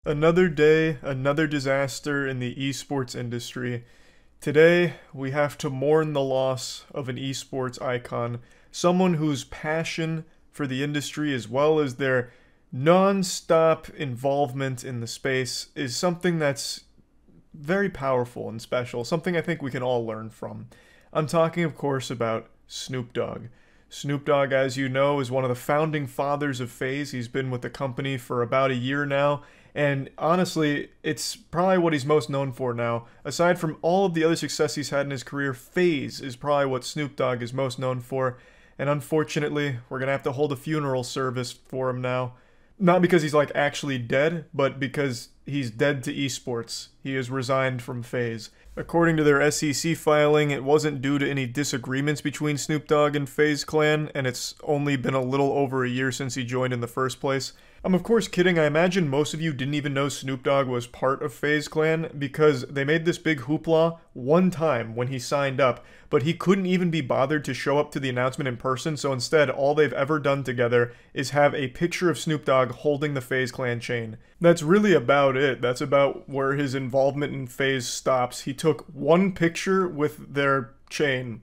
Another day, another disaster in the esports industry. Today, we have to mourn the loss of an esports icon, someone whose passion for the industry as well as their non-stop involvement in the space is something that's very powerful and special, something I think we can all learn from. I'm talking, of course, about Snoop Dogg. Snoop Dogg, as you know, is one of the founding fathers of FaZe. He's been with the company for about a year now, and honestly, it's probably what he's most known for now. Aside from all of the other success he's had in his career, FaZe is probably what Snoop Dogg is most known for, and unfortunately, we're gonna have to hold a funeral service for him now. Not because he's like actually dead, but because he's dead to esports. He has resigned from FaZe. According to their SEC filing, it wasn't due to any disagreements between Snoop Dogg and FaZe Clan, and it's only been a little over a year since he joined in the first place. I'm of course kidding. I imagine most of you didn't even know Snoop Dogg was part of FaZe Clan because they made this big hoopla one time when he signed up, but he couldn't even be bothered to show up to the announcement in person, so instead all they've ever done together is have a picture of Snoop Dogg holding the FaZe Clan chain. That's really about it. That's about where his involvement in FaZe stops. He took one picture with their chain,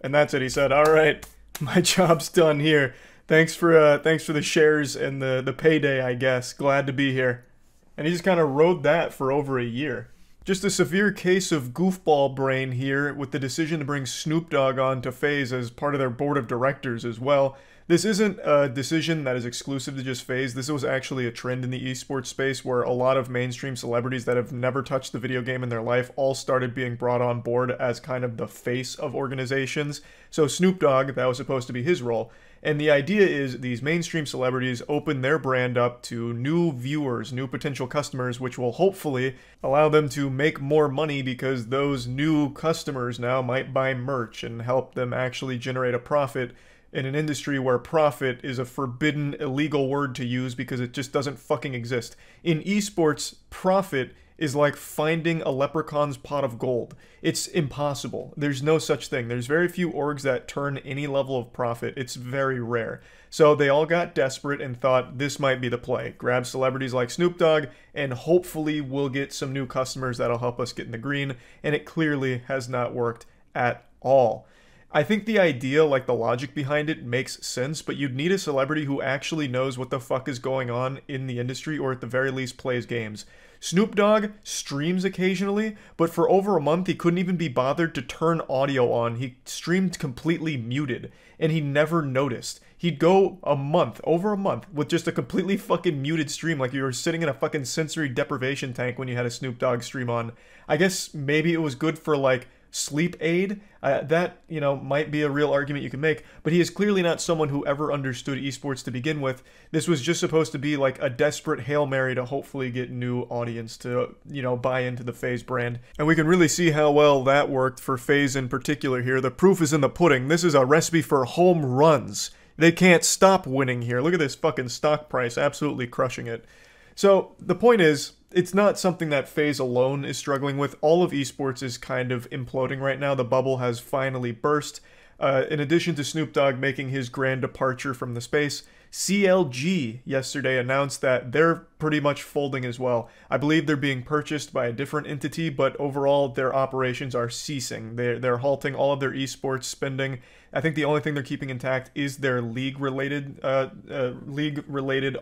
and that's it. He said, "All right, my job's done here. Thanks for the shares and the payday, I guess. Glad to be here." And he just kind of rode that for over a year. Just a severe case of goofball brain here with the decision to bring Snoop Dogg on to FaZe as part of their board of directors as well. This isn't a decision that is exclusive to just FaZe. This was actually a trend in the esports space where a lot of mainstream celebrities that have never touched the video game in their life all started being brought on board as kind of the face of organizations. So Snoop Dogg, that was supposed to be his role. And the idea is these mainstream celebrities open their brand up to new viewers, new potential customers, which will hopefully allow them to make more money because those new customers now might buy merch and help them actually generate a profit in an industry where profit is a forbidden, illegal word to use because it just doesn't fucking exist. In esports, profit is like finding a leprechaun's pot of gold. It's impossible. There's no such thing. There's very few orgs that turn any level of profit. It's very rare. So they all got desperate and thought this might be the play. Grab celebrities like Snoop Dogg and hopefully we'll get some new customers that'll help us get in the green. And it clearly has not worked at all. I think the idea, like the logic behind it, makes sense, but you'd need a celebrity who actually knows what the fuck is going on in the industry, or at the very least plays games. Snoop Dogg streams occasionally, but for over a month he couldn't even be bothered to turn audio on. He streamed completely muted, and he never noticed. He'd go a month, over a month, with just a completely fucking muted stream like you were sitting in a fucking sensory deprivation tank when you had a Snoop Dogg stream on. I guess maybe it was good for, like, sleep aid. That, you know, might be a real argument you can make, but he is clearly not someone who ever understood esports to begin with. This was just supposed to be like a desperate Hail Mary to hopefully get new audience to, you know, buy into the FaZe brand. And we can really see how well that worked for FaZe in particular here. The proof is in the pudding. This is a recipe for home runs. They can't stop winning here. Look at this fucking stock price, absolutely crushing it. So the point is, it's not something that FaZe alone is struggling with. All of esports is kind of imploding right now. The bubble has finally burst. In addition to Snoop Dogg making his grand departure from the space, CLG yesterday announced that they're pretty much folding as well. I believe they're being purchased by a different entity, but overall their operations are ceasing. They're halting all of their esports spending. I think the only thing they're keeping intact is their league-related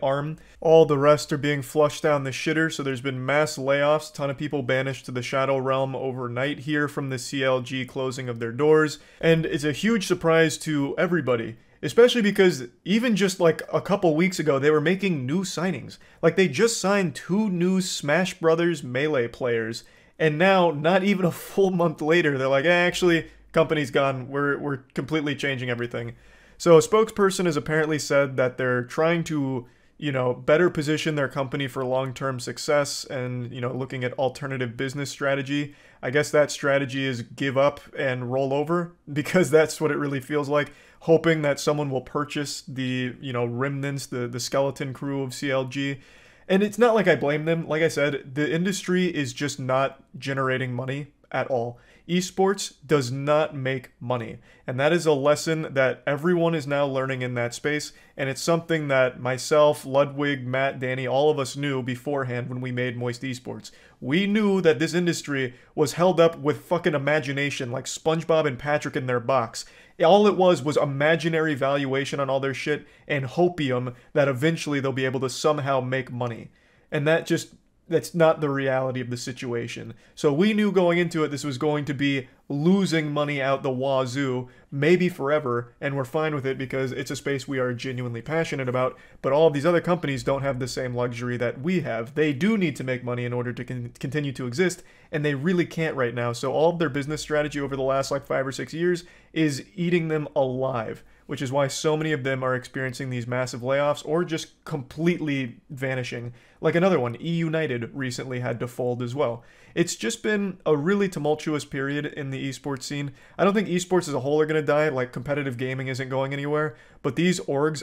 arm. All the rest are being flushed down the shitter, so there's been mass layoffs, a ton of people banished to the Shadow Realm overnight here from the CLG closing of their doors, and it's a huge surprise to everybody. Especially because even just like a couple weeks ago, they were making new signings. Like they just signed 2 new Smash Brothers Melee players, and now, not even a full month later, they're like, actually, company's gone. We're completely changing everything. So a spokesperson has apparently said that they're trying to, you know, better position their company for long-term success and, you know, looking at alternative business strategy. I guess that strategy is give up and roll over, because that's what it really feels like. Hoping that someone will purchase the, you know, remnants, the skeleton crew of CLG. And it's not like I blame them. Like I said, the industry is just not generating money at all. Esports does not make money. And that is a lesson that everyone is now learning in that space. And it's something that myself, Ludwig, Matt, Danny, all of us knew beforehand when we made Moist Esports. We knew that this industry was held up with fucking imagination, like SpongeBob and Patrick in their box. All it was imaginary valuation on all their shit and hopium that eventually they'll be able to somehow make money. And that's not the reality of the situation. So we knew going into it this was going to be losing money out the wazoo, maybe forever, and we're fine with it because it's a space we are genuinely passionate about, but all of these other companies don't have the same luxury that we have. They do need to make money in order to continue to exist, and they really can't right now, so all of their business strategy over the last like 5 or 6 years is eating them alive, which is why so many of them are experiencing these massive layoffs or just completely vanishing. Like another one, eUnited recently had to fold as well. It's just been a really tumultuous period in the esports scene. I don't think esports as a whole are going to die, like competitive gaming isn't going anywhere, but these orgs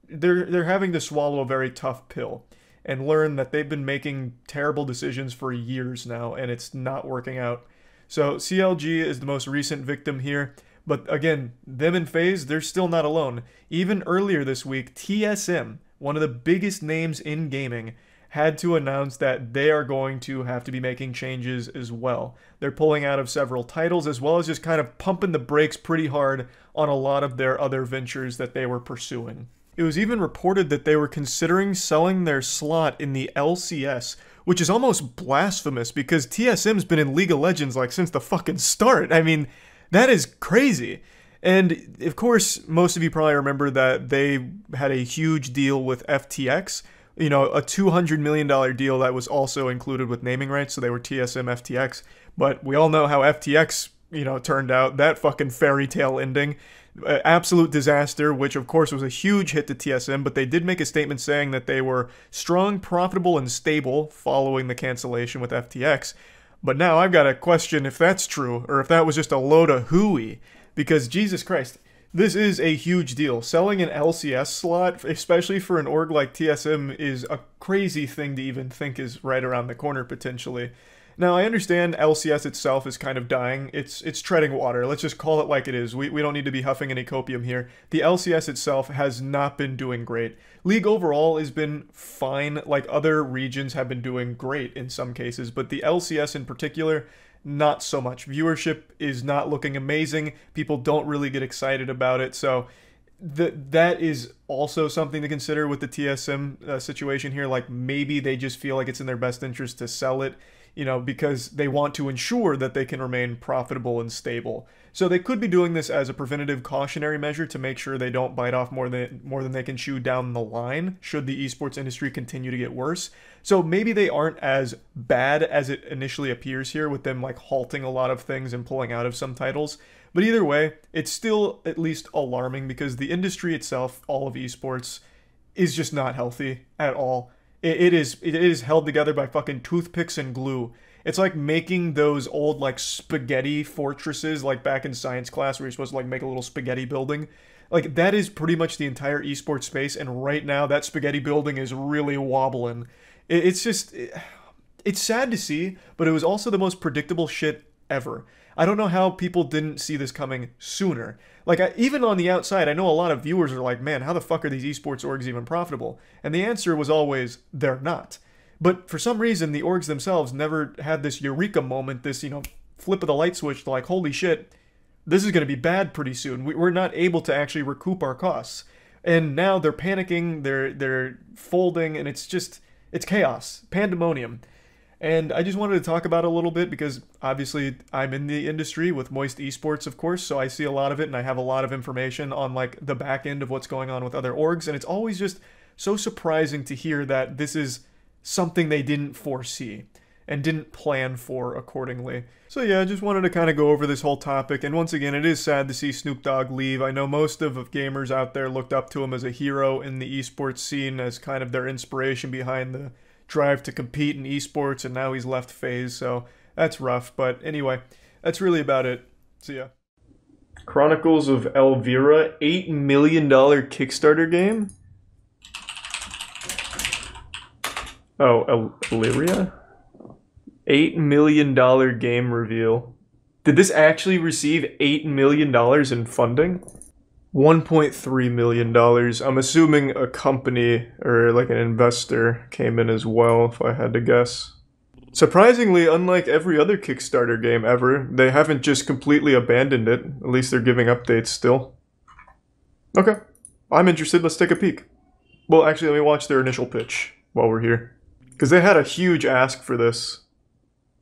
they're having to swallow a very tough pill and learn that they've been making terrible decisions for years now and it's not working out. So CLG is the most recent victim here. But again, them and FaZe, they're still not alone. Even earlier this week, TSM, one of the biggest names in gaming, had to announce that they are going to have to be making changes as well. They're pulling out of several titles as well as just kind of pumping the brakes pretty hard on a lot of their other ventures that they were pursuing. It was even reported that they were considering selling their slot in the LCS, which is almost blasphemous because TSM's been in League of Legends like since the fucking start. I mean, that is crazy. And of course, most of you probably remember that they had a huge deal with FTX, you know, a $200 million deal that was also included with naming rights, so they were TSM FTX. But we all know how FTX, you know, turned out. That fucking fairy tale ending. Absolute disaster, which of course was a huge hit to TSM, but they did make a statement saying that they were strong, profitable, and stable following the cancellation with FTX. But now I've got to question if that's true, or if that was just a load of hooey. Because, Jesus Christ, this is a huge deal. Selling an LCS slot, especially for an org like TSM, is a crazy thing to even think is right around the corner, potentially. Now, I understand LCS itself is kind of dying. It's treading water. Let's just call it like it is. We don't need to be huffing any copium here. The LCS itself has not been doing great. League overall has been fine. Like, other regions have been doing great in some cases, but the LCS in particular, not so much. Viewership is not looking amazing. People don't really get excited about it, so that is also something to consider with the TSM situation here. Like, maybe they just feel like it's in their best interest to sell it, you know, because they want to ensure that they can remain profitable and stable. So they could be doing this as a preventative cautionary measure to make sure they don't bite off more than they can chew down the line should the esports industry continue to get worse. So maybe they aren't as bad as it initially appears here with them like halting a lot of things and pulling out of some titles. But either way, it's still at least alarming because the industry itself, all of esports, is just not healthy at all. It is held together by fucking toothpicks and glue. It's like making those old like spaghetti fortresses like back in science class where you're supposed to like make a little spaghetti building. Like that is pretty much the entire esports space, and right now that spaghetti building is really wobbling. It's sad to see, but it was also the most predictable shit ever. I don't know how people didn't see this coming sooner. Like, even on the outside, I know a lot of viewers are like, man, how the fuck are these esports orgs even profitable? And the answer was always, they're not. But for some reason, the orgs themselves never had this eureka moment, this, you know, flip of the light switch to like, holy shit, this is going to be bad pretty soon. We're not able to actually recoup our costs. And now they're panicking, they're folding, and it's chaos, pandemonium. And I just wanted to talk about it a little bit because obviously I'm in the industry with Moist Esports, of course, so I see a lot of it and I have a lot of information on like the back end of what's going on with other orgs, and it's always just so surprising to hear that this is something they didn't foresee and didn't plan for accordingly. So yeah, I just wanted to kind of go over this whole topic, and once again, it is sad to see Snoop Dogg leave. I know most of gamers out there looked up to him as a hero in the esports scene, as kind of their inspiration behind the drive to compete in esports, and now he's left FaZe, so that's rough. But anyway, that's really about it. See ya. Chronicles of Elvira, $8 million Kickstarter game? Oh, Illyria? $8 million game reveal. Did this actually receive $8 million in funding? $1.3 million. I'm assuming a company or like an investor came in as well, if I had to guess. Surprisingly, unlike every other Kickstarter game ever, they haven't just completely abandoned it. At least they're giving updates still. Okay. I'm interested. Let's take a peek. Well, actually, let me watch their initial pitch while we're here. Because they had a huge ask for this.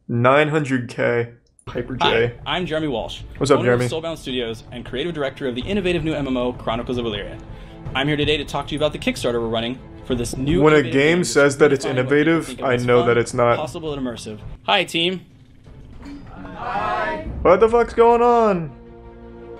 900K. Hyper J. Hi, I'm Jeremy Walsh. What's up, owner Jeremy? of Soulbound Studios and creative director of the innovative new MMO Chronicles of Valyria. I'm here today to talk to you about the Kickstarter we're running for this new. When a game says that it's innovative, I know that it's not. Possible and immersive. Hi, team. Hi. What the fuck's going on?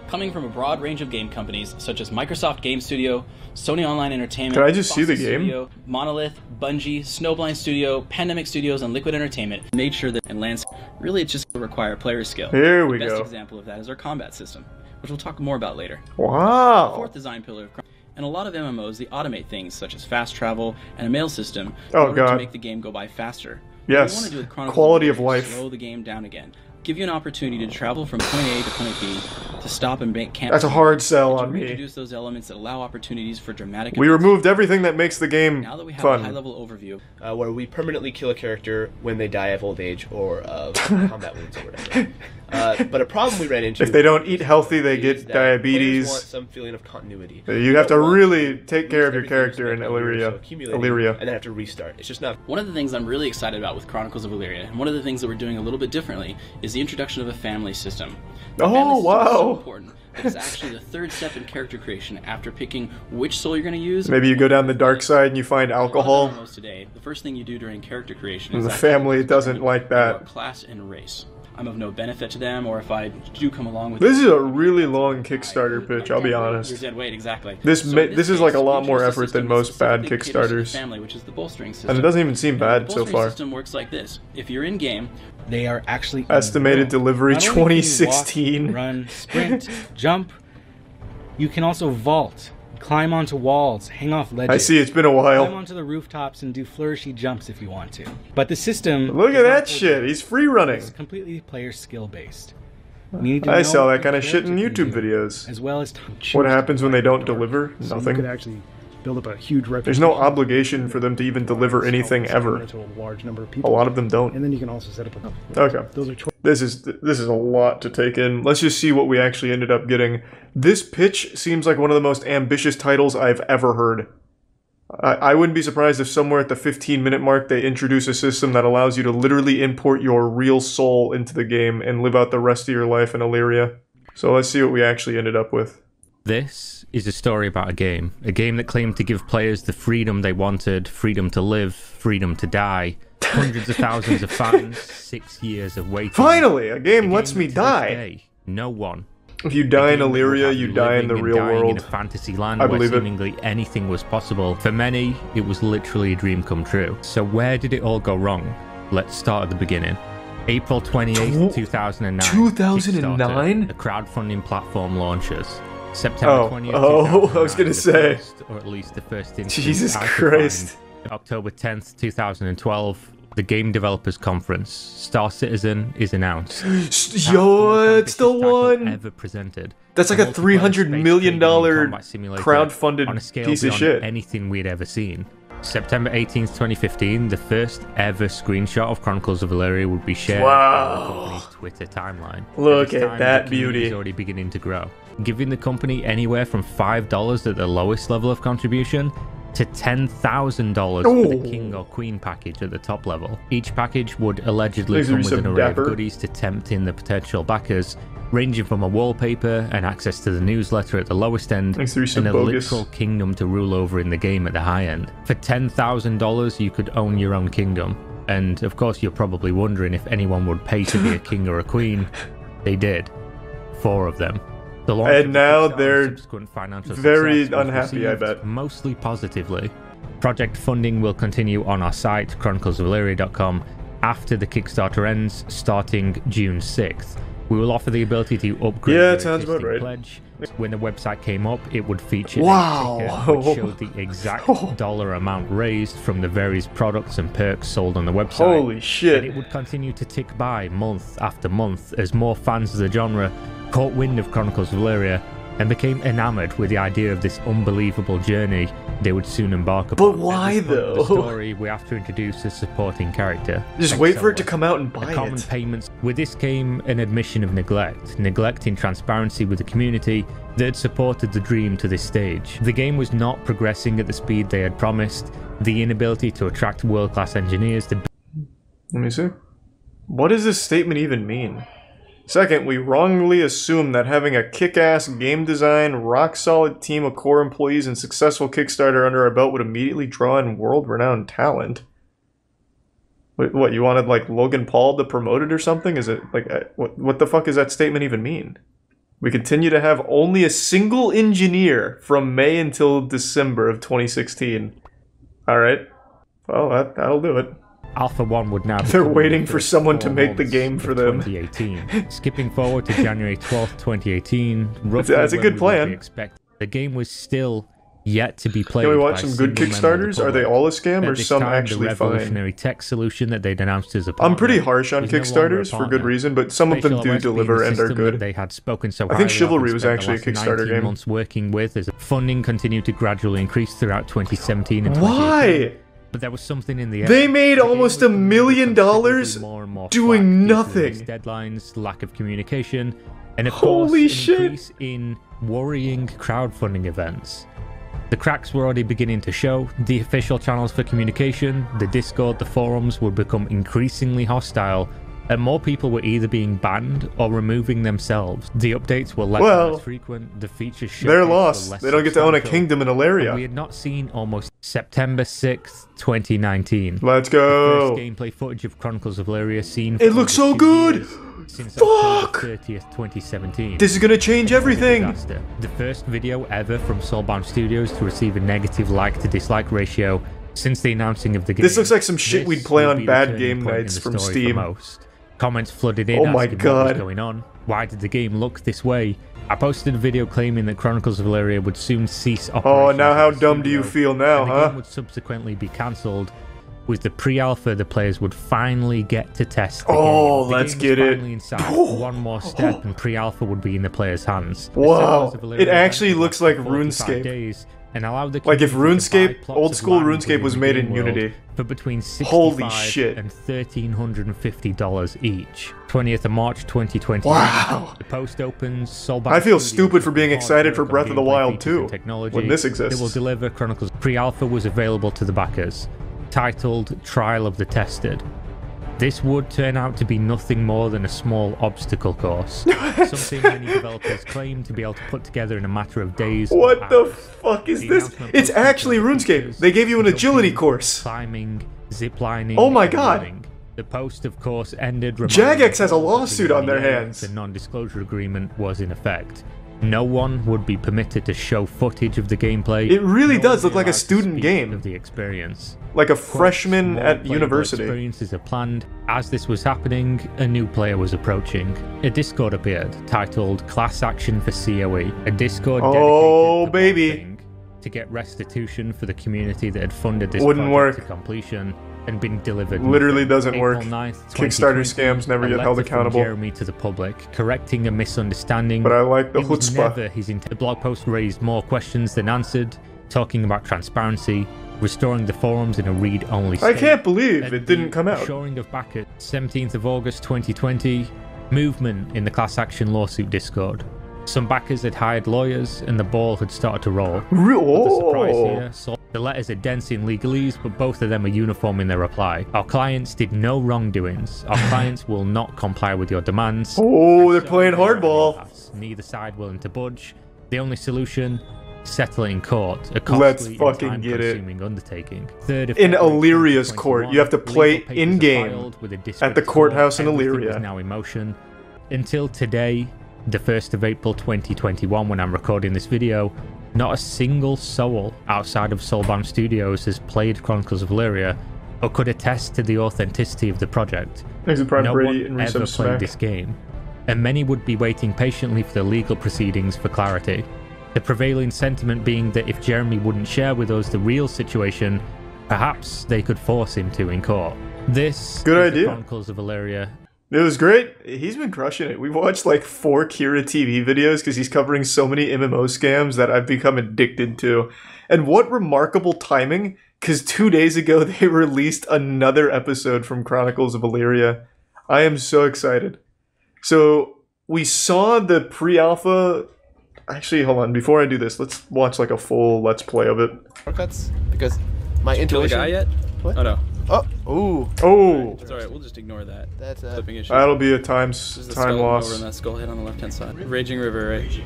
Coming from a broad range of game companies such as Microsoft Game Studio, Sony Online Entertainment, Can I just see the Foxy game? Studio, Monolith, Bungie, Snowblind Studio, Pandemic Studios, and Liquid Entertainment made sure that in lands really it's just require player skill. Here we the best go. example of that is our combat system, which we'll talk more about later. The Wow. fourth design pillar of and a lot of MMOs, they automate things such as fast travel and a mail system in Oh, order to God. make the game go by faster. Yes. What we want to do with Chronicles Quality of of Valyria life. is slow the game down again. Give you an opportunity to travel from point A to point B, to stop and make camp. That's a hard sell and on to me. reintroduce those elements that allow opportunities for dramatic We events. removed everything that makes the game Now that we have a fun. high-level overview, where we permanently kill a character when they die of old age or of combat wounds or whatever. But a problem we ran into... If they don't eat healthy, they is get that diabetes. players want some feeling of continuity. You have to Don't want really take care of your everything character in spent on years Illyria. of accumulating Illyria. And then have to restart. It's just not... one of the things I'm really excited about with Chronicles of Valyria, and one of the things that we're doing a little bit differently, is the introduction of a family system. The Oh, family system is so wow. important. It's actually the third step in character creation after picking which soul you're going to use. Maybe you go down the dark side and you find A lot of alcohol. MMOs today, the first thing you do during character creation And is the actually family doesn't like determine that. your class and race. I'm of no benefit to them, or if I do come along with This is a really long Kickstarter pitch, I'll be Years honest. in, wait, exactly. This So ma- in this is case, like a lot we more introduced a effort than system most bad specifically caters to the Kickstarters. family, which is the bolstering system. And it doesn't even seem And bad the so bolstering far. system works like this. If you're in game, They are actually Estimated in the world. delivery Not only can you walk, 2016. run, sprint, jump. You can also vault, climb onto walls, hang off ledges. I see, it's been a Climb while. onto the rooftops and do flourishy jumps if you want to. But the system. Look does at not that hold shit, you. he's free running. It's completely player skill based. You need to I know saw what that kind your of shit in character YouTube can do, videos. as well as What happens when they don't deliver? So you Nothing. could actually build up a huge There's reputation. no obligation for them to even deliver anything ever. To a large number of A people. lot of them don't. And then you can also set up a... Okay. Those are choices. This is a lot to take in. Let's just see what we actually ended up getting. This pitch seems like one of the most ambitious titles I've ever heard. I wouldn't be surprised if somewhere at the 15-minute mark they introduce a system that allows you to literally import your real soul into the game and live out the rest of your life in Illyria. So let's see what we actually ended up with. This is a story about a game that claimed to give players the freedom they wanted, freedom to live, freedom to die. Hundreds of thousands of fans, 6 years of waiting. Finally, a game lets me to this die. day, no one. If you die in A game that would Illyria, have you you die in the living and real dying in world. a fantasy land I where believe it. seemingly anything was possible. For many, it was literally a dream come true. So where did it all go wrong? Let's start at the beginning. April 28th, 2009. 2009? Kickstarter, the crowdfunding platform launches. September 20th, I was gonna 2009, say. the first, or at least the first instance Jesus I could Christ. find. October 10th, 2012, the Game Developers Conference. Star Citizen is announced. Yo, it's the Fastest title one! ever presented. That's like A a $300 multiplayer million space trading combat simulator crowdfunded on a scale piece of beyond shit. anything we'd ever seen. September 18th, 2015, the first ever screenshot of Chronicles of Valyria would be shared Wow. on the company's Twitter timeline. Look At this at time, that the community beauty. is already beginning to grow, giving the company anywhere from $5 at the lowest level of contribution to $10,000 for the Ooh. King or Queen package at the top level. Each package would allegedly There's gonna come be with an some array dapper. of goodies to tempt in the potential backers, ranging from a wallpaper and access to the newsletter at the lowest end, Thanks to some and a bogus. literal kingdom to rule over in the game at the high end. For $10,000, you could own your own kingdom. And of course, you're probably wondering if anyone would pay to be a king or a queen. They did. 4 of them. The launch And of the now Kickstarter they're subsequent financial very success was unhappy, I received bet. mostly positively. Project funding will continue on our site, chroniclesofvalyria.com, after the Kickstarter ends, starting June 6th. We will offer the ability to upgrade Yeah, your it sounds about existing right. pledge. When the website came up, it would feature Wow. a ticker which showed the exact dollar amount raised from the various products and perks sold on the website. Holy And shit. it would continue to tick by month after month as more fans of the genre caught wind of Chronicles of Valyria and became enamored with the idea of this unbelievable journey they would soon embark upon. But why, At this point of the though? story, we have to introduce a supporting character. Just Like wait for it to someone. come out and The buy common it. payments. With this came an admission of neglect in transparency with the community that had supported the dream to this stage. The game was not progressing at the speed they had promised. The inability to attract world-class engineers to Let me see. What does this statement even mean? Second, we wrongly assume that having a kick-ass game design, rock-solid team of core employees, and successful Kickstarter under our belt would immediately draw in world-renowned talent. Wait, what, you wanted, like, Logan Paul to promote it or something? Is it, like, what the fuck does that statement even mean? We continue to have only a single engineer from May until December of 2016. Alright. Well, that'll do it. Alpha 1 would now They're become waiting the for first someone to 4 make the months game of for them. 2018. Skipping forward to January 12th, 2018, roughly That's a when good we would plan. be expecting. The game was still yet to be played. Can we by watch a some good single member of Kickstarters? the Are they public. all a scam or At this some time, actually the fine? revolutionary tech solution that they'd announced as a I'm partner pretty harsh on is no longer a Kickstarters for good partner. reason, but some of them Spatial do OS being deliver the and are system good. that they had spoken so I think highly of Chivalry and was spent actually a the last Kickstarter 19 game. months working with as funding continued to gradually increase throughout 2017 and 2018. Why? But there was something in the air. They made The game almost was $1 delivered million considerably more and more doing flack due to nothing. missed deadlines, lack of communication, and of Holy course, shit. an increase in worrying crowdfunding events. The cracks were already beginning to show. The official channels for communication, the Discord, the forums would become increasingly hostile, and more people were either being banned or removing themselves. The updates were less Well, and less frequent. The features They're showcased were lost. less They don't get to own a substantial, kingdom in and we Ilaria. had not seen almost September 6th, 2019. Let's First go. gameplay footage of Chronicles of Valyria seen It for looks over so 2 good! years, since Fuck! October 30th, 2017. This is gonna change everything. Disaster. The first video ever from Soulbound Studios to receive a negative like to dislike ratio since the announcing of the game. This looks like some shit This we'd play will on be the bad turning game point in nights the from story for Steam. most. Comments flooded in Oh my asking what God. was going on. Why did the game look this way? I posted a video claiming that Chronicles of Valyria would soon cease Oh, operations now how as a dumb do you studio, feel now, and the huh? game would subsequently be cancelled. With the pre-alpha, the players would finally get to test the Oh, game. The let's game was get it. finally inside. One more step and pre-alpha would be in the players' hands. The Wow. Settlers of Valyria It actually event would looks last like for 45 RuneScape. days and allowed the Like if community to buy RuneScape, plots old of school land RuneScape within was the made game in world Unity. for between $65 Holy shit. and $1,350 each. 20th of March 2020. Wow. The post opens. Soulbound I feel Studios stupid for being hard excited for work on Breath of the gameplay Wild features and 2, technology when this that will exists. deliver Chronicles. Pre-alpha was available to the backers, titled Trial of the Tested. This would turn out to be nothing more than a small obstacle course. Something many developers claim to be able to put together in a matter of days. or What the hours. fuck is The this? announcement It's posted actually some RuneScape. pictures, They gave you an agility jumping, course. climbing, ziplining. Oh my and God. running. The post, of course, ended. Jagex has a reminding lawsuit on their the hands. The non-disclosure agreement was in effect. No one would be permitted to show footage of the gameplay. It really No does one look like a allowed to student speak game. of the experience. Like a freshman Small at playable university. Experiences are planned. As this was happening, a new player was approaching. A Discord appeared titled Class Action for COE. A Discord dedicated Oh, to baby. bonding, to get restitution for the community that had funded this Wouldn't project work. to completion and been delivered. Literally nothing. doesn't April work. 9th, Kickstarter 2020, scams never a get held letter from accountable. Jeremy to the public, correcting a misunderstanding. But I like the It was chutzpah. never his intent. The blog post raised more questions than answered, talking about transparency, restoring the forums in a read-only I state. can't believe and it didn't the come out. Assuring of backers. 17th of August 2020, movement in the class action lawsuit Discord. Some backers had hired lawyers and the ball had started to roll. But the surprise here, the letters are dense in legalese, but both of them are uniform in their reply. Our clients did no wrongdoings. Our clients will not comply with your demands. Oh, they're So playing they are hardball. impasse. Neither side willing to budge. The only solution: settle in court. A Let's costly fucking and get it. time-consuming undertaking. 3rd of In February Illyria's 2021, court. You have to play legal papers are in-game filed with a at district the courthouse in court. Everything Illyria. is now in motion. Until today, the 1st of April 2021, when I'm recording this video, not a single soul outside of Soulbound Studios has played Chronicles of Valyria or could attest to the authenticity of the project. Thanks to Prime No Brady one and ever Resub played Smack. this game. and many would be waiting patiently for the legal proceedings for clarity. The prevailing sentiment being that if Jeremy wouldn't share with us the real situation, perhaps they could force him to in court. This Good is the idea. Chronicles of Valeria. It was great. He's been crushing it. We've watched like 4 Kira TV videos because he's covering so many MMO scams that I've become addicted to. And what remarkable timing, because 2 days ago they released another episode from Chronicles of Valeria. I am so excited. So we saw the pre-alpha. Actually, hold on. Before I do this, let's watch like a full let's play of it. Shortcuts because my Kill the intuition. guy yet? What? Oh no. Oh, ooh, Oh, It's alright, we'll just ignore that. that's Clipping issue. that'll be a This is the time skeleton over loss. in that skull head on the left hand side. Raging River, right?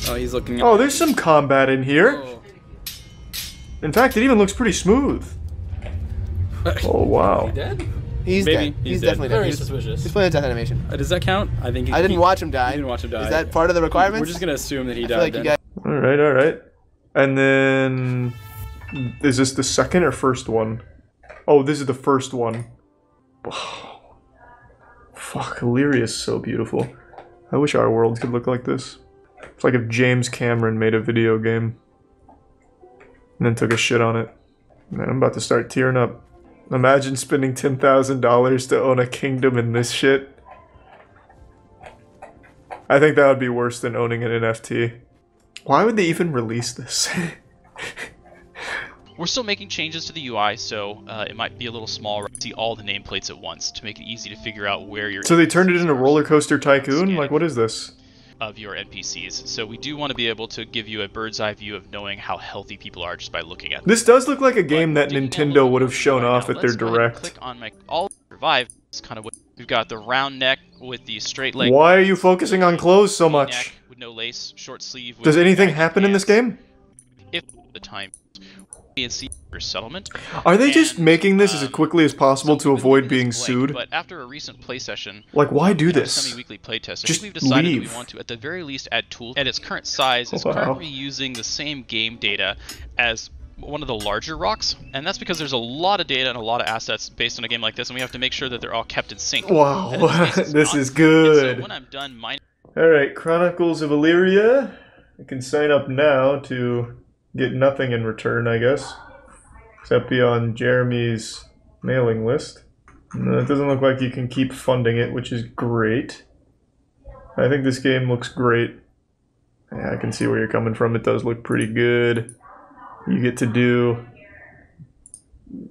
Oh, he's looking. Oh, there's some combat in here. Oh. In fact, it even looks pretty smooth. Oh wow. Dead? he's Maybe. dead. He's dead. Definitely dead. Very He's suspicious. playing a death animation. Does that count? I think. I didn't watch him die. You didn't watch him die. Is that part of the requirements? We're just gonna assume that he I died. feel like you then. guys. All right. And then, is this the second or first one? Oh, this is the first one. Oh, fuck, Illyria's so beautiful. I wish our world could look like this. It's like if James Cameron made a video game and then took a shit on it. Man, I'm about to start tearing up. Imagine spending $10,000 to own a kingdom in this shit. I think that would be worse than owning an NFT. Why would they even release this? We're still making changes to the UI, so it might be a little small. See all the nameplates at once to make it easy to figure out where your So they turned it into Roller Coaster Tycoon? Like, what is this? of your NPCs. So we do want to be able to give you a bird's eye view of knowing how healthy people are just by looking at them. This does look like a game that Digging down a Nintendo little would have more shown right off now, at their let's go ahead and direct. Click on my all revive. It's kind of what we've got: the round neck with the straight leg. Why are you focusing on clothes so much? Neck with no lace, short sleeve. With Does anything baggy happen in this pants. game? If the time and see your settlement. Are they just And, making this as quickly as possible so to we've been avoid leaving being this blank, sued? But after a recent play session, Like, why do and our this? semi-weekly playtest, I Just think we've decided that leave. we want to, at the very least, add tools. At its current size, it's Wow. currently using the same game data as one of the larger rocks, and that's because there's a lot of data and a lot of assets based on a game like this, and we have to make sure that they're all kept in sync. Wow, And in case it's this not. is And good. so when I'm done mining Alright, Chronicles of Illyria. I can sign up now to get nothing in return, I guess. Except be on Jeremy's mailing list. No, it doesn't look like you can keep funding it, which is great. I think this game looks great. Yeah, I can see where you're coming from. It does look pretty good. You get to do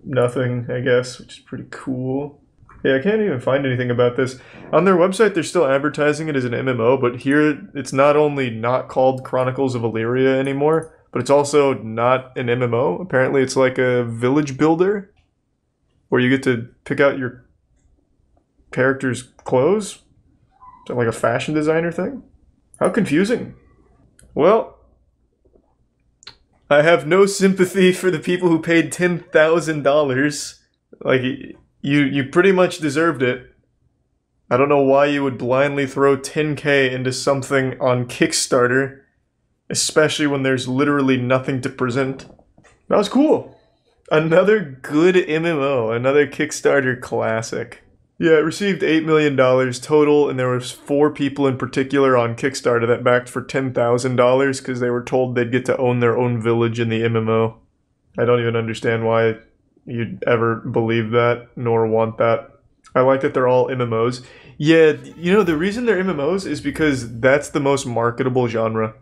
nothing, I guess, which is pretty cool. Yeah, I can't even find anything about this. On their website, they're still advertising it as an MMO, but here it's not only not called Chronicles of Illyria anymore, but it's also not an MMO. Apparently it's like a village builder, where you get to pick out your character's clothes. Is that like a fashion designer thing? How confusing. Well, I have no sympathy for the people who paid $10,000. Like, you pretty much deserved it. I don't know why you would blindly throw $10K into something on Kickstarter, especially when there's literally nothing to present. That was cool. Another good MMO, another Kickstarter classic. Yeah, it received $8 million total, and there was 4 people in particular on Kickstarter that backed for $10,000 because they were told they'd get to own their own village in the MMO. I don't even understand why you'd ever believe that, nor want that. I like that they're all MMOs. Yeah, you know, the reason they're MMOs is because that's the most marketable genre.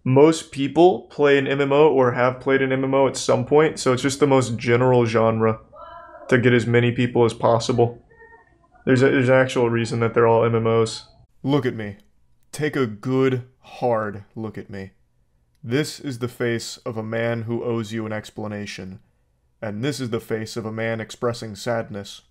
Most people play an MMO or have played an MMO at some point, so it's just the most general genre to get as many people as possible. There's an actual reason that they're all MMOs. Look at me. Take a good, hard look at me. This is the face of a man who owes you an explanation. And this is the face of a man expressing sadness.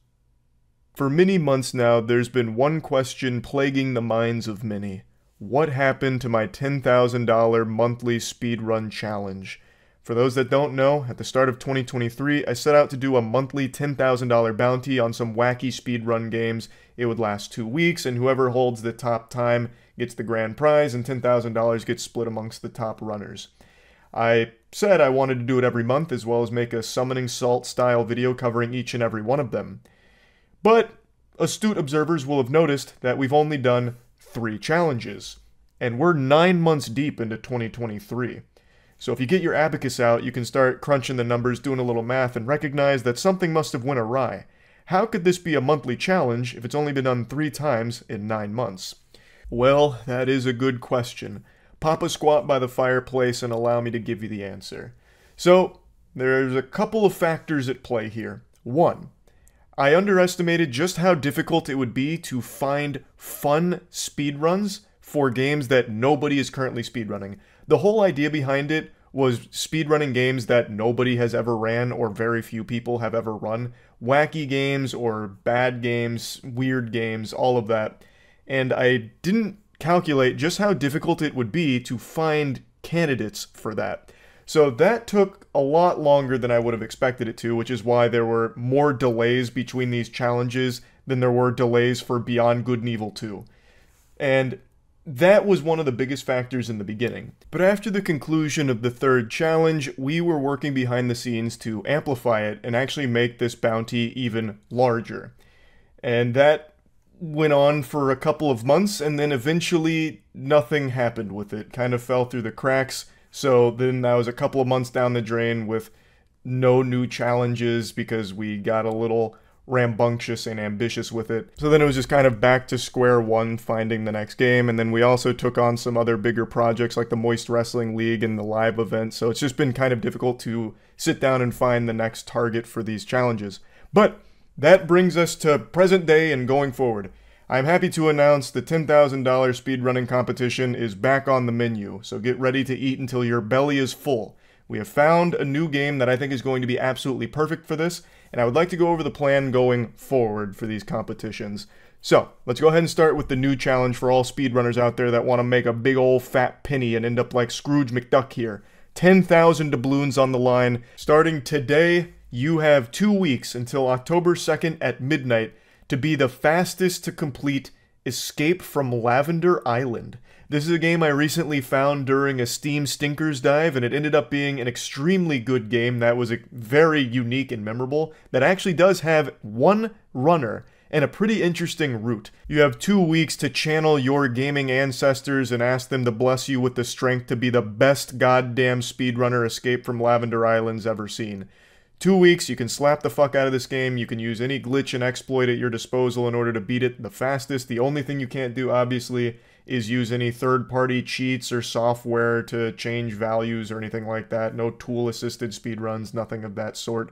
For many months now, there's been one question plaguing the minds of many. What happened to my $10,000 monthly speedrun challenge? For those that don't know, at the start of 2023, I set out to do a monthly $10,000 bounty on some wacky speedrun games. It would last 2 weeks, and whoever holds the top time gets the grand prize, and $10,000 gets split amongst the top runners. I said I wanted to do it every month, as well as make a Summoning Salt style video covering each and every one of them. But astute observers will have noticed that we've only done 3 challenges, and we're 9 months deep into 2023. So if you get your abacus out, you can start crunching the numbers, doing a little math, and recognize that something must have went awry. How could this be a monthly challenge if it's only been done 3 times in 9 months? Well, that is a good question. Pop a squat by the fireplace and allow me to give you the answer. So, there's a couple of factors at play here. 1, I underestimated just how difficult it would be to find fun speedruns for games that nobody is currently speedrunning. The whole idea behind it was speedrunning games that nobody has ever ran or very few people have ever run. Wacky games or bad games, weird games, all of that. And I didn't calculate just how difficult it would be to find candidates for that. So that took a lot longer than I would have expected it to, which is why there were more delays between these challenges than there were delays for Beyond Good and Evil 2. And that was one of the biggest factors in the beginning. But after the conclusion of the 3rd challenge, we were working behind the scenes to amplify it and actually make this bounty even larger. And that went on for a couple of months, and then eventually nothing happened with it. Kind of fell through the cracks. So then that was a couple of months down the drain with no new challenges because we got a little rambunctious and ambitious with it. So then it was just kind of back to square one, finding the next game. And then we also took on some other bigger projects like the Moist Wrestling League and the live event. So it's just been kind of difficult to sit down and find the next target for these challenges. But that brings us to present day and going forward. I'm happy to announce the $10,000 speedrunning competition is back on the menu. So get ready to eat until your belly is full. We have found a new game that I think is going to be absolutely perfect for this, and I would like to go over the plan going forward for these competitions. So, let's go ahead and start with the new challenge for all speedrunners out there that want to make a big old fat penny and end up like Scrooge McDuck here. 10,000 doubloons on the line. Starting today, you have 2 weeks until October 2nd at midnight to be the fastest to complete Escape from Lavender Island. This is a game I recently found during a Steam Stinkers dive, and it ended up being an extremely good game that was very unique and memorable, that actually does have one runner and a pretty interesting route. You have 2 weeks to channel your gaming ancestors and ask them to bless you with the strength to be the best goddamn speedrunner Escape from Lavender Island's ever seen. 2 weeks, you can slap the fuck out of this game, you can use any glitch and exploit at your disposal in order to beat it the fastest. The only thing you can't do, obviously, is use any third-party cheats or software to change values or anything like that. No tool-assisted speedruns, nothing of that sort.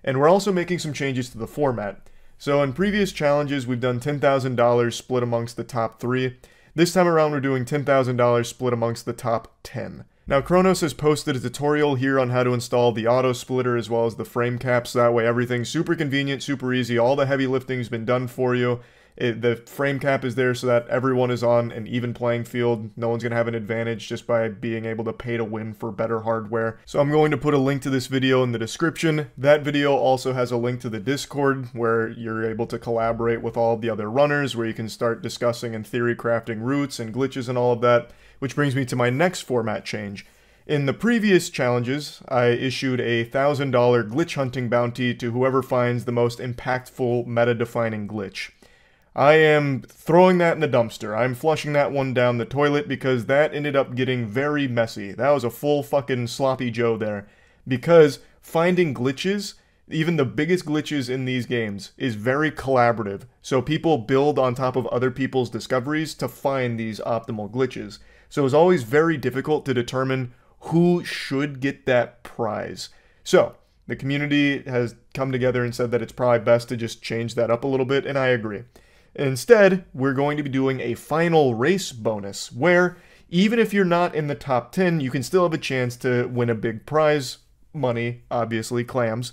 And we're also making some changes to the format. So in previous challenges, we've done $10,000 split amongst the top 3. This time around, we're doing $10,000 split amongst the top 10. Now, Kronos has posted a tutorial here on how to install the auto splitter as well as the frame caps. That way everything's super convenient, super easy. All the heavy lifting's been done for you. The frame cap is there so that everyone is on an even playing field. No one's going to have an advantage just by being able to pay to win for better hardware. So I'm going to put a link to this video in the description. That video also has a link to the Discord where you're able to collaborate with all the other runners, where you can start discussing and theory crafting routes and glitches and all of that. Which brings me to my next format change. In the previous challenges, I issued a $1,000 glitch hunting bounty to whoever finds the most impactful meta-defining glitch. I am throwing that in the dumpster. I'm flushing that one down the toilet because that ended up getting very messy. That was a full fucking sloppy joe there. Because finding glitches, even the biggest glitches in these games, is very collaborative. So people build on top of other people's discoveries to find these optimal glitches. So it was always very difficult to determine who should get that prize. So the community has come together and said that it's probably best to just change that up a little bit, and I agree. Instead, we're going to be doing a final race bonus, where even if you're not in the top 10, you can still have a chance to win a big prize, money, obviously, clams.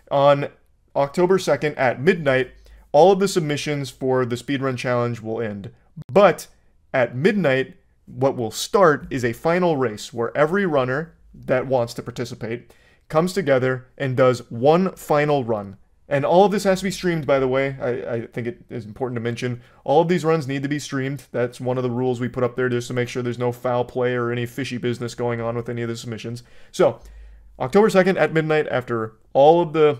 On October 2nd at midnight, all of the submissions for the speedrun challenge will end. But at midnight, what will start is a final race where every runner that wants to participate comes together and does one final run. And all of this has to be streamed, by the way. I think it is important to mention. All of these runs need to be streamed. That's one of the rules we put up there just to make sure there's no foul play or any fishy business going on with any of the submissions. So, October 2nd at midnight, after all of the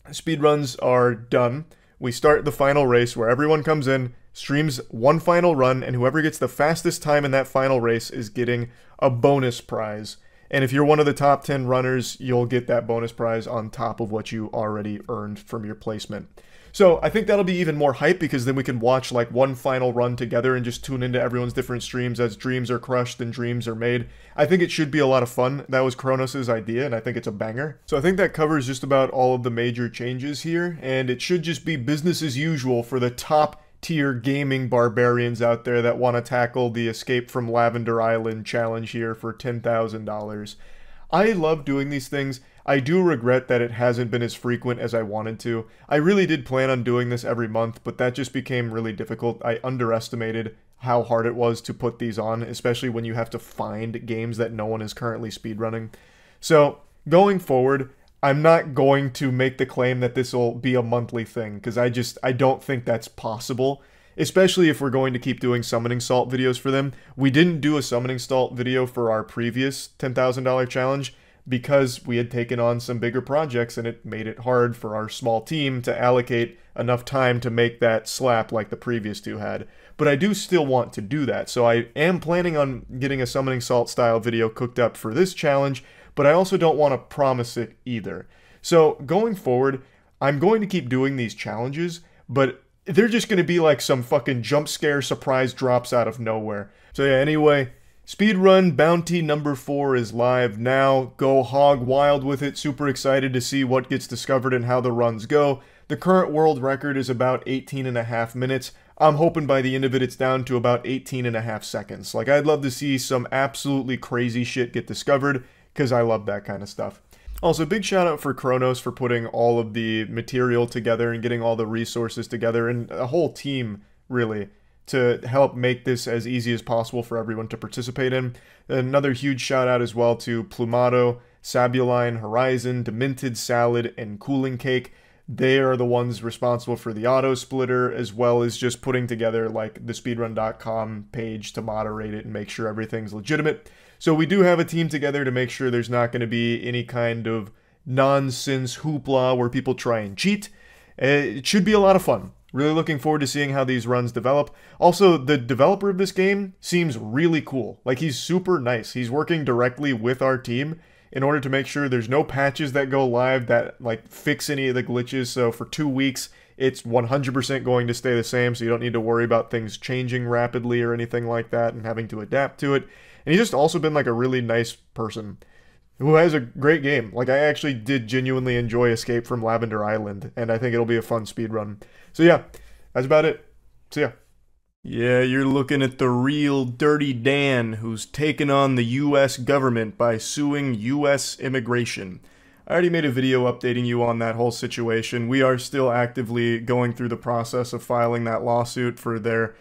speedruns are done, we start the final race where everyone comes in, streams one final run, and whoever gets the fastest time in that final race is getting a bonus prize. And if you're one of the top 10 runners, you'll get that bonus prize on top of what you already earned from your placement. So I think that'll be even more hype, because then we can watch like one final run together and just tune into everyone's different streams as dreams are crushed and dreams are made. I think it should be a lot of fun. That was Kronos' idea, and I think it's a banger. So I think that covers just about all of the major changes here, and it should just be business as usual for the top tier gaming barbarians out there that want to tackle the Escape from Lavender Island challenge here for $10,000. I love doing these things. I do regret that it hasn't been as frequent as I wanted to. I really did plan on doing this every month, but that just became really difficult. I underestimated how hard it was to put these on, especially when you have to find games that no one is currently speedrunning. So, going forward, I'm not going to make the claim that this will be a monthly thing, because I don't think that's possible. Especially if we're going to keep doing Summoning Salt videos for them. We didn't do a Summoning Salt video for our previous $10,000 challenge because we had taken on some bigger projects and it made it hard for our small team to allocate enough time to make that slap like the previous two had. But I do still want to do that, so I am planning on getting a Summoning Salt style video cooked up for this challenge, but I also don't want to promise it either. So going forward, I'm going to keep doing these challenges, but they're just going to be like some fucking jump scare surprise drops out of nowhere. So yeah, anyway, Speedrun Bounty number 4 is live now. Go hog wild with it. Super excited to see what gets discovered and how the runs go. The current world record is about 18.5 minutes. I'm hoping by the end of it it's down to about 18.5 seconds. Like, I'd love to see some absolutely crazy shit get discovered, because I love that kind of stuff. Also, big shout out for Kronos for putting all of the material together and getting all the resources together, and a whole team, really, to help make this as easy as possible for everyone to participate in. Another huge shout out as well to Plumado, Sabuline, Horizon, Demented Salad, and Cooling Cake. They are the ones responsible for the auto splitter, as well as just putting together like the speedrun.com page to moderate it and make sure everything's legitimate. So we do have a team together to make sure there's not going to be any kind of nonsense hoopla where people try and cheat. It should be a lot of fun. Really looking forward to seeing how these runs develop. Also, the developer of this game seems really cool. Like, he's super nice. He's working directly with our team in order to make sure there's no patches that go live that like fix any of the glitches. So for 2 weeks, it's 100% going to stay the same, so you don't need to worry about things changing rapidly or anything like that and having to adapt to it. And he's just also been like a really nice person who has a great game. Like, I actually did genuinely enjoy Escape from Lavender Island, and I think it'll be a fun speedrun. So yeah, that's about it. See ya. Yeah, you're looking at the real Dirty Dan, who's taken on the US government by suing US immigration. I already made a video updating you on that whole situation. We are still actively going through the process of filing that lawsuit for their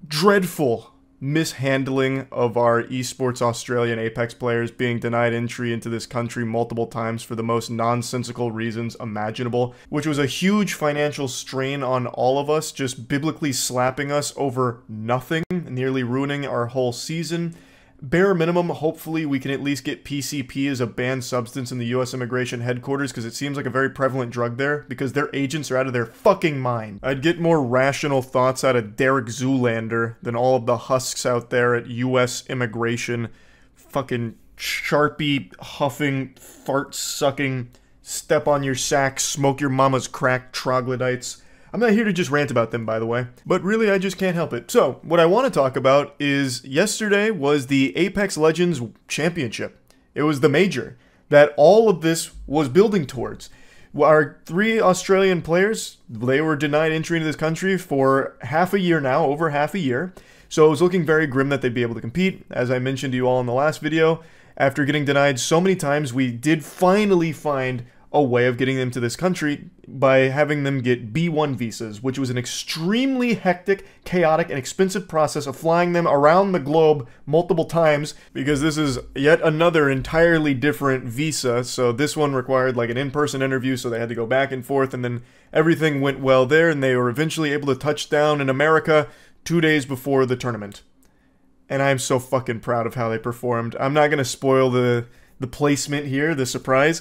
dreadful mishandling of our esports Australian Apex players being denied entry into this country multiple times for the most nonsensical reasons imaginable, which was a huge financial strain on all of us, just biblically slapping us over nothing, nearly ruining our whole season. Bare minimum, hopefully we can at least get PCP as a banned substance in the US immigration headquarters, because it seems like a very prevalent drug there, because their agents are out of their fucking mind. I'd get more rational thoughts out of Derek Zoolander than all of the husks out there at US immigration. Fucking Sharpie huffing, fart sucking, step on your sack, smoke your mama's crack troglodytes. I'm not here to just rant about them, by the way, but really I just can't help it. So, what I want to talk about is yesterday was the Apex Legends Championship. It was the major that all of this was building towards. Our 3 Australian players, they were denied entry into this country for half a year now, over half a year. So it was looking very grim that they'd be able to compete. As I mentioned to you all in the last video, after getting denied so many times, we did finally find a way of getting them to this country by having them get B1 visas, which was an extremely hectic, chaotic, and expensive process of flying them around the globe multiple times, because this is yet another entirely different visa. So this one required like an in-person interview, so they had to go back and forth, and then everything went well there, and they were eventually able to touch down in America 2 days before the tournament. And I'm so fucking proud of how they performed. I'm not going to spoil the placement here, the surprise,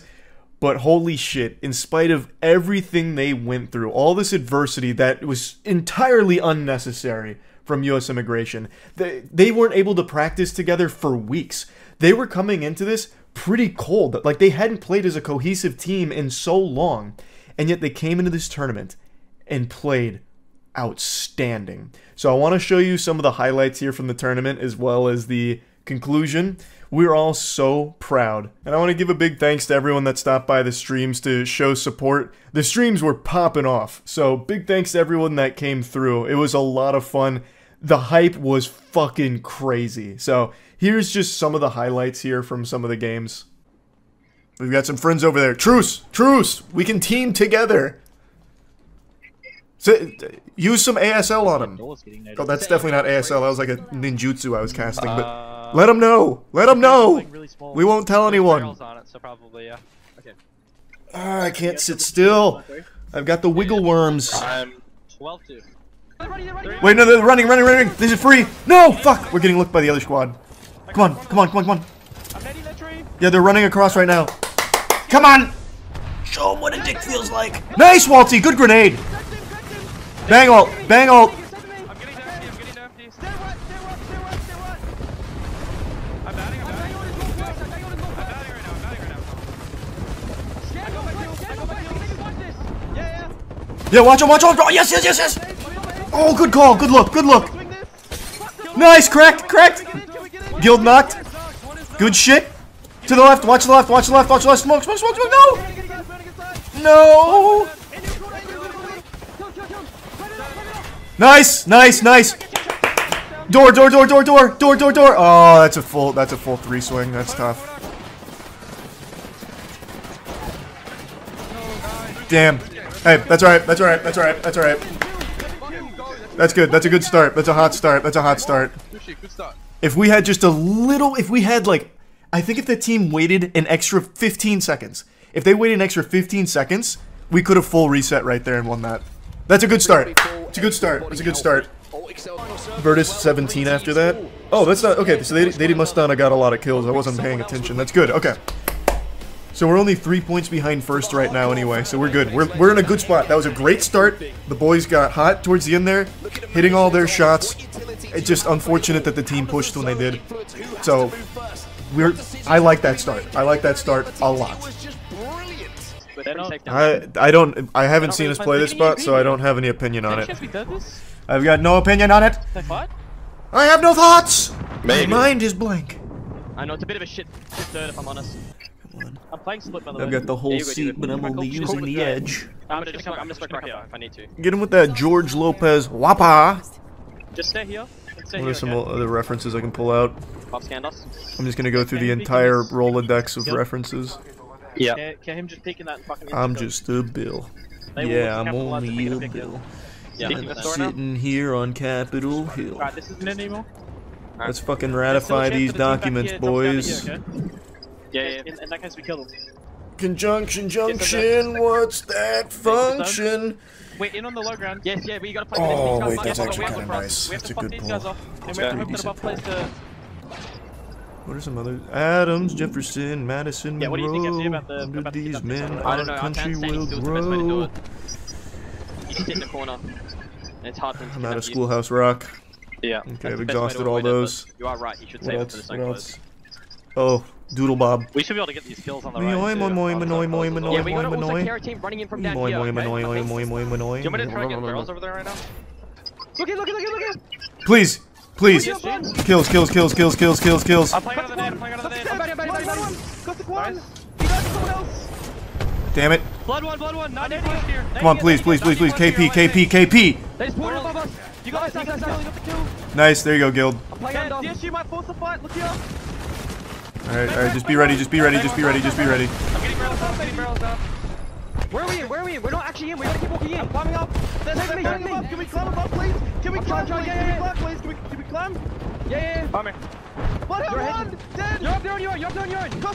But holy shit, in spite of everything they went through, all this adversity that was entirely unnecessary from US Immigration, they weren't able to practice together for weeks. They were coming into this pretty cold. Like, they hadn't played as a cohesive team in so long, and yet they came into this tournament and played outstanding. So I want to show you some of the highlights here from the tournament as well as the conclusion. We're all so proud, and I want to give a big thanks to everyone that stopped by the streams to show support. The streams were popping off, so big thanks to everyone that came through. It was a lot of fun. The hype was fucking crazy. So here's just some of the highlights here from some of the games. We've got some friends over there. Truce! Truce! We can team together! So, use some ASL on him. Oh, that's definitely not ASL. That was like a ninjutsu I was casting, but let him know! Let him know! We won't tell anyone. I can't sit still. I've got the wiggle worms. Wait, no, they're running. This is free. No, fuck! We're getting looked by the other squad. Come on. Yeah, they're running across right now. Come on! Show them what a dick feels like. Nice, Walty! Good grenade! Bang ult! Bang ult! Yeah, watch him! Oh, yes! Oh, good call! Good look! Nice! Cracked! Guild knocked. Good shit! To the left! Watch the left! Smoke! No! Nice! Door! Oh, that's a full 3 swing. That's tough. Damn. Hey, that's alright. That's good. That's a good start. That's a hot start. If we had just a little, I think if the team waited an extra 15 seconds, if they waited an extra 15 seconds, we could have full reset right there and won that. That's a good start. It's a good start. Virtus 17 after that. Oh, that's not, okay, so they must not have got a lot of kills. I wasn't paying attention. That's good, okay. So we're only 3 points behind first right now anyway, so we're good. We're in a good spot. That was a great start. The boys got hot towards the end there, hitting all their shots. It's just unfortunate that the team pushed when they did. So, I like that start. I like that start a lot. I haven't seen us play this spot, so I don't have any opinion on it. I've got no opinion on it. I have no thoughts! My mind is blank. I know, it's a bit of a shit third if I'm honest. I'm playing split by the way. I've got the whole seat, but I'm only using the edge. I'm gonna switch right here if I need to. Get him with that George Lopez wapa. Just stay here. What are some other references I can pull out? Scandals. I'm just gonna go through the entire Rolodex of references. Yeah. Him just peeking that fucking I'm just a bill. Yeah, I'm only a bill. I'm sitting here on Capitol Hill. Alright, this isn't it anymore. Let's fucking ratify these documents, boys. Yeah. In that case, we kill them. Conjunction, what's that function? We're in on the low ground. Yes, but you gotta play oh, these guys. Wait, that's actually kind of nice. We have That's to a fuck good these guys pull. off. And we're hoping that above plays to... What are some other... Adams, Jefferson, Madison, yeah, what do you think, FC, Monroe, about under these men, I don't know, our country will the best way to do grow. it. You sit in the corner, and it's hard to... I'm out of Schoolhouse Rock. Yeah. Okay, I've exhausted all those. You are right, you should save it for the same close. Oh, Doodle Bob. We should be able to get these kills on the right. Yeah, we got also carry team running in from down here. Do you want me to try and get barrels over there right now? Look. Please. Kills. I'm playing out of the net. Damn it. Blood one. 90 here. Come on, please. KP. They spawned above us. You got the kill. Nice, there you go, Guild. DSU might force the fight. Look here. Alright, just be ready. I'm getting barrels down. Where are we in? We're not actually in. We gotta keep walking in. I'm climbing up. Take me. Can we climb above, please? Can we climb? Can we climb? Yeah. I'm here. One. Dead. You're up there on your own.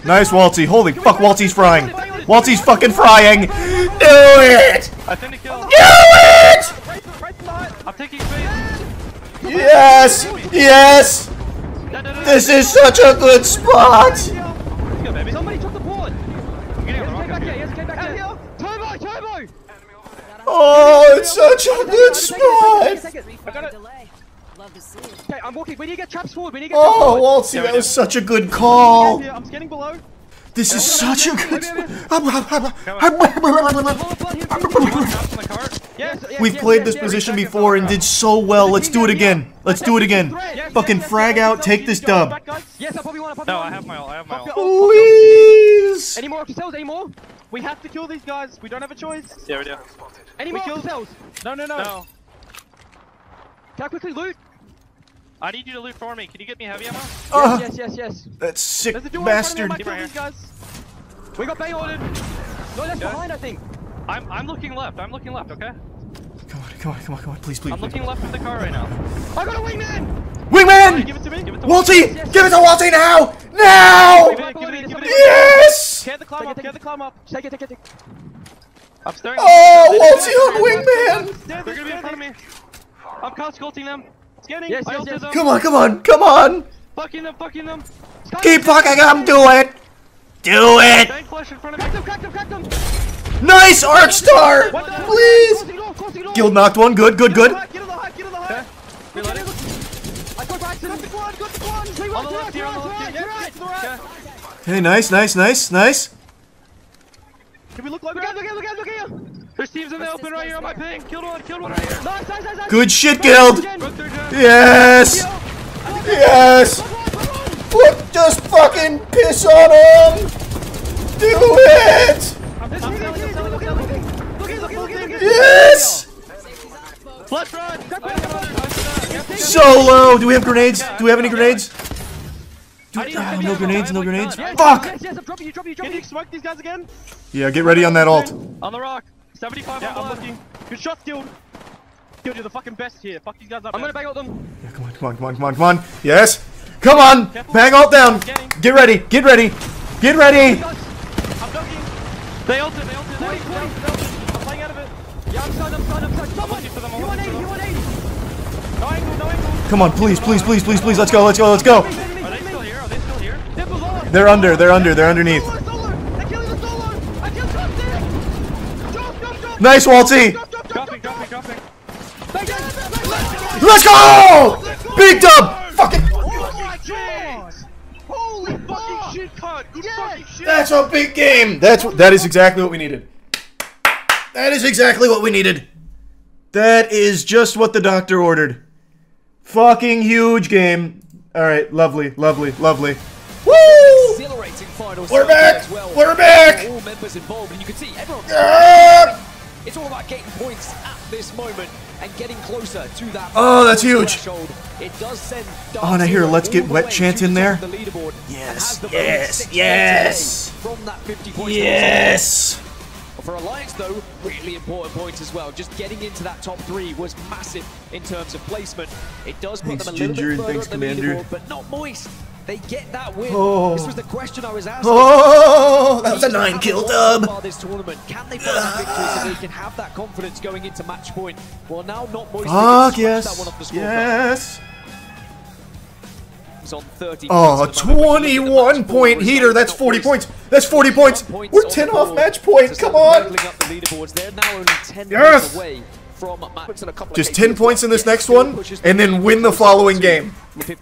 Nice, Waltzy. Holy fuck, Waltzy's frying. Waltzy's fucking frying. Do it! I think the kill. Do it! I'm taking space. Yes! This is such a good spot! Let's go, baby. Somebody took the board. I'm getting on the rocket. Oh, it's such a good spot. I got it. Okay, I'm walking. We need to get traps forward. We need to get Oh, Waltzy, that was such a good call. I'm scanning below. This is such a good. We've played this position before and did so well. Let's do it again. Let's do it again. Fucking frag out, take this dub. Yes, I probably want. No, I have my ult. Please. Any more cells? Any more? We have to kill these guys. We don't have a choice. Yeah, we do. Any more cells? No. Can I quickly loot? I need you to loot for me. Can you get me heavy ammo? Yes. That sick There's a duo bastard. in front of me. I might kill these guys. We got Bay ordered. No, that's behind, I think. I'm looking left. I'm looking left. Okay. Come on, please. I'm looking left of the car right now. I got a wingman. Wingman! Give it to me. Waltzy! Give it to Waltzy now! Now! Give it. Yes! Get the climb up. Take it. I'm staring. Oh, Waltzy on Wingman! They're gonna be in front of me. I'm cold-sculting them. Scanning. Yes. I ulted them. Come on! Fucking them. Keep fucking them! Do it! Bank flash in front of me. Crack them. Nice Arc Star! Please! Guild knocked one. Good. Get on the high. Reloading. I got the quad. On the left here, on the left. Yeah. Hey, nice. Can we look here? Look here. There's teams in the open right here on my ping. Killed one right here. Nice. Good shit, Guild! Good third gen. Yes! Just fucking piss on him! Do it! Yes! Let's run. So low! Do we have grenades? Do we have any grenades? No grenades. Fuck! Yes, I'm dropping you. Can you smoke these guys again? Yeah, get ready on that ult. On the rock. 75 Yeah, on I'm blood. looking. Good shot, Guild. Guild, you're the fucking best here. Fuck these guys up. I'm gonna bang out them. Yeah, come on. Yes! Come on! Bang ult down! Get ready! I'm ducking. They ulted. I'm playing out of it. Yeah, I'm stunned. Someone! looking for them, I'm You want looking 80, for them. you want 80. No angle. Come on, please. Let's go. Are they still here? They're below us. They're underneath. Solo. They're killing the solo. I killed Chop. Drop. Nice, Waltzy! Dropping. Let's go! Big dub! Fucking. Oh my god! Holy fucking shit, cunt! Good fucking shit! That's a big game! That is exactly what we needed. That is just what the doctor ordered. Fucking huge game. Alright, lovely. Woo! Exhilarating final We're start back! as well. We're back! All members involved, and you can see everyone. It's all about getting points at this moment and getting closer to that. Oh, that's huge. Threshold. It does send. Oh, and I hear a Let's Get Wet chant in there. The leaderboard Yes. From that 50 points. Yes. For Alliance, though, really important points as well. Just getting into that top 3 was massive in terms of placement. It does put them a little Ginger, bit further thanks, up the Commander. leaderboard, but not Moist. They get that win. Oh. This was the question I was asking. Oh, that was a 9-kill dub. This tournament, can they find that victory so they can have that confidence going into match point? Well, now not Moist. Fuck That one off the yes. scorecard. Yes. On 30 Oh, a points at the moment. When you look at the 21-point match heater. ball That's result, 40 not points. That's 40 points. Moist We're on 10 the off board. match point. So Come start on. leveling up the leaderboards. They're now only 10 Yes. points away from match. Just 10 points in this next one, and then win the following game.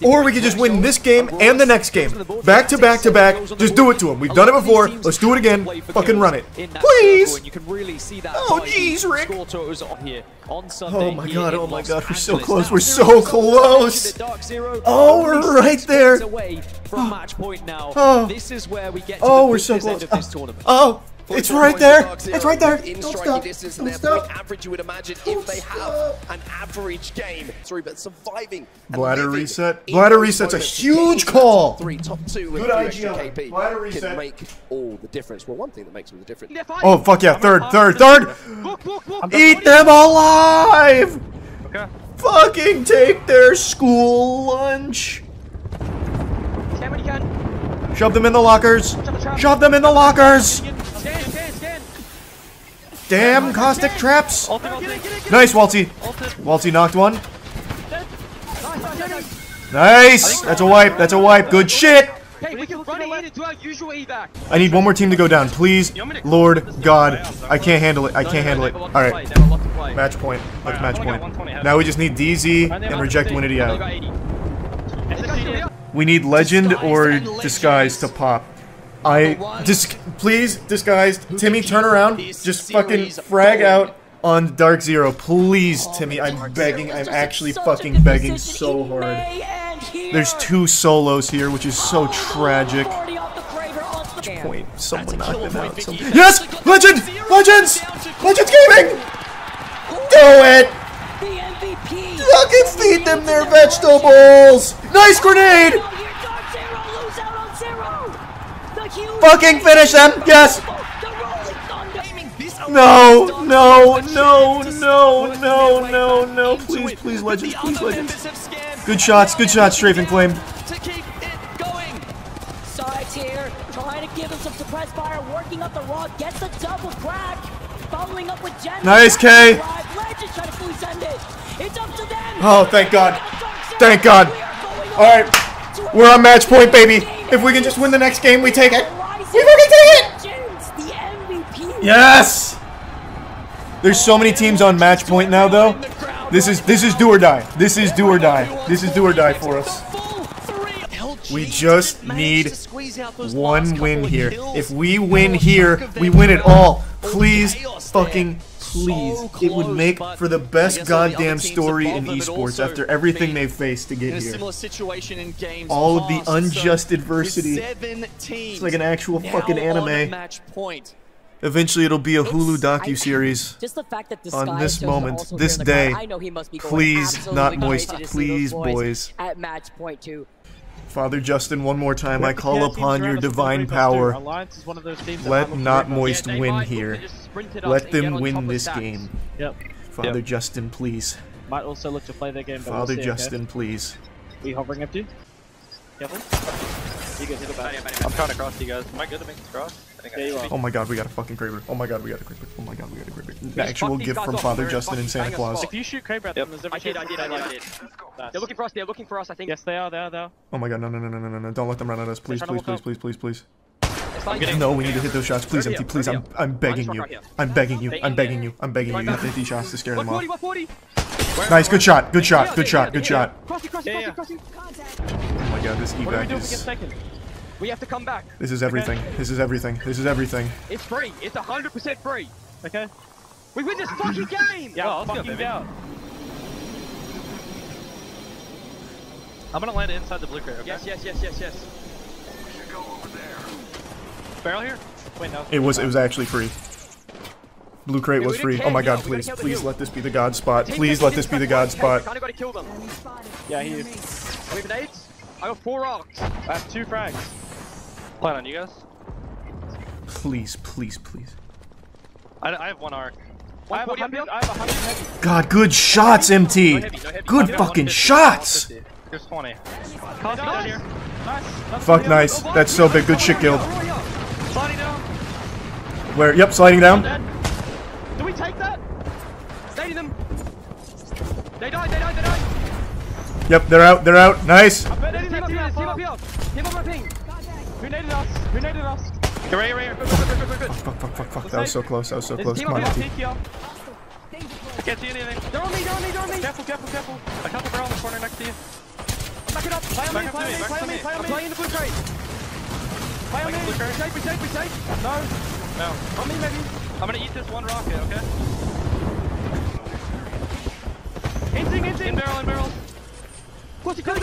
Or we could just win this game and the next game. Back to back to back. Just do it to them. We've done it before. Let's do it again. Fucking run it. Please. You can really see that. Oh, jeez, Rick. Score totals on here on Oh Sunday. my here god, in oh my Los god. We're so Angeles. close. Now, We're so Zero close. the Dark Zero, Oh, only we're right 6 there. points away from match point now. Oh. This is where we get to Oh, the we're so business close. end of this tournament. Oh, it's right there. It's right there. In Don't striking stop. distance Don't and their point stop. average, you would imagine, if they have an average game. Sorry, but surviving. and Bladder living reset. in Bladder those reset's a moments, huge getting to that call. Top 3, top 2 with Good a few extra IGL. KP Bladder reset. can make all the difference. Well, one thing that makes all the difference. Oh, fuck yeah. Third. Look. Eat them alive. Okay. Fucking take their school lunch. Scan when you can. Shove them in the lockers. Shove them in the lockers. Scan. Damn caustic traps. Ulting. Nice, Waltzy. Waltzy knocked one. Nice. That's a wipe. Good shit. Okay, we can run it in and do our usual evac. I need one more team to go down, please. Lord God, I can't handle it. I can't handle it. All right, match point. Let's match point. Now we just need DZ and reject Winity out. We need Legend or Disguise to pop. Please, Disguised. Timmy, turn around. Just fucking frag out on Dark Zero. Please, Timmy. I'm begging. I'm actually fucking begging so hard. There's 2 solos here, which is so tragic. Point. Someone knocked him out. Yes! Legend! Legends! Legends Gaming! Do it! Fucking feed them their vegetables! Nice grenade! Fucking finish them! Yes! No, no, no, no, no, no, no. Please, please, Legends, please, Legends. Good shots, Strafing Flame. Sides here, trying to give him some suppressed fire, working up the raw, gets the double crack, following up with Jen. Nice, K. Legends trying to fully send it. It's up to them. Oh, thank God. Thank God. Alright, we're on match point, baby. If we can just win the next game, we take it. We fucking take it! Yes! There's so many teams on match point now, though. This is do or die. This is do or die. This is do or die for us. We just need one win here. If we win here, we win it all. Please, fucking please. It would make for the best goddamn story in esports after everything they've faced to get here. All of the unjust adversity. It's like an actual fucking anime. Eventually it'll be a Hulu docu-series on this moment, this day. Please, not Moist, please, boys. At match point 2. Father Justin, one more time, I call upon your divine power. Let not Moist win here. Let them win this game. Father Justin, please. Might also look to play their game. Father Justin, please. Are you hovering up to you? Careful. You guys hit it back. I'm trying to cross you guys. Am I good to make this cross? Yeah, you are. Oh my God, we got a fucking Kraber. Oh my God, we got a Kraber. Oh my God, we got a Kraber. The actual gift from Father Justin and Santa Claus. If you shoot Kraber at them, there's I did. They're looking for us. They're looking for us. I think. Yes, they are. Oh my God, no. Don't let them run at us. Please. No, we need to hit those shots. Please, MT, please. I'm begging you. I'm begging you. You have to hit these shots to scare them off. Nice, good shot. Oh my God, this evac is... We have to come back. This is everything. This is everything. It's free. It's 100% free. Okay. We win this fucking game. Yeah, let's fucking go. I'm gonna land inside the blue crate. Okay? Yes. We should go over there. Barrel here? Wait, no. It was actually free. Blue crate was free. Oh my God, please let this be the God spot. Please let this be the God spot. Kinda gotta kill them. Yeah, he is. Are we grenades? I got 4 rocks. I have 2 frags. Plan on you guys. Please. I have 1 arc. I have 100 heavy. God, good shots, MT. Good fucking shots. There's 20. Down here. Nice. Fuck, nice. That's so big. Good shit, Guild. Sliding down. Where? Yep, sliding down. Do we take that? Staying them. They died. Yep, they're out. Nice. Team up here. Team on my ping. Who naded us? Get right here. Good. Fuck. That was so close. Come on, MT. I can't see anything. They're on me. Careful. I got the barrel in the corner next to you. Back it up. Play on me. I'm playing the blue crate. Play on me. We safe. No. On me, maybe. I'm gonna eat this 1 rocket, okay? In barrel. Push it back!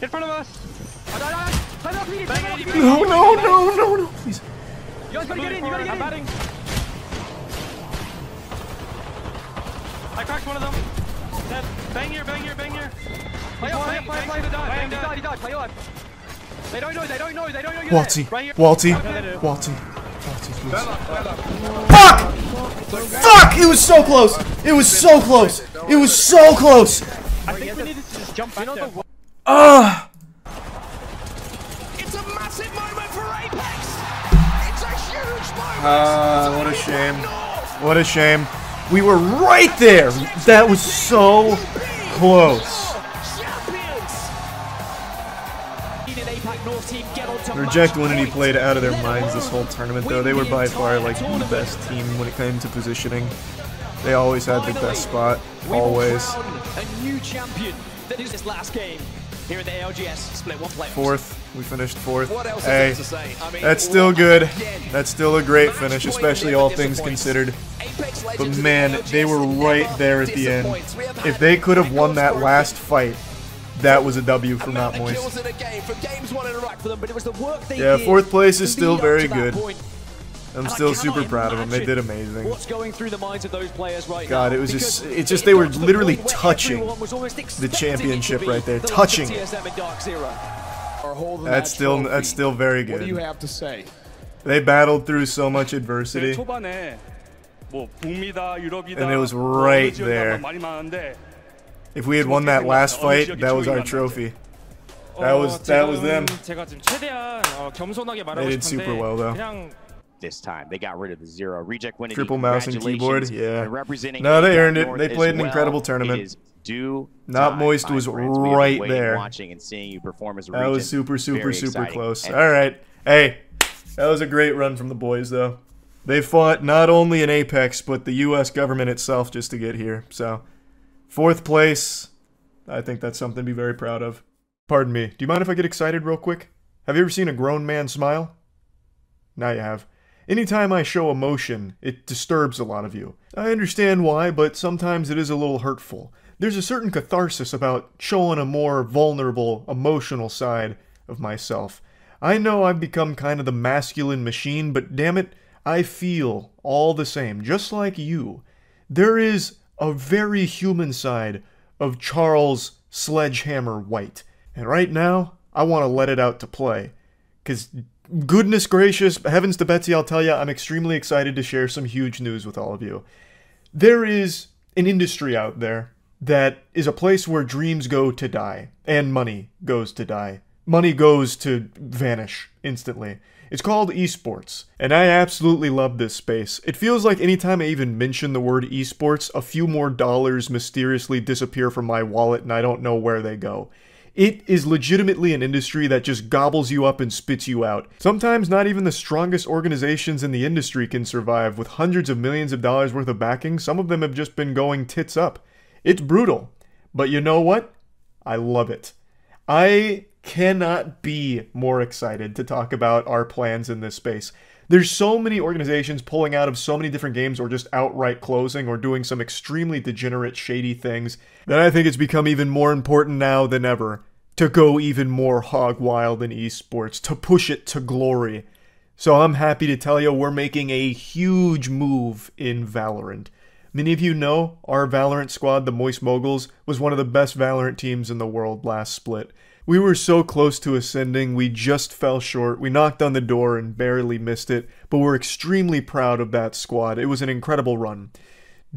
In front of us! No, please. You guys gotta get in, I'm batting. I cracked one of them. Dead. Bang here. Play up. He died. Play up. They don't know you're there. Right here. Walty. Fuck! It was so close! I think we needed to just jump back there. It's a massive moment for Apex! It's a huge moment! What a shame. We were right there! That was so close. Reject Winity played out of their minds this whole tournament, though. They were by far like the best team when it came to positioning. They always had the best spot, always. A new champion that is this last game here in the ALGS Split 1 playoffs. Fourth, we finished fourth. Hey, that's still good. That's still a great finish, especially all things considered. But man, they were right there at the end. If they could have won that last fight, that was a W for Not Moist. Yeah, fourth place is still very good. I'm still super proud of them. They did amazing. What's going through the minds of those players right God, now? it was just they were literally touching the championship right there, touching it. That's still very good. What do you have to say? They battled through so much adversity, and it was right there. If we had won that last fight, that was our trophy. That was them. They did super well though. This time they got rid of the zero reject winning. Triple mouse and keyboard, yeah. No, they earned it. They played an incredible tournament. Not Moist was right there. That was super close. All right, hey, that was a great run from the boys though. They fought not only in Apex but the U.S. government itself just to get here. So, fourth place, I think that's something to be very proud of. Pardon me. Do you mind if I get excited real quick? Have you ever seen a grown man smile? Now you have. Anytime I show emotion, it disturbs a lot of you. I understand why, but sometimes it is a little hurtful. There's a certain catharsis about showing a more vulnerable, emotional side of myself. I know I've become kind of the masculine machine, but damn it, I feel all the same, just like you. There is a very human side of Charles Sledgehammer White. And right now, I want to let it out to play. Because goodness gracious, heavens to Betsy, I'll tell you, I'm extremely excited to share some huge news with all of you. There is an industry out there that is a place where dreams go to die, and money goes to die. Money goes to vanish instantly. It's called esports, and I absolutely love this space. It feels like anytime I even mention the word esports, a few more dollars mysteriously disappear from my wallet and I don't know where they go. It is legitimately an industry that just gobbles you up and spits you out. Sometimes not even the strongest organizations in the industry can survive. With hundreds of millions of dollars worth of backing, some of them have just been going tits up. It's brutal. But you know what? I love it. I cannot be more excited to talk about our plans in this space. There's so many organizations pulling out of so many different games or just outright closing or doing some extremely degenerate, shady things that I think it's become even more important now than ever to go even more hog wild in esports, to push it to glory. So I'm happy to tell you we're making a huge move in Valorant. Many of you know our Valorant squad, the Moist Moguls, was one of the best Valorant teams in the world last split. We were so close to ascending, we just fell short. We knocked on the door and barely missed it, but we're extremely proud of that squad. It was an incredible run.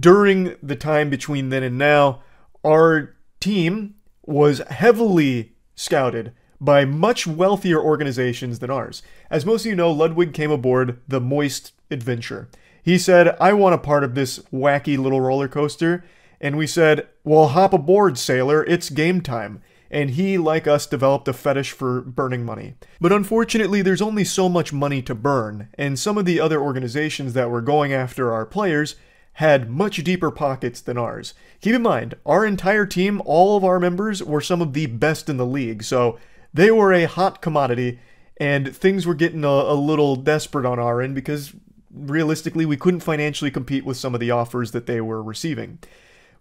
During the time between then and now, our team was heavily scouted by much wealthier organizations than ours. As most of you know, Ludwig came aboard the Moist adventure. He said, I want a part of this wacky little roller coaster, and we said, well, hop aboard, sailor, it's game time. And he, like us, developed a fetish for burning money. But unfortunately, there's only so much money to burn, and some of the other organizations that were going after our players had much deeper pockets than ours. Keep in mind, our entire team, all of our members, were some of the best in the league, so they were a hot commodity, and things were getting a little desperate on our end because, realistically, we couldn't financially compete with some of the offers that they were receiving.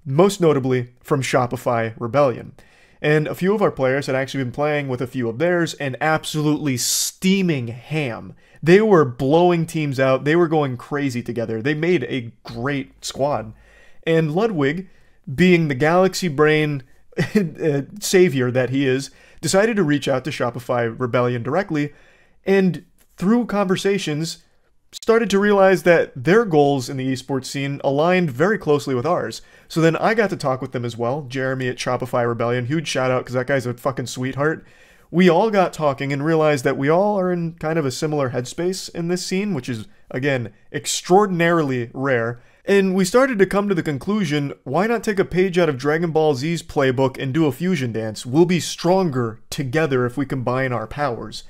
Most notably, from Shopify Rebellion. And a few of our players had actually been playing with a few of theirs and absolutely steaming ham. They were blowing teams out. They were going crazy together. They made a great squad. And Ludwig, being the galaxy brain savior that he is, decided to reach out to Shopify Rebellion directly, and through conversations, started to realize that their goals in the esports scene aligned very closely with ours. So then I got to talk with them as well. Jeremy at Shopify Rebellion, huge shout out because that guy's a fucking sweetheart. we all got talking and realized that we all are in kind of a similar headspace in this scene, which is, again, extraordinarily rare. And we started to come to the conclusion, why not take a page out of Dragon Ball Z's playbook and do a fusion dance? We'll be stronger together if we combine our powers.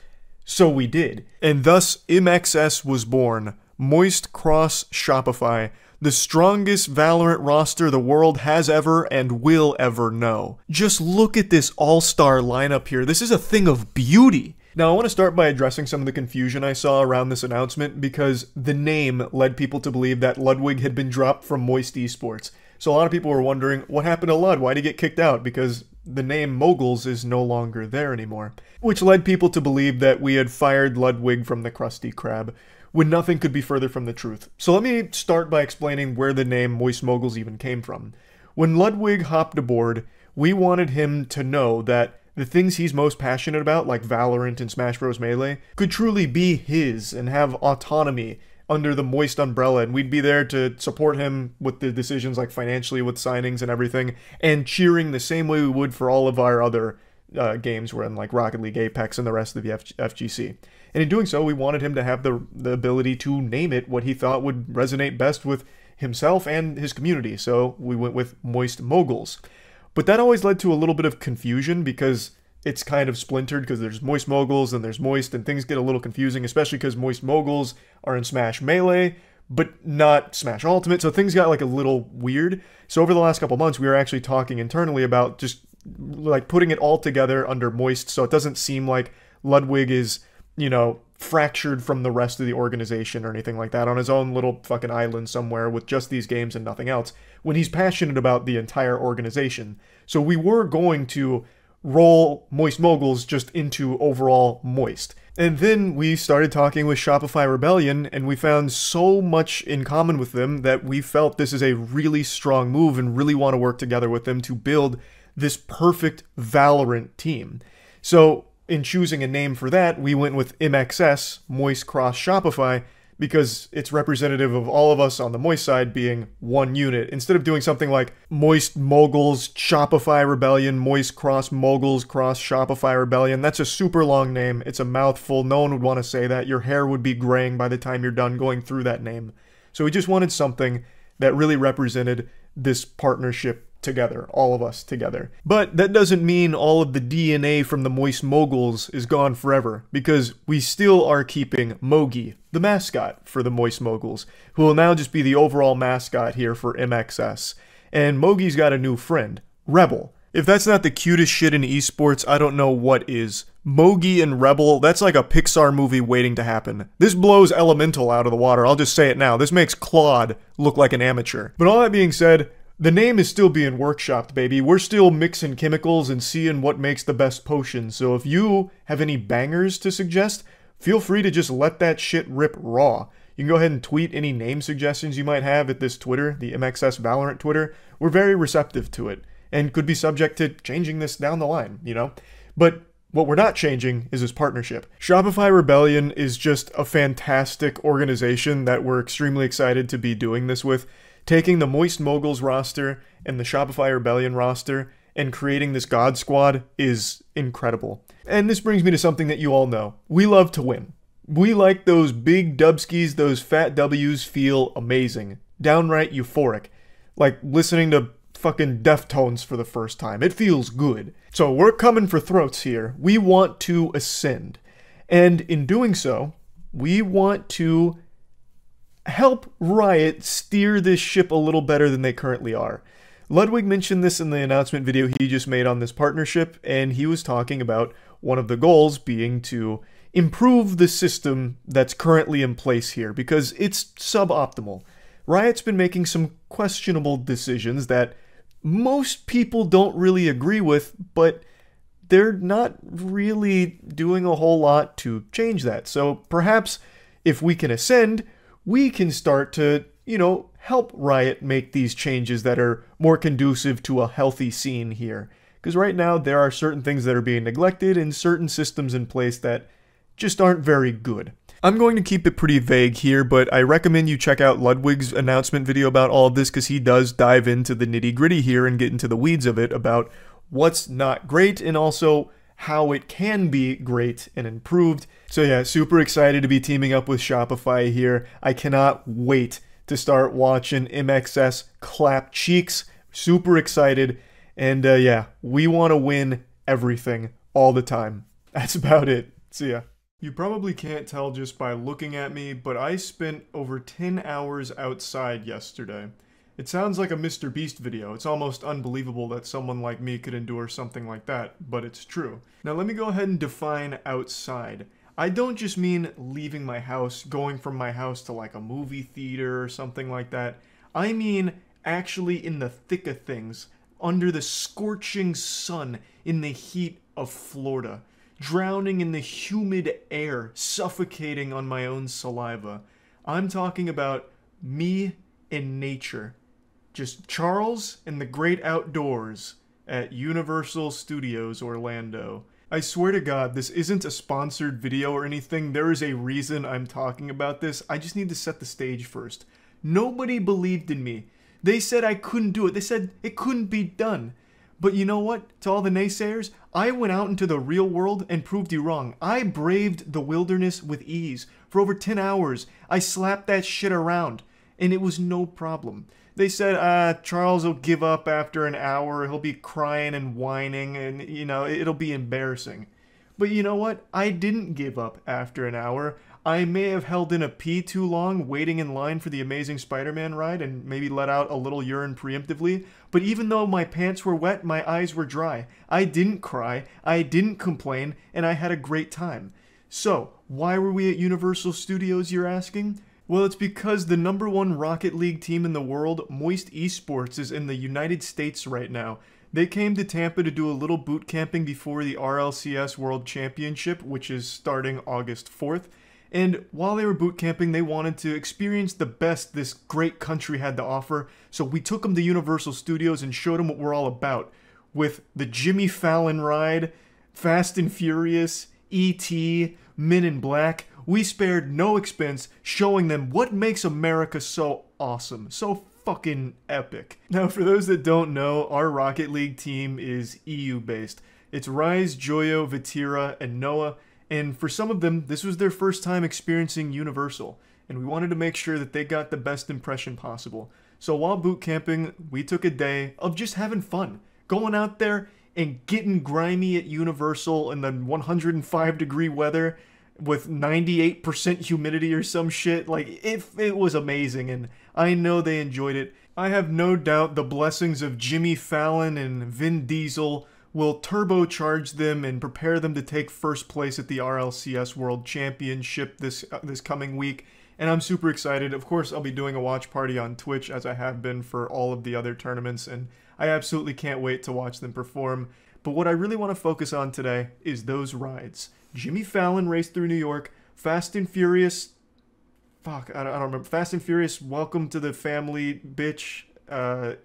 So we did. And thus, MXS was born. Moist Cross Shopify. The strongest Valorant roster the world has ever and will ever know. Just look at this all-star lineup here. This is a thing of beauty. Now, I want to start by addressing some of the confusion I saw around this announcement because the name led people to believe that Ludwig had been dropped from Moist Esports. So a lot of people were wondering, what happened to Lud? Why did he get kicked out? Because the name Moguls is no longer there anymore. Which led people to believe that we had fired Ludwig from the Krusty Krab, when nothing could be further from the truth. So let me start by explaining where the name Moist Moguls even came from. When Ludwig hopped aboard, we wanted him to know that the things he's most passionate about, like Valorant and Smash Bros. Melee, could truly be his and have autonomy under the Moist umbrella, and we'd be there to support him with the decisions like financially with signings and everything, and cheering the same way we would for all of our other games we're in, like Rocket League, Apex, and the rest of the FGC. And in doing so, we wanted him to have the ability to name it what he thought would resonate best with himself and his community, so we went with Moist Moguls. But that always led to a little bit of confusion because it's kind of splintered because there's Moist Moguls and there's Moist, and things get a little confusing, especially because Moist Moguls are in Smash Melee, but not Smash Ultimate, so things got like a little weird. So over the last couple months, we were actually talking internally about just like putting it all together under Moist so it doesn't seem like Ludwig is, you know, fractured from the rest of the organization or anything like that on his own little fucking island somewhere with just these games and nothing else, when he's passionate about the entire organization. So we were going to roll Moist Moguls just into overall Moist. And then we started talking with Shopify Rebellion, and we found so much in common with them that we felt this is a really strong move and really want to work together with them to build this perfect Valorant team. So in choosing a name for that, we went with MXS, Moist Cross Shopify, because it's representative of all of us on the Moist side being one unit, instead of doing something like Moist Moguls Shopify Rebellion, Moist Cross Moguls Cross Shopify Rebellion. That's a super long name. It's a mouthful. No one would want to say that. Your hair would be graying by the time you're done going through that name. So we just wanted something that really represented this partnership together, all of us together. But that doesn't mean all of the DNA from the Moist Moguls is gone forever, because we still are keeping Mogi, the mascot for the Moist Moguls, who will now just be the overall mascot here for MXS. And Mogi's got a new friend, Rebel. If that's not the cutest shit in esports, I don't know what is. Mogi and Rebel, that's like a Pixar movie waiting to happen. This blows Elemental out of the water, I'll just say it now. This makes Claude look like an amateur. But all that being said, the name is still being workshopped, baby. We're still mixing chemicals and seeing what makes the best potion. So if you have any bangers to suggest, feel free to just let that shit rip raw. You can go ahead and tweet any name suggestions you might have at this Twitter, the MXS Valorant Twitter. We're very receptive to it and could be subject to changing this down the line, you know? But what we're not changing is this partnership. Shopify Rebellion is just a fantastic organization that we're extremely excited to be doing this with. Taking the Moist Moguls roster and the Shopify Rebellion roster and creating this God Squad is incredible. And this brings me to something that you all know. We love to win. We like those big dubskis, those fat W's feel amazing. Downright euphoric. Like listening to fucking Deftones for the first time. It feels good. So we're coming for throats here. We want to ascend. And in doing so, we want to help Riot steer this ship a little better than they currently are. Ludwig mentioned this in the announcement video he just made on this partnership, and he was talking about one of the goals being to improve the system that's currently in place here, because it's suboptimal. Riot's been making some questionable decisions that most people don't really agree with, but they're not really doing a whole lot to change that. So perhaps if we can ascend, we can start to, you know, help Riot make these changes that are more conducive to a healthy scene here. Because right now there are certain things that are being neglected and certain systems in place that just aren't very good. I'm going to keep it pretty vague here, but I recommend you check out Ludwig's announcement video about all of this, because he does dive into the nitty-gritty here and get into the weeds of it about what's not great and also how it can be great and improved. So yeah, super excited to be teaming up with Shopify here. I cannot wait to start watching MXS clap cheeks. Super excited. And yeah, we want to win everything all the time. That's about it. See ya. You probably can't tell just by looking at me, but I spent over 10 hours outside yesterday. It sounds like a Mr. Beast video. It's almost unbelievable that someone like me could endure something like that, but it's true. Now let me go ahead and define outside. I don't just mean leaving my house, going from my house to like a movie theater or something like that. I mean actually in the thick of things, under the scorching sun, in the heat of Florida, drowning in the humid air, suffocating on my own saliva. I'm talking about me in nature. Just Charles and the great outdoors at Universal Studios Orlando. I swear to God, this isn't a sponsored video or anything. There is a reason I'm talking about this. I just need to set the stage first. Nobody believed in me. They said I couldn't do it. They said it couldn't be done. But you know what? To all the naysayers, I went out into the real world and proved you wrong. I braved the wilderness with ease. For over 10 hours, I slapped that shit around, and it was no problem. They said, Charles will give up after an hour. He'll be crying and whining, and, you know, it'll be embarrassing. But you know what? I didn't give up after an hour. I may have held in a pee too long waiting in line for the Amazing Spider-Man ride and maybe let out a little urine preemptively, but even though my pants were wet, my eyes were dry. I didn't cry, I didn't complain, and I had a great time. So, why were we at Universal Studios, you're asking? Well, it's because the #1 Rocket League team in the world, Moist Esports, is in the United States right now. They came to Tampa to do a little boot camping before the RLCS World Championship, which is starting August 4th. And while they were boot camping, they wanted to experience the best this great country had to offer. So we took them to Universal Studios and showed them what we're all about. With the Jimmy Fallon ride, Fast and Furious, E.T., Men in Black, we spared no expense showing them what makes America so awesome, so fucking epic. Now, for those that don't know, our Rocket League team is EU-based. It's Rise, Joyo, Vatira, and Noah. And for some of them, this was their first time experiencing Universal, and we wanted to make sure that they got the best impression possible. So while boot camping, we took a day of just having fun, going out there and getting grimy at Universal in the 105-degree weather with 98% humidity or some shit. Like, it was amazing, and I know they enjoyed it. I have no doubt the blessings of Jimmy Fallon and Vin Diesel will turbocharge them and prepare them to take first place at the RLCS World Championship this coming week. And I'm super excited. Of course, I'll be doing a watch party on Twitch, as I have been for all of the other tournaments, and I absolutely can't wait to watch them perform. But what I really want to focus on today is those rides. Jimmy Fallon raced through New York, Fast and Furious... Fuck, I don't remember. Fast and Furious, Welcome to the Family, bitch.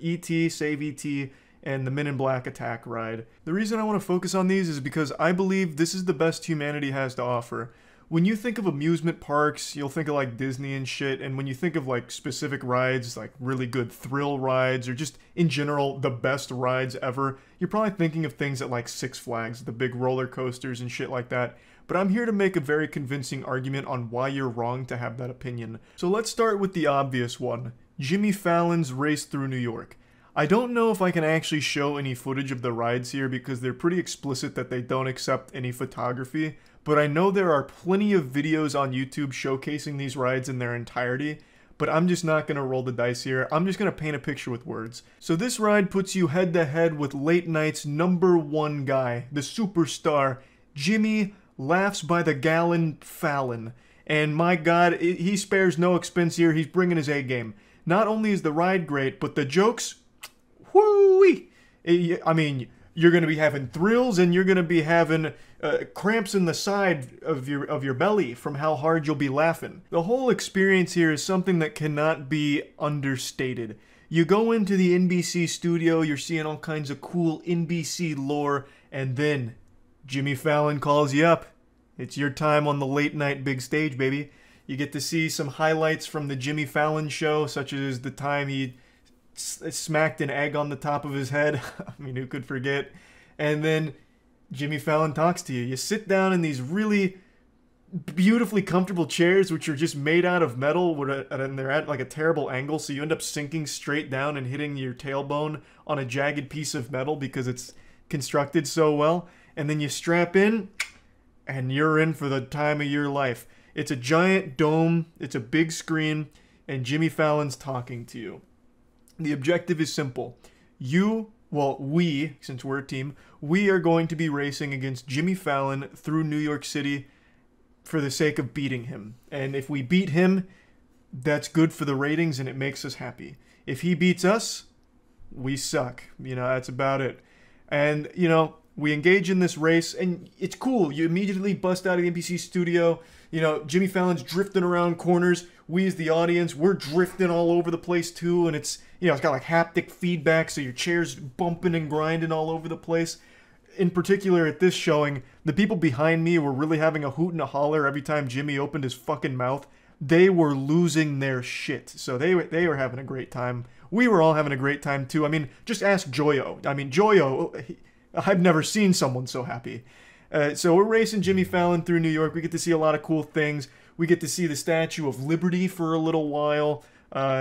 E.T., Save E.T., and the Men in Black attack ride. The reason I want to focus on these is because I believe this is the best humanity has to offer. When you think of amusement parks, you'll think of like Disney and shit, and when you think of like specific rides, like really good thrill rides, or just in general the best rides ever, you're probably thinking of things at like Six Flags, the big roller coasters and shit like that. But I'm here to make a very convincing argument on why you're wrong to have that opinion. So let's start with the obvious one. Jimmy Fallon's race through New York. I don't know if I can actually show any footage of the rides here because they're pretty explicit that they don't accept any photography, but I know there are plenty of videos on YouTube showcasing these rides in their entirety, but I'm just not going to roll the dice here. I'm just going to paint a picture with words. So this ride puts you head to head with late night's #1 guy, the superstar, Jimmy Laughs by the Gallon Fallon. And my God, he spares no expense here. He's bringing his A game. Not only is the ride great, but the jokes... Whoo-wee! I mean, you're going to be having thrills and you're going to be having cramps in the side of your belly from how hard you'll be laughing. The whole experience here is something that cannot be understated. You go into the NBC studio, you're seeing all kinds of cool NBC lore, and then Jimmy Fallon calls you up. It's your time on the late night big stage, baby. You get to see some highlights from the Jimmy Fallon show, such as the time he smacked an egg on the top of his head. I mean, who could forget? And then Jimmy Fallon talks to you. You sit down in these really beautifully comfortable chairs, which are just made out of metal, and they're at like a terrible angle, so you end up sinking straight down and hitting your tailbone on a jagged piece of metal because it's constructed so well. And then you strap in, and you're in for the time of your life. It's a giant dome, it's a big screen, and Jimmy Fallon's talking to you. The objective is simple. We, since we're a team, we are going to be racing against Jimmy Fallon through New York City for the sake of beating him. And if we beat him, that's good for the ratings and it makes us happy. If he beats us, we suck. You know, that's about it. And, you know, we engage in this race and it's cool. You immediately bust out of the NBC studio. You know, Jimmy Fallon's drifting around corners. We as the audience, we're drifting all over the place too. And it's, you know, it's got like haptic feedback, so your chair's bumping and grinding all over the place. In particular, at this showing, the people behind me were really having a hoot and a holler every time Jimmy opened his fucking mouth. They were losing their shit. So they were having a great time. We were all having a great time too. I mean, just ask Joyo. I mean, Joyo, I've never seen someone so happy. So we're racing Jimmy Fallon through New York. We get to see a lot of cool things. We get to see the Statue of Liberty for a little while.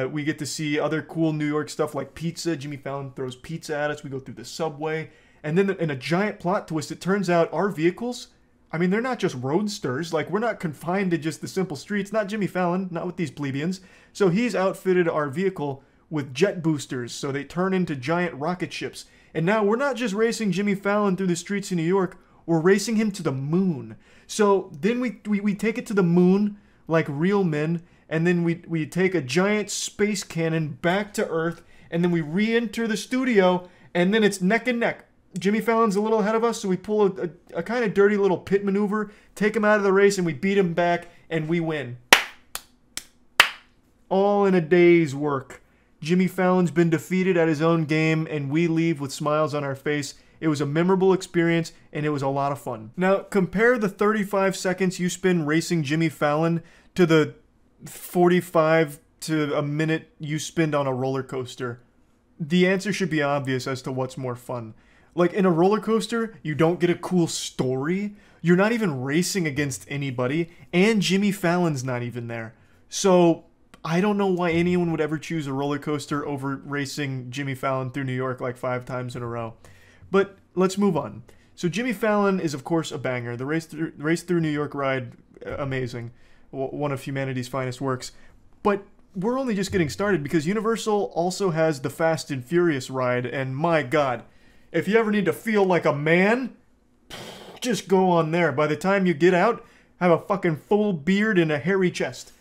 We get to see other cool New York stuff like pizza. Jimmy Fallon throws pizza at us. We go through the subway. And then in a giant plot twist, it turns out our vehicles, I mean, they're not just roadsters. Like, we're not confined to just the simple streets. Not Jimmy Fallon, not with these plebeians. So he's outfitted our vehicle with jet boosters, so they turn into giant rocket ships. And now we're not just racing Jimmy Fallon through the streets of New York, we're racing him to the moon. So then we take it to the moon like real men, and then we take a giant space cannon back to Earth, and then we re-enter the studio, and then it's neck and neck. Jimmy Fallon's a little ahead of us, so we pull a kind of dirty little pit maneuver, take him out of the race, and we beat him back, and we win. All in a day's work. Jimmy Fallon's been defeated at his own game, and we leave with smiles on our face. It was a memorable experience, and it was a lot of fun. Now, compare the 35 seconds you spend racing Jimmy Fallon to the 45 to a minute you spend on a roller coaster. The answer should be obvious as to what's more fun. Like, in a roller coaster, you don't get a cool story. You're not even racing against anybody, and Jimmy Fallon's not even there. So, I don't know why anyone would ever choose a roller coaster over racing Jimmy Fallon through New York like 5 times in a row. But let's move on. So Jimmy Fallon is, of course, a banger. The race through New York ride, amazing. One of humanity's finest works. But we're only just getting started because Universal also has the Fast and Furious ride, and my God, if you ever need to feel like a man, just go on there. By the time you get out, have a fucking full beard and a hairy chest.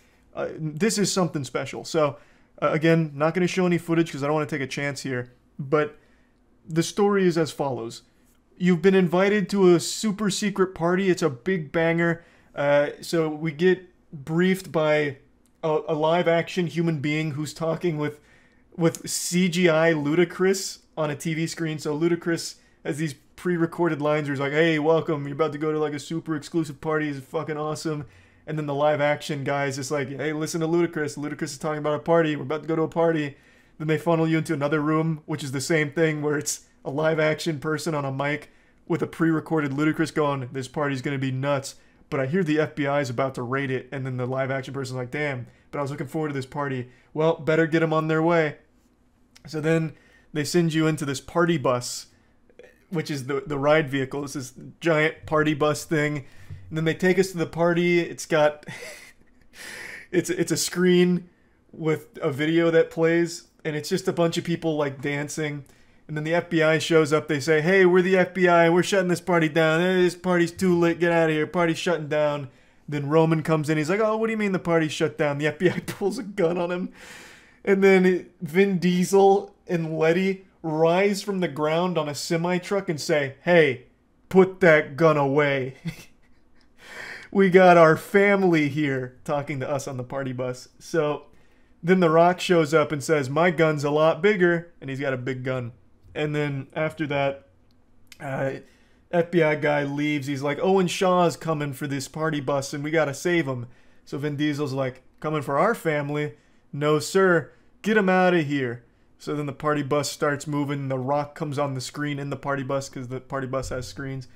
This is something special. So, again, not going to show any footage because I don't want to take a chance here. But the story is as follows. You've been invited to a super secret party. It's a big banger. So we get briefed by a live-action human being who's talking with CGI Ludacris on a TV screen. So Ludacris has these pre-recorded lines where he's like, hey, welcome, you're about to go to like a super exclusive party, it's fucking awesome. And then the live-action guy is just like, hey, listen to Ludacris. Ludacris is talking about a party, we're about to go to a party. Then they funnel you into another room, which is the same thing, where it's a live-action person on a mic with a pre-recorded Ludacris going, this party's gonna be nuts, but I hear the FBI is about to raid it. And then the live-action person's like, damn, but I was looking forward to this party. Well, better get them on their way. So then they send you into this party bus, which is the ride vehicle. It's this giant party bus thing. And then they take us to the party. It's got... it's a screen with a video that plays, and it's just a bunch of people, like, dancing. And then the FBI shows up. They say, hey, we're the FBI. We're shutting this party down. Hey, this party's too lit. Get out of here. Party's shutting down. Then Roman comes in. He's like, oh, what do you mean the party's shut down? The FBI pulls a gun on him. And then Vin Diesel and Letty rise from the ground on a semi-truck and say, hey, put that gun away. We got our family here, talking to us on the party bus. So then The Rock shows up and says, my gun's a lot bigger. And he's got a big gun. And then after that, FBI guy leaves. He's like, Owen Shaw's coming for this party bus and we gotta save him. So Vin Diesel's like, coming for our family? No, sir. Get him out of here. So then the party bus starts moving. The Rock comes on the screen in the party bus because the party bus has screens.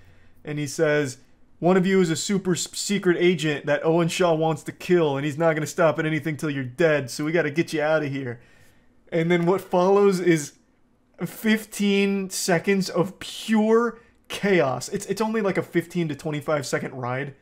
and he says, one of you is a super secret agent that Owen Shaw wants to kill, and he's not going to stop at anything till you're dead, so we got to get you out of here. And then what follows is 15 seconds of pure chaos. It's only like a 15 to 25 second ride.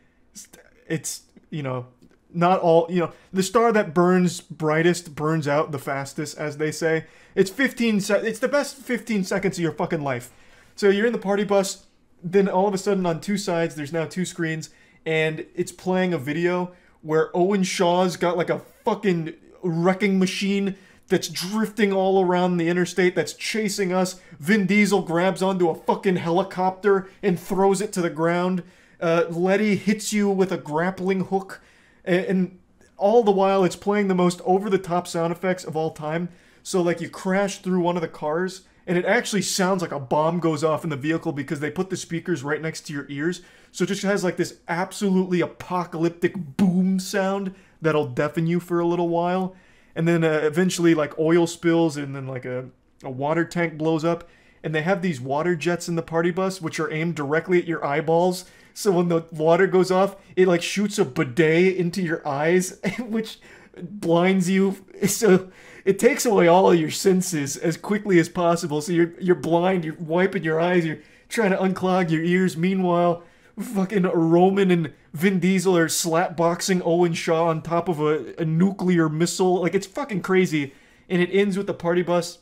It's, you know, not all, you know, the star that burns brightest burns out the fastest, as they say. It's it's the best 15 seconds of your fucking life. So you're in the party bus, then all of a sudden on two sides, there's now two screens, and it's playing a video where Owen Shaw's got like a fucking wrecking machine that's drifting all around the interstate, that's chasing us. Vin Diesel grabs onto a fucking helicopter and throws it to the ground. Letty hits you with a grappling hook. And all the while, it's playing the most over-the-top sound effects of all time. So, like, you crash through one of the cars, and it actually sounds like a bomb goes off in the vehicle because they put the speakers right next to your ears. So it just has, like, this absolutely apocalyptic boom sound that'll deafen you for a little while. And then eventually, like, oil spills, and then, like, a water tank blows up. And they have these water jets in the party bus, which are aimed directly at your eyeballs. So when the water goes off, it, like, shoots a bidet into your eyes, which blinds you. So it takes away all of your senses as quickly as possible. So you're blind, you're wiping your eyes, you're trying to unclog your ears. Meanwhile, fucking Roman and Vin Diesel are slapboxing Owen Shaw on top of a nuclear missile. Like, it's fucking crazy. And it ends with the party bus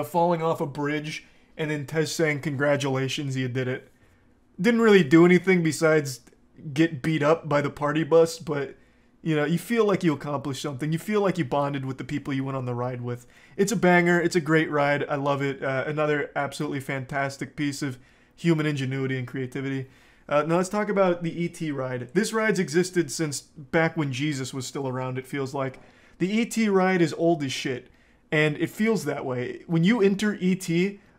falling off a bridge, and then Tez saying, "Congratulations, you did it." Didn't really do anything besides get beat up by the party bus, but, you know, you feel like you accomplished something. You feel like you bonded with the people you went on the ride with. It's a banger. It's a great ride. I love it. Another absolutely fantastic piece of human ingenuity and creativity. Now let's talk about the ET ride. This ride's existed since back when Jesus was still around, it feels like. The ET ride is old as shit, and it feels that way. When you enter ET,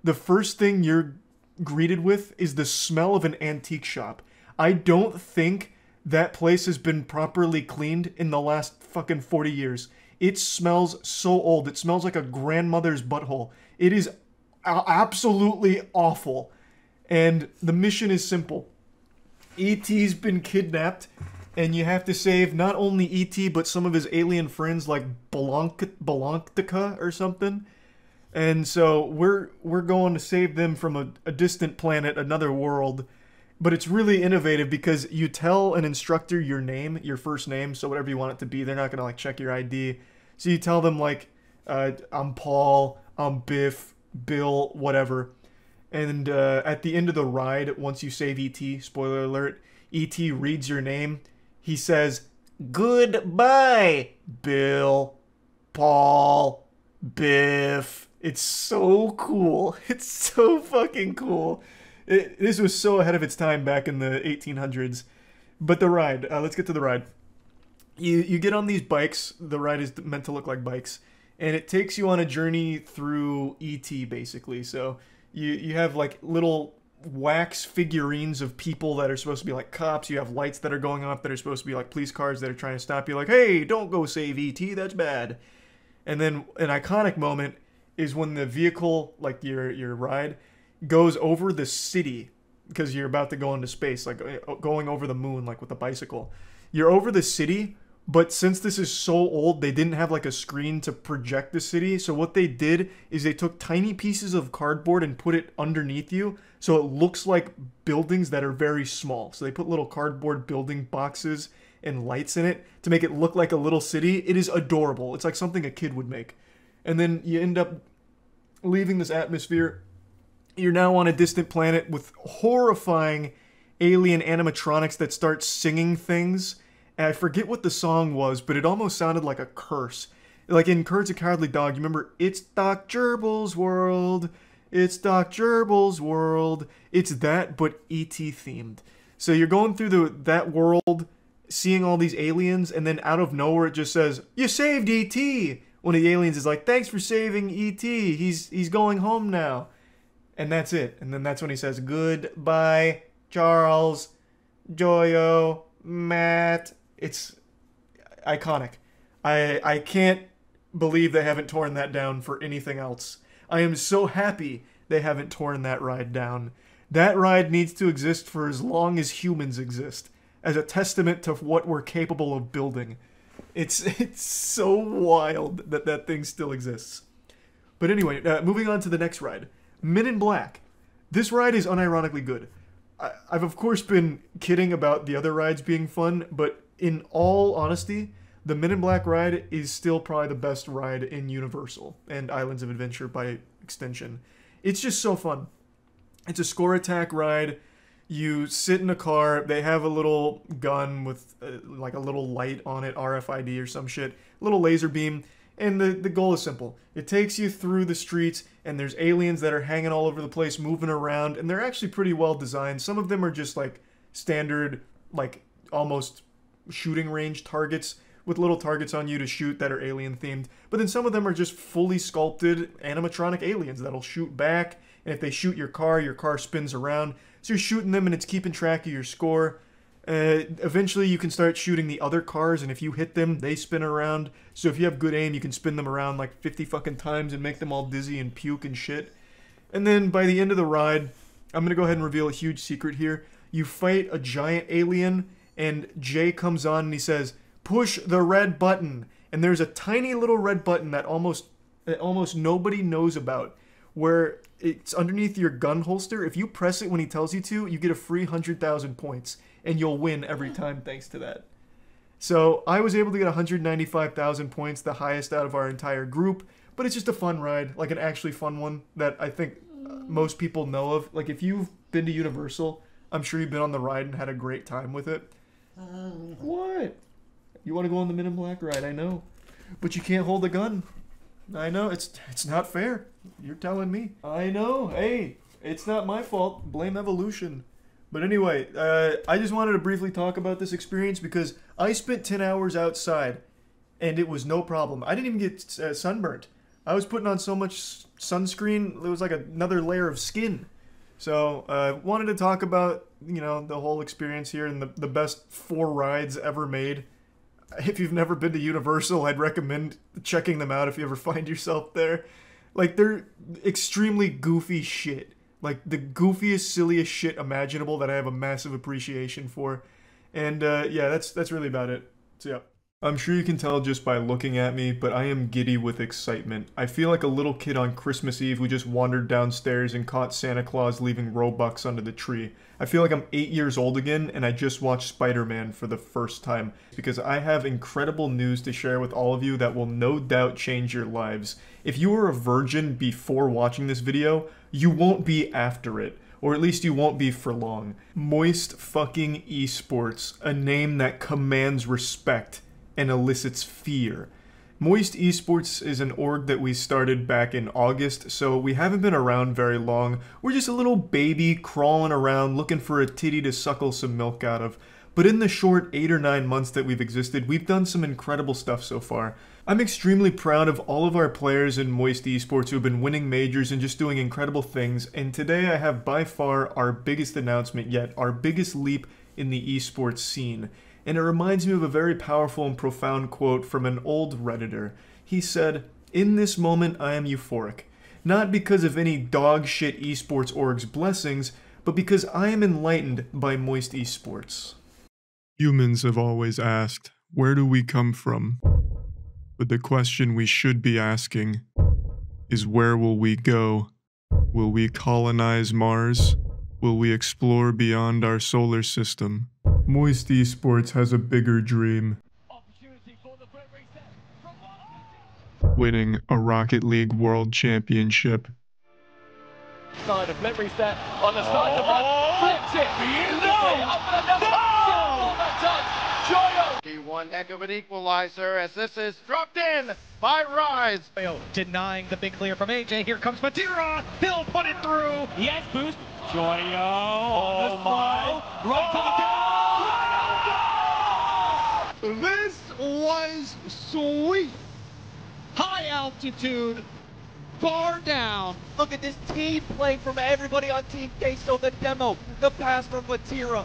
the first thing you're greeted with is the smell of an antique shop. I don't think that place has been properly cleaned in the last fucking 40 years. It smells so old. It smells like a grandmother's butthole. It is absolutely awful. And the mission is simple. E.T.'s been kidnapped, and you have to save not only E.T. but some of his alien friends like Balanctica or something. And so we're going to save them from a distant planet, another world. But it's really innovative because you tell an instructor your name, your first name, so whatever you want it to be. They're not going to, like, check your ID. So you tell them, like, I'm Paul, I'm Biff, Bill, whatever. And at the end of the ride, once you save E.T., spoiler alert, E.T. reads your name. He says, "Goodbye, Bill, Paul, Biff." It's so cool. It's so fucking cool. This was so ahead of its time back in the 1800s. But the ride, let's get to the ride. You get on these bikes. The ride is meant to look like bikes. And it takes you on a journey through E.T., basically. So you have, like, little wax figurines of people that are supposed to be like cops. You have lights that are going off that are supposed to be like police cars that are trying to stop you. Like, hey, don't go save E.T., that's bad. And then an iconic moment is when the vehicle, like your ride, goes over the city, because you're about to go into space, like going over the moon, like with a bicycle. You're over the city, but since this is so old, they didn't have like a screen to project the city. So what they did is they took tiny pieces of cardboard and put it underneath you, so it looks like buildings that are very small. So they put little cardboard building boxes and lights in it to make it look like a little city. It is adorable. It's like something a kid would make. And then you end up leaving this atmosphere. You're now on a distant planet with horrifying alien animatronics that start singing things. And I forget what the song was, but it almost sounded like a curse. Like in Courage the Cowardly Dog, you remember, "It's Doc Gerbil's world. It's Doc Gerbil's world." It's that, but E.T. themed. So you're going through that world, seeing all these aliens, and then out of nowhere it just says, "You saved E.T." One of the aliens is like, "Thanks for saving E.T. He's going home now." And that's it. And then that's when he says, "Goodbye, Charles, Joyo, Matt." It's iconic. I can't believe they haven't torn that down for anything else. I am so happy they haven't torn that ride down. That ride needs to exist for as long as humans exist, as a testament to what we're capable of building. It's so wild that that thing still exists. But anyway, moving on to the next ride. Men in Black. This ride is unironically good. I've of course been kidding about the other rides being fun, but in all honesty, the Men in Black ride is still probably the best ride in Universal and Islands of Adventure by extension. It's just so fun. It's a score attack ride. You sit in a car, they have a little gun with like a little light on it, RFID or some shit, a little laser beam, and the goal is simple. It takes you through the streets, and there's aliens that are hanging all over the place, moving around, and they're actually pretty well designed. Some of them are just like standard, like almost shooting range targets with little targets on you to shoot that are alien themed, but then some of them are just fully sculpted animatronic aliens that'll shoot back, and if they shoot your car spins around. So you're shooting them and it's keeping track of your score. Eventually you can start shooting the other cars, and if you hit them, they spin around. So if you have good aim, you can spin them around like 50 fucking times and make them all dizzy and puke and shit. And then by the end of the ride, I'm gonna go ahead and reveal a huge secret here. You fight a giant alien, and Jay comes on and he says, "Push the red button." And there's a tiny little red button that almost nobody knows about, where it's underneath your gun holster. If you press it when he tells you to, you get a free 100,000 points, and you'll win every time thanks to that. So I was able to get 195,000 points, the highest out of our entire group, but it's just a fun ride, like an actually fun one that I think most people know of. Like if you've been to Universal, I'm sure you've been on the ride and had a great time with it. What? You want to go on the Men in Black ride, I know. But you can't hold a gun. I know, it's not fair. You're telling me. I know, hey, it's not my fault. Blame evolution. But anyway, I just wanted to briefly talk about this experience because I spent 10 hours outside and it was no problem. I didn't even get sunburnt. I was putting on so much sunscreen, it was like another layer of skin. So, wanted to talk about, you know, the whole experience here and the best 4 rides ever made. If you've never been to Universal, I'd recommend checking them out if you ever find yourself there. Like, they're extremely goofy shit. Like, the goofiest, silliest shit imaginable that I have a massive appreciation for. And, yeah, that's really about it. So, yeah. I'm sure you can tell just by looking at me, but I am giddy with excitement. I feel like a little kid on Christmas Eve who just wandered downstairs and caught Santa Claus leaving Robux under the tree. I feel like I'm 8 years old again, and I just watched Spider-Man for the first time, because I have incredible news to share with all of you that will no doubt change your lives. If you were a virgin before watching this video, you won't be after it. Or at least you won't be for long. Moist fucking Esports, a name that commands respect and elicits fear. Moist Esports is an org that we started back in August, so we haven't been around very long. We're just a little baby crawling around looking for a titty to suckle some milk out of. But in the short 8 or 9 months that we've existed, we've done some incredible stuff so far. I'm extremely proud of all of our players in Moist Esports who have been winning majors and just doing incredible things, and today I have by far our biggest announcement yet, our biggest leap in the esports scene. And it reminds me of a very powerful and profound quote from an old Redditor. He said, "In this moment I am euphoric, not because of any dog shit esports org's blessings, but because I am enlightened by Moist Esports." Humans have always asked, where do we come from? But the question we should be asking is, where will we go? Will we colonize Mars? Will we explore beyond our solar system? Moist Esports has a bigger dream. Winning a Rocket League World Championship. Side of flip reset on the side of flips it. One heck of an equalizer as this is dropped in by Rise. Denying the big clear from AJ. Here comes Matira. He'll put it through. Yes, boost. Joyo. Oh my. This was sweet. High altitude. Far down. Look at this team play from everybody on Team Queso. The demo. The pass from Matira.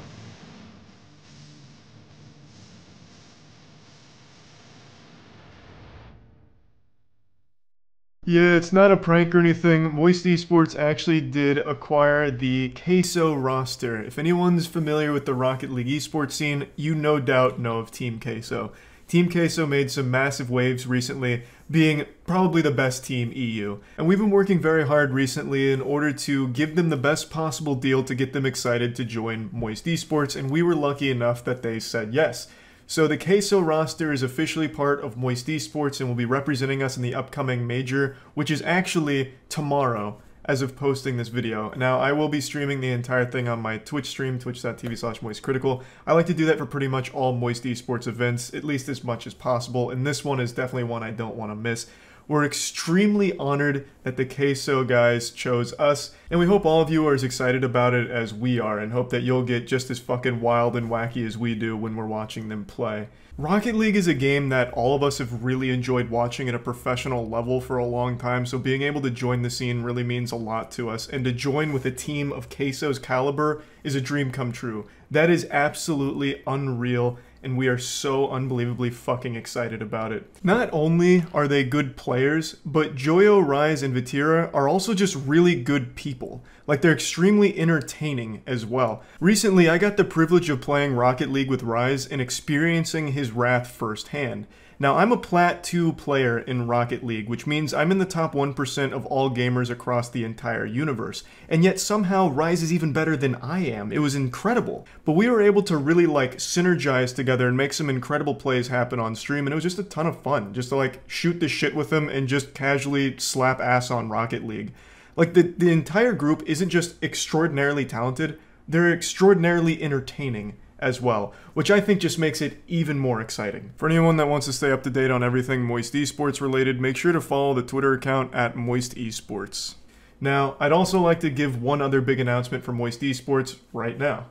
Yeah, it's not a prank or anything. Moist Esports actually did acquire the Queso roster. If anyone's familiar with the Rocket League esports scene, you no doubt know of Team Queso. Team Queso made some massive waves recently, being probably the best team EU. And we've been working very hard recently in order to give them the best possible deal to get them excited to join Moist Esports, and we were lucky enough that they said yes. So the Queso roster is officially part of Moist Esports and will be representing us in the upcoming major, which is actually tomorrow as of posting this video. Now, I will be streaming the entire thing on my Twitch stream, twitch.tv/MoistCritical. I like to do that for pretty much all Moist Esports events, at least as much as possible, and this one is definitely one I don't want to miss. We're extremely honored that the Queso guys chose us, and we hope all of you are as excited about it as we are, and hope that you'll get just as fucking wild and wacky as we do when we're watching them play. Rocket League is a game that all of us have really enjoyed watching at a professional level for a long time, so being able to join the scene really means a lot to us, and to join with a team of Queso's caliber is a dream come true. That is absolutely unreal, and we are so unbelievably fucking excited about it. Not only are they good players, but Joyo, Rise, and Vatira are also just really good people. Like, they're extremely entertaining as well. Recently, I got the privilege of playing Rocket League with Rise and experiencing his wrath firsthand. Now, I'm a Plat 2 player in Rocket League, which means I'm in the top 1% of all gamers across the entire universe. And yet somehow Rise is even better than I am. It was incredible. But we were able to really like synergize together and make some incredible plays happen on stream, and it was just a ton of fun. Just to like shoot the shit with them and just casually slap ass on Rocket League. Like the entire group isn't just extraordinarily talented, they're extraordinarily entertaining as well, which I think just makes it even more exciting. For anyone that wants to stay up to date on everything Moist Esports related, make sure to follow the Twitter account at Moist Esports. Now, I'd also like to give one other big announcement for Moist Esports right now.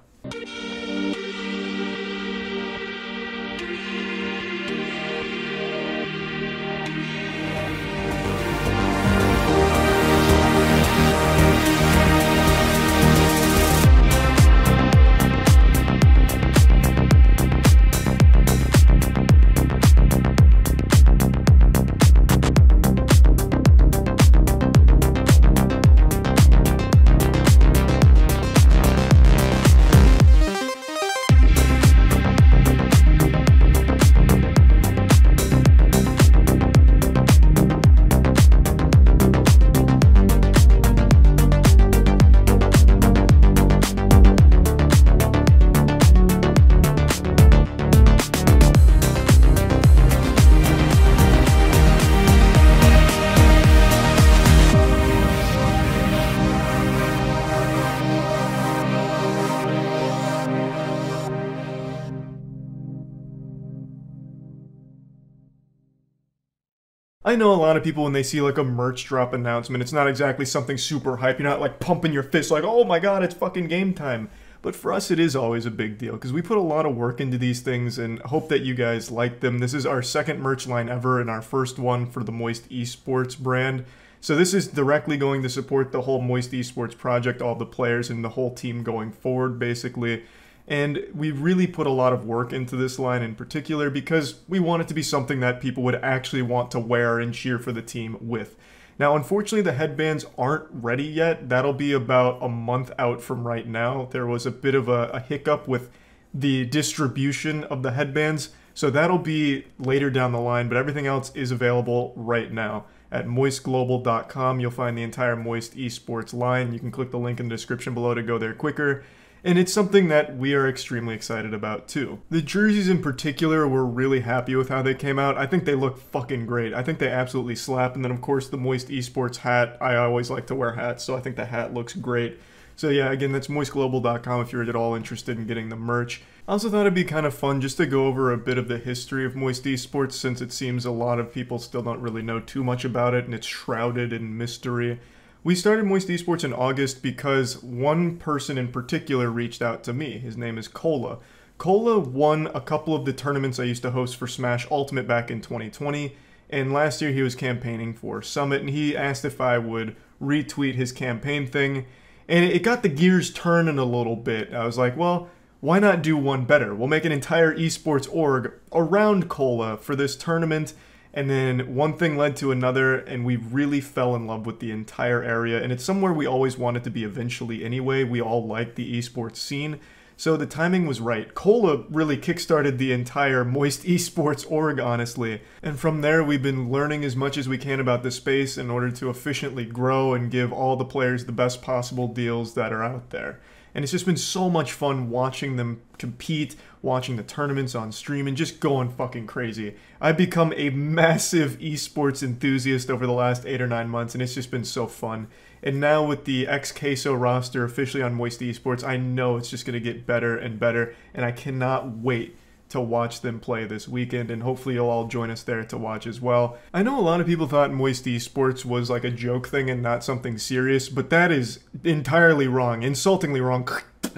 I know a lot of people when they see like a merch drop announcement, it's not exactly something super hype. You're not like pumping your fist like, oh my god, it's fucking game time. But for us, it is always a big deal because we put a lot of work into these things and hope that you guys like them. This is our second merch line ever and our first one for the Moist Esports brand. So this is directly going to support the whole Moist Esports project, all the players and the whole team going forward, basically. And we really put a lot of work into this line in particular because we want it to be something that people would actually want to wear and cheer for the team with. Now, unfortunately, the headbands aren't ready yet. That'll be about a month out from right now. There was a bit of a hiccup with the distribution of the headbands, so that'll be later down the line, but everything else is available right now. At MoistGlobal.com, you'll find the entire Moist Esports line. You can click the link in the description below to go there quicker. And it's something that we are extremely excited about too. The jerseys in particular, we're really happy with how they came out. I think they look fucking great. I think they absolutely slap. And then of course the Moist Esports hat. I always like to wear hats, so I think the hat looks great. So yeah, again, that's moistglobal.com if you're at all interested in getting the merch. I also thought it'd be kind of fun just to go over a bit of the history of Moist Esports, since it seems a lot of people still don't really know too much about it and it's shrouded in mystery. We started Moist Esports in August because one person in particular reached out to me. His name is Cola. Cola won a couple of the tournaments I used to host for Smash Ultimate back in 2020, and last year he was campaigning for Summit, and he asked if I would retweet his campaign thing, and it got the gears turning a little bit. I was like, well, why not do one better? We'll make an entire esports org around Cola for this tournament, And then one thing led to another, and we really fell in love with the entire area. And it's somewhere we always wanted to be eventually anyway. We all like the esports scene. So the timing was right. Cola really kickstarted the entire Moist Esports org, honestly. And from there, we've been learning as much as we can about the space in order to efficiently grow and give all the players the best possible deals that are out there. And it's just been so much fun watching them compete, watching the tournaments on stream, and just going fucking crazy. I've become a massive esports enthusiast over the last 8 or 9 months, and it's just been so fun. And now with the ex-Queso roster officially on Moist Esports, I know it's just going to get better and better, and I cannot wait to watch them play this weekend, and hopefully you'll all join us there to watch as well. I know a lot of people thought Moist Esports was like a joke thing and not something serious, but that is entirely wrong, insultingly wrong.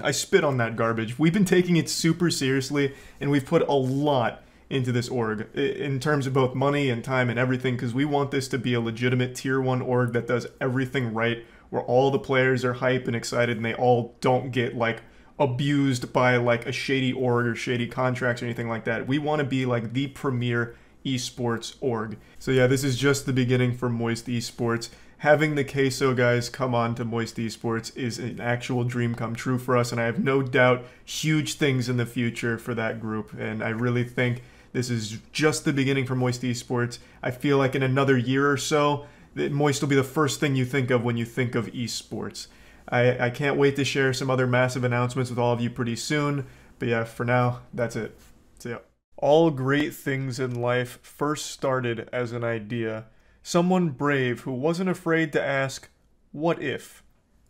I spit on that garbage. We've been taking it super seriously, and we've put a lot into this org in terms of both money and time and everything, because we want this to be a legitimate tier 1 org that does everything right, where all the players are hype and excited and they all don't get like abused by like a shady org or shady contracts or anything like that. We want to be like the premier esports org. So yeah, this is just the beginning for Moist Esports. Having the Queso guys come on to Moist Esports is an actual dream come true for us, and I have no doubt huge things in the future for that group, and I really think this is just the beginning for Moist Esports. I feel like in another year or so, Moist will be the first thing you think of when you think of esports. I can't wait to share some other massive announcements with all of you pretty soon. But yeah, for now, that's it. See ya. All great things in life first started as an idea. Someone brave who wasn't afraid to ask, what if?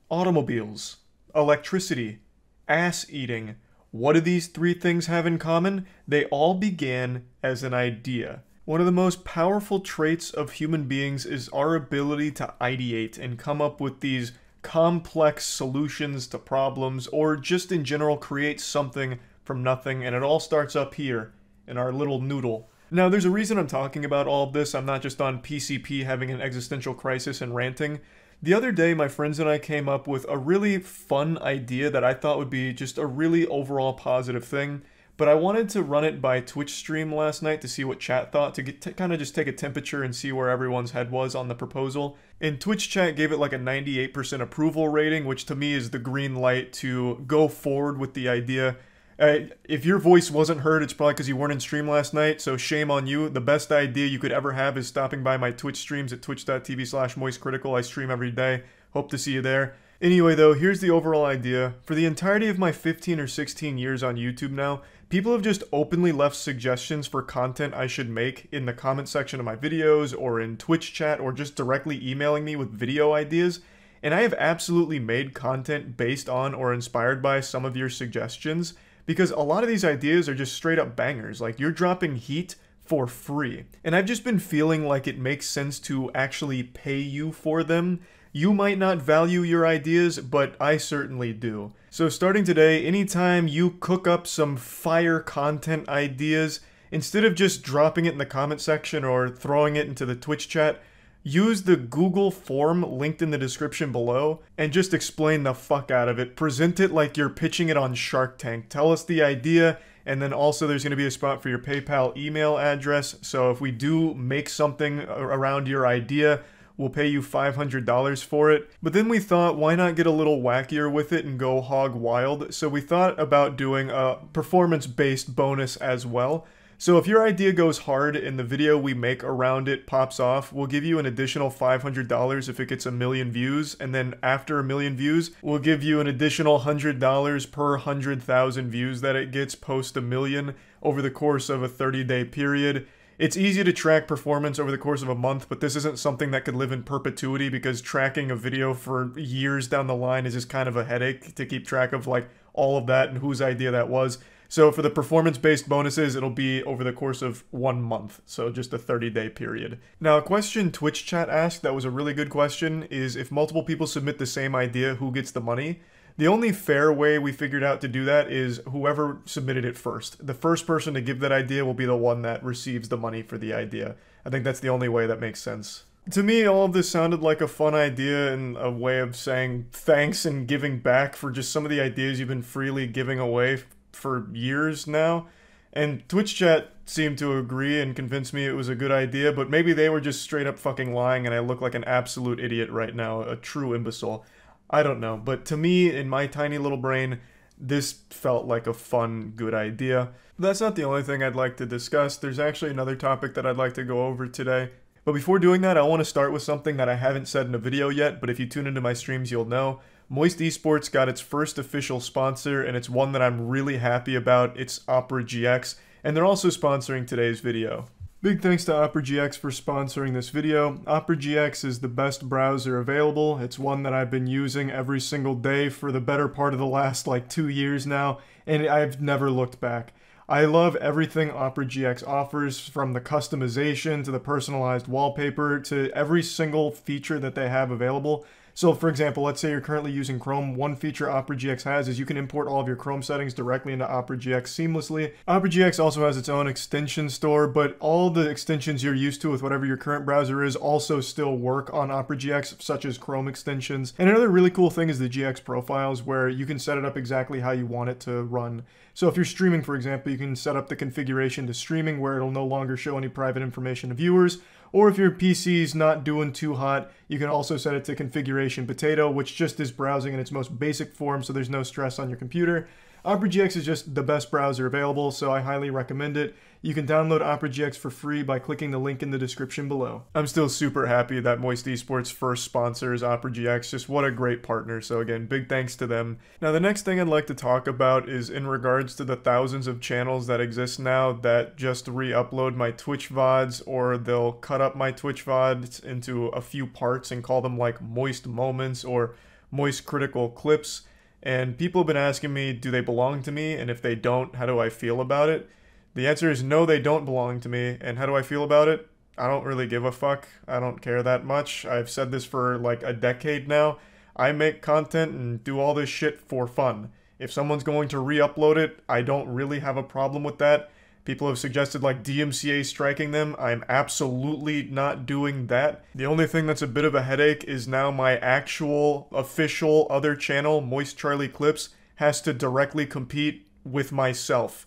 Automobiles, electricity, ass eating. What do these 3 things have in common? They all began as an idea. One of the most powerful traits of human beings is our ability to ideate and come up with these complex solutions to problems, or just in general create something from nothing, and it all starts up here in our little noodle. Now, there's a reason I'm talking about all of this. I'm not just on PCP having an existential crisis and ranting. The other day, my friends and I came up with a really fun idea that I thought would be just a really overall positive thing, but I wanted to run it by Twitch stream last night to see what chat thought, to kind of just take a temperature and see where everyone's head was on the proposal. And Twitch chat gave it like a 98% approval rating, which to me is the green light to go forward with the idea. If your voice wasn't heard, it's probably because you weren't in stream last night, so shame on you. The best idea you could ever have is stopping by my Twitch streams at twitch.tv/MoistCritical. I stream every day. Hope to see you there. Anyway though, here's the overall idea. For the entirety of my 15 or 16 years on YouTube now, people have just openly left suggestions for content I should make in the comment section of my videos, or in Twitch chat, or just directly emailing me with video ideas. And I have absolutely made content based on or inspired by some of your suggestions, because a lot of these ideas are just straight up bangers. Like, you're dropping heat for free. And I've just been feeling like it makes sense to actually pay you for them. You might not value your ideas, but I certainly do. So starting today, anytime you cook up some fire content ideas, instead of just dropping it in the comment section or throwing it into the Twitch chat, use the Google form linked in the description below and just explain the fuck out of it. Present it like you're pitching it on Shark Tank. Tell us the idea, and then also there's going to be a spot for your PayPal email address. So if we do make something around your idea, we'll pay you $500 for it. But then we thought, why not get a little wackier with it and go hog wild? So we thought about doing a performance-based bonus as well. So if your idea goes hard and the video we make around it pops off, we'll give you an additional $500 if it gets 1 million views, and then after 1 million views, we'll give you an additional $100 per 100,000 views that it gets post 1 million over the course of a 30-day period. It's easy to track performance over the course of a month, but this isn't something that could live in perpetuity, because tracking a video for years down the line is just kind of a headache to keep track of like all of that and whose idea that was. So for the performance-based bonuses, it'll be over the course of 1 month, so just a 30-day period. Now, a question Twitch chat asked that was a really good question is, if multiple people submit the same idea, who gets the money? The only fair way we figured out to do that is whoever submitted it first. The first person to give that idea will be the one that receives the money for the idea. I think that's the only way that makes sense. To me, all of this sounded like a fun idea and a way of saying thanks and giving back for just some of the ideas you've been freely giving away for years now. And Twitch chat seemed to agree and convince me it was a good idea, but maybe they were just straight up fucking lying and I look like an absolute idiot right now, a true imbecile. I don't know, but to me, in my tiny little brain, this felt like a fun, good idea. But that's not the only thing I'd like to discuss. There's actually another topic that I'd like to go over today. But before doing that, I want to start with something that I haven't said in a video yet, but if you tune into my streams, you'll know. Moist Esports got its first official sponsor, and it's one that I'm really happy about. It's Opera GX, and they're also sponsoring today's video. Big thanks to Opera GX for sponsoring this video. Opera GX is the best browser available. It's one that I've been using every single day for the better part of the last like 2 years now, and I've never looked back. I love everything Opera GX offers, from the customization to the personalized wallpaper to every single feature that they have available. So for example, let's say you're currently using Chrome. One feature Opera GX has is you can import all of your Chrome settings directly into Opera GX seamlessly. Opera GX also has its own extension store, but all the extensions you're used to with whatever your current browser is also still work on Opera GX, such as Chrome extensions. And another really cool thing is the GX profiles, where you can set it up exactly how you want it to run. So if you're streaming, for example, you can set up the configuration to streaming where it'll no longer show any private information to viewers. Or if your PC's not doing too hot, you can also set it to configuration potato, which just is browsing in its most basic form, so there's no stress on your computer. Opera GX is just the best browser available, so I highly recommend it. You can download Opera GX for free by clicking the link in the description below. I'm still super happy that Moist Esports first sponsors Opera GX. Just what a great partner. So again, big thanks to them. Now the next thing I'd like to talk about is in regards to the thousands of channels that exist now that just re-upload my Twitch VODs, or they'll cut up my Twitch VODs into a few parts and call them like Moist Moments or Moist Critical Clips. And people have been asking me, do they belong to me? And if they don't, how do I feel about it? The answer is no, they don't belong to me. And how do I feel about it? I don't really give a fuck. I don't care that much. I've said this for like a decade now. I make content and do all this shit for fun. If someone's going to re-upload it, I don't really have a problem with that. People have suggested like DMCA striking them. I'm absolutely not doing that. The only thing that's a bit of a headache is now my actual official other channel, MoistCr1tikal, has to directly compete with myself.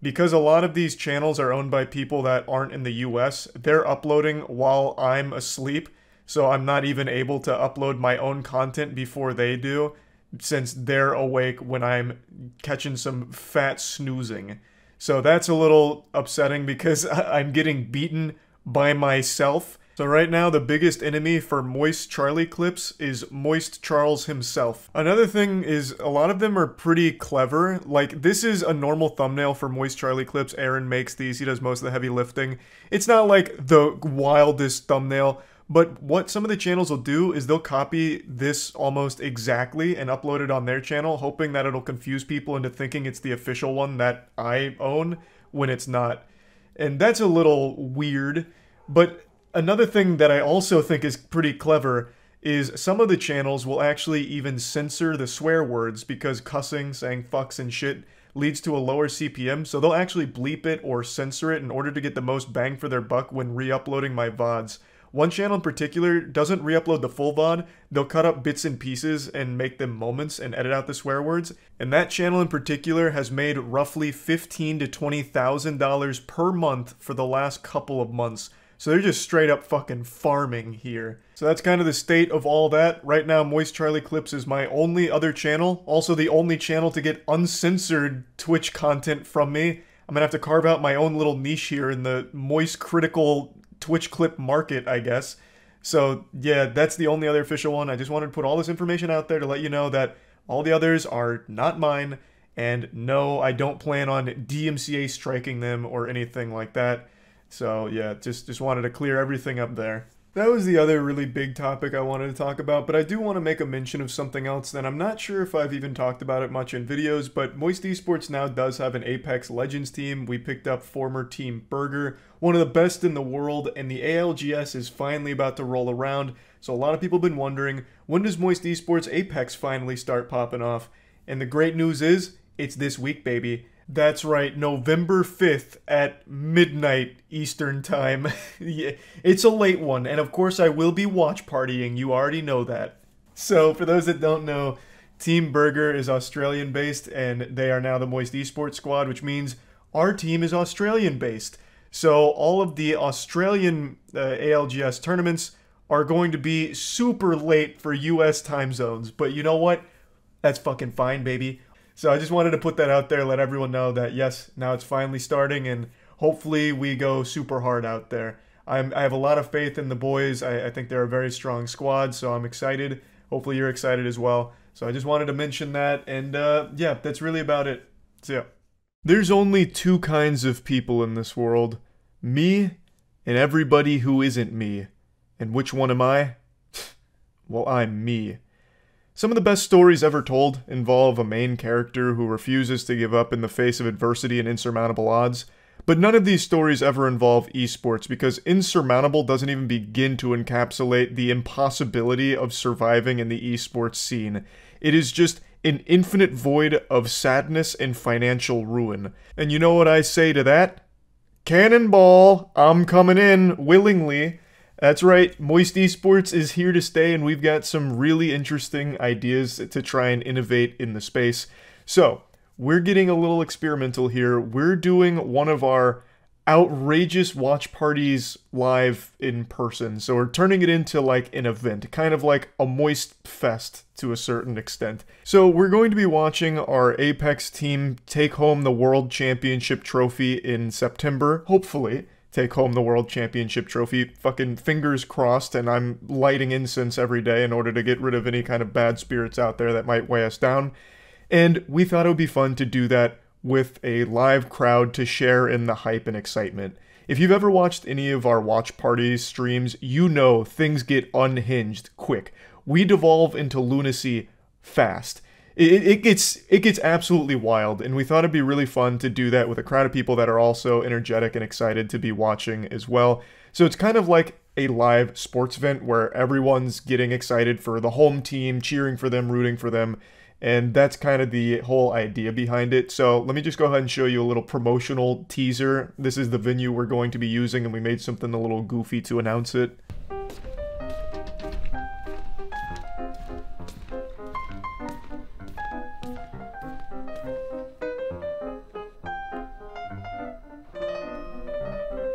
Because a lot of these channels are owned by people that aren't in the US, they're uploading while I'm asleep, so I'm not even able to upload my own content before they do, since they're awake when I'm catching some fat snoozing. So that's a little upsetting because I'm getting beaten by myself. So right now the biggest enemy for MoistCr1tikal is Moist Charles himself. Another thing is a lot of them are pretty clever. Like this is a normal thumbnail for MoistCr1tikal. Aaron makes these, he does most of the heavy lifting. It's not like the wildest thumbnail, but what some of the channels will do is they'll copy this almost exactly and upload it on their channel, hoping that it'll confuse people into thinking it's the official one that I own when it's not. And that's a little weird. But another thing that I also think is pretty clever is some of the channels will actually even censor the swear words because cussing, saying fucks and shit, leads to a lower CPM, so they'll actually bleep it or censor it in order to get the most bang for their buck when re-uploading my VODs. One channel in particular doesn't re-upload the full VOD, they'll cut up bits and pieces and make them moments and edit out the swear words. And that channel in particular has made roughly $15,000 to $20,000 per month for the last couple of months. So they're just straight up fucking farming here. So that's kind of the state of all that. Right now, MoistCr1tikal is my only other channel. Also the only channel to get uncensored Twitch content from me. I'm gonna have to carve out my own little niche here in the MoistCr1tikal Twitch clip market, I guess. So yeah, that's the only other official one. I just wanted to put all this information out there to let you know that all the others are not mine, and no, I don't plan on DMCA striking them or anything like that. So yeah, just wanted to clear everything up there. That was the other really big topic I wanted to talk about, but I do want to make a mention of something else that I'm not sure if I've even talked about it much in videos, but Moist Esports now does have an Apex Legends team. We picked up former Team Burger, one of the best in the world, and the ALGS is finally about to roll around. So a lot of people have been wondering, when does Moist Esports Apex finally start popping off? And the great news is, it's this week, baby. That's right, November 5th at midnight Eastern Time. Yeah, it's a late one, and of course I will be watch partying, you already know that. So, for those that don't know, Team Burger is Australian based, and they are now the Moist Esports squad, which means our team is Australian based. So all of the Australian ALGS tournaments are going to be super late for US time zones. But you know what? That's fucking fine, baby. So I just wanted to put that out there, let everyone know that yes, now it's finally starting, and hopefully we go super hard out there. I have a lot of faith in the boys. I think they're a very strong squad, so I'm excited. Hopefully you're excited as well. So I just wanted to mention that, and yeah, that's really about it. So yeah. There's only two kinds of people in this world. Me and everybody who isn't me. And which one am I? Well, I'm me. Some of the best stories ever told involve a main character who refuses to give up in the face of adversity and insurmountable odds. But none of these stories ever involve esports because insurmountable doesn't even begin to encapsulate the impossibility of surviving in the esports scene. It is just an infinite void of sadness and financial ruin. And you know what I say to that? Cannonball! I'm coming in willingly. That's right, Moist Esports is here to stay, and we've got some really interesting ideas to try and innovate in the space. So, we're getting a little experimental here. We're doing one of our outrageous watch parties live in person. So we're turning it into like an event, kind of like a Moist Fest to a certain extent. So we're going to be watching our Apex team take home the World Championship trophy in September, hopefully. Take home the World Championship trophy. Fucking fingers crossed, and I'm lighting incense every day in order to get rid of any kind of bad spirits out there that might weigh us down. And we thought it would be fun to do that with a live crowd to share in the hype and excitement. If you've ever watched any of our watch party streams, you know things get unhinged quick. We devolve into lunacy fast. It gets absolutely wild, and we thought it'd be really fun to do that with a crowd of people that are also energetic and excited to be watching as well. So it's kind of like a live sports event where everyone's getting excited for the home team, cheering for them, rooting for them, and that's kind of the whole idea behind it. So let me just go ahead and show you a little promotional teaser. This is the venue we're going to be using, and we made something a little goofy to announce it.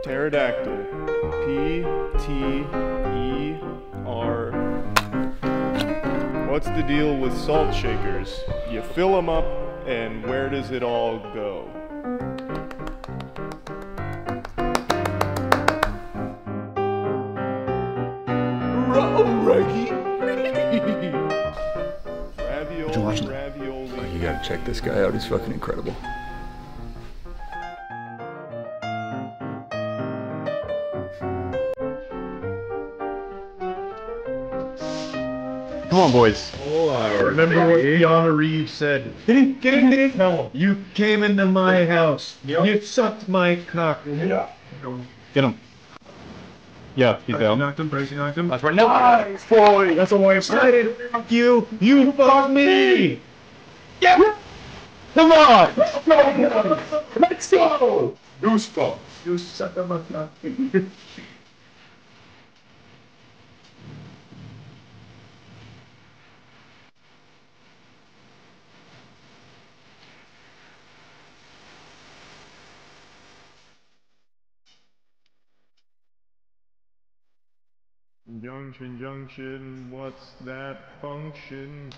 Pterodactyl. P-T-E-R. What's the deal with salt shakers? You fill them up, and where does it all go? Ravioli. Oh, you gotta check this guy out. He's fucking incredible. Come on, boys. Remember what Keanu Reeves said? Get in. No, you came into my house. You sucked my cock. Yeah. Get him. Yeah, he's down. Knocked him, Bracey knocked him. That's right. No. Nice, boy. That's why I'm excited. Fuck you. You fucked me. Yeah. Come on. Let's go. Goosebumps. You suck my cock. Junction, what's that function?